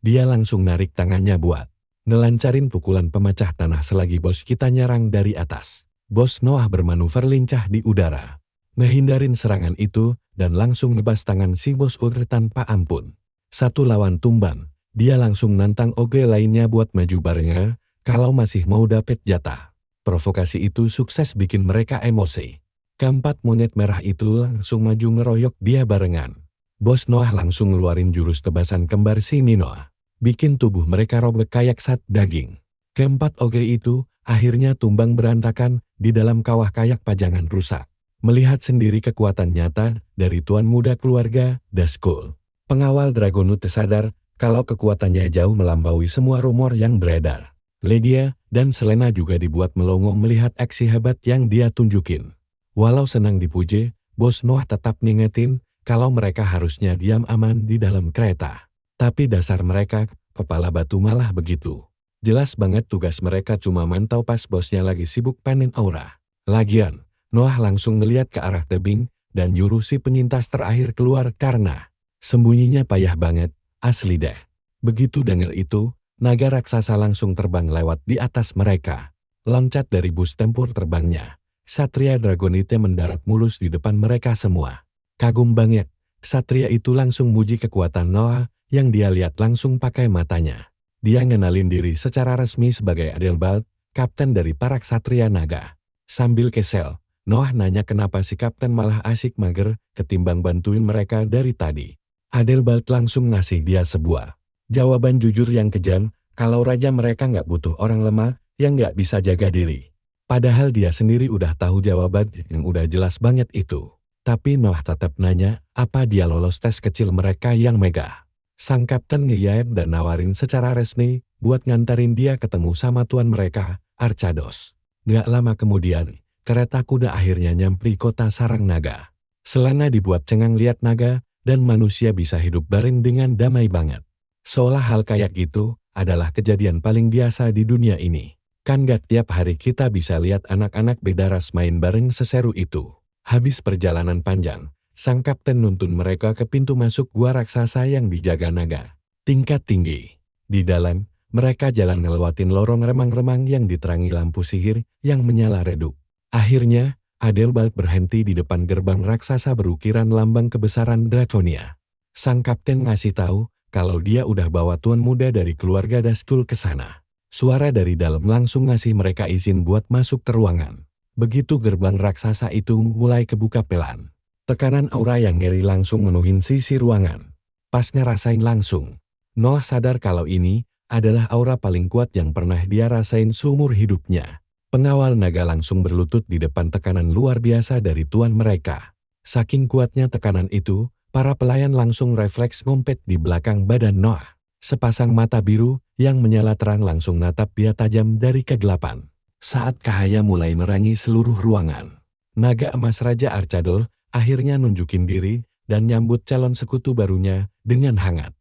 Dia langsung narik tangannya buat ngelancarin pukulan pemecah tanah selagi bos kita nyerang dari atas. Bos Noah bermanuver lincah di udara, ngehindarin serangan itu, dan langsung nebas tangan si bos ogre tanpa ampun. 1 lawan tumbang, dia langsung nantang ogre lainnya buat maju barengnya, kalau masih mau dapet jatah. Provokasi itu sukses bikin mereka emosi. Keempat monyet merah itu langsung maju ngeroyok dia barengan. Bos Noah langsung ngeluarin jurus tebasan kembar si Minoa, bikin tubuh mereka robek kayak sat daging. Keempat ogre itu akhirnya tumbang berantakan di dalam kawah kayak pajangan rusak. Melihat sendiri kekuatan nyata dari tuan muda keluarga Dazgul, pengawal Dragonut sadar kalau kekuatannya jauh melampaui semua rumor yang beredar. Lydia dan Selena juga dibuat melongo melihat aksi hebat yang dia tunjukin. Walau senang dipuji, Bos Noah tetap ngingetin kalau mereka harusnya diam aman di dalam kereta. Tapi dasar mereka, kepala batu malah begitu. Jelas banget tugas mereka cuma mantau pas bosnya lagi sibuk panen aura. Lagian, Noah langsung ngeliat ke arah tebing dan nyuruh si penyintas terakhir keluar karena sembunyinya payah banget, asli deh. Begitu denger itu, naga raksasa langsung terbang lewat di atas mereka. Loncat dari bus tempur terbangnya. Satria Dragonite mendarat mulus di depan mereka semua. Kagum banget, Satria itu langsung muji kekuatan Noah yang dia lihat langsung pakai matanya. Dia ngenalin diri secara resmi sebagai Adelbald, kapten dari para Ksatria Naga. Sambil kesel, Noah nanya kenapa si kapten malah asik mager ketimbang bantuin mereka dari tadi. Adelbald langsung ngasih dia sebuah jawaban jujur yang kejam, kalau raja mereka nggak butuh orang lemah yang nggak bisa jaga diri. Padahal dia sendiri udah tahu jawaban yang udah jelas banget itu. Tapi Noah tetap nanya, apa dia lolos tes kecil mereka yang megah. Sang kapten ngeyain dan nawarin secara resmi buat ngantarin dia ketemu sama tuan mereka, Archados. Nggak lama kemudian, kereta kuda akhirnya nyampe kota Sarang Naga. Selena dibuat cengang lihat naga dan manusia bisa hidup bareng dengan damai banget. Seolah hal kayak gitu adalah kejadian paling biasa di dunia ini. Kan gak tiap hari kita bisa lihat anak-anak beda ras main bareng seseru itu. Habis perjalanan panjang, sang kapten nuntun mereka ke pintu masuk gua raksasa yang dijaga naga tingkat tinggi. Di dalam, mereka jalan ngelewatin lorong remang-remang yang diterangi lampu sihir yang menyala redup. Akhirnya, Adelbald berhenti di depan gerbang raksasa berukiran lambang kebesaran Draconia. Sang kapten ngasih tahu kalau dia udah bawa tuan muda dari keluarga Dazgul ke sana. Suara dari dalam langsung ngasih mereka izin buat masuk ke ruangan. Begitu gerbang raksasa itu mulai kebuka pelan. Tekanan aura yang ngeri langsung menuhin sisi ruangan. Pas ngerasain langsung, Noah sadar kalau ini adalah aura paling kuat yang pernah dia rasain seumur hidupnya. Pengawal naga langsung berlutut di depan tekanan luar biasa dari tuan mereka. Saking kuatnya tekanan itu, para pelayan langsung refleks ngumpet di belakang badan Noah. Sepasang mata biru yang menyala terang langsung natap dia tajam dari kegelapan. Saat cahaya mulai merangi seluruh ruangan, naga emas Raja Archador akhirnya nunjukin diri dan nyambut calon sekutu barunya dengan hangat.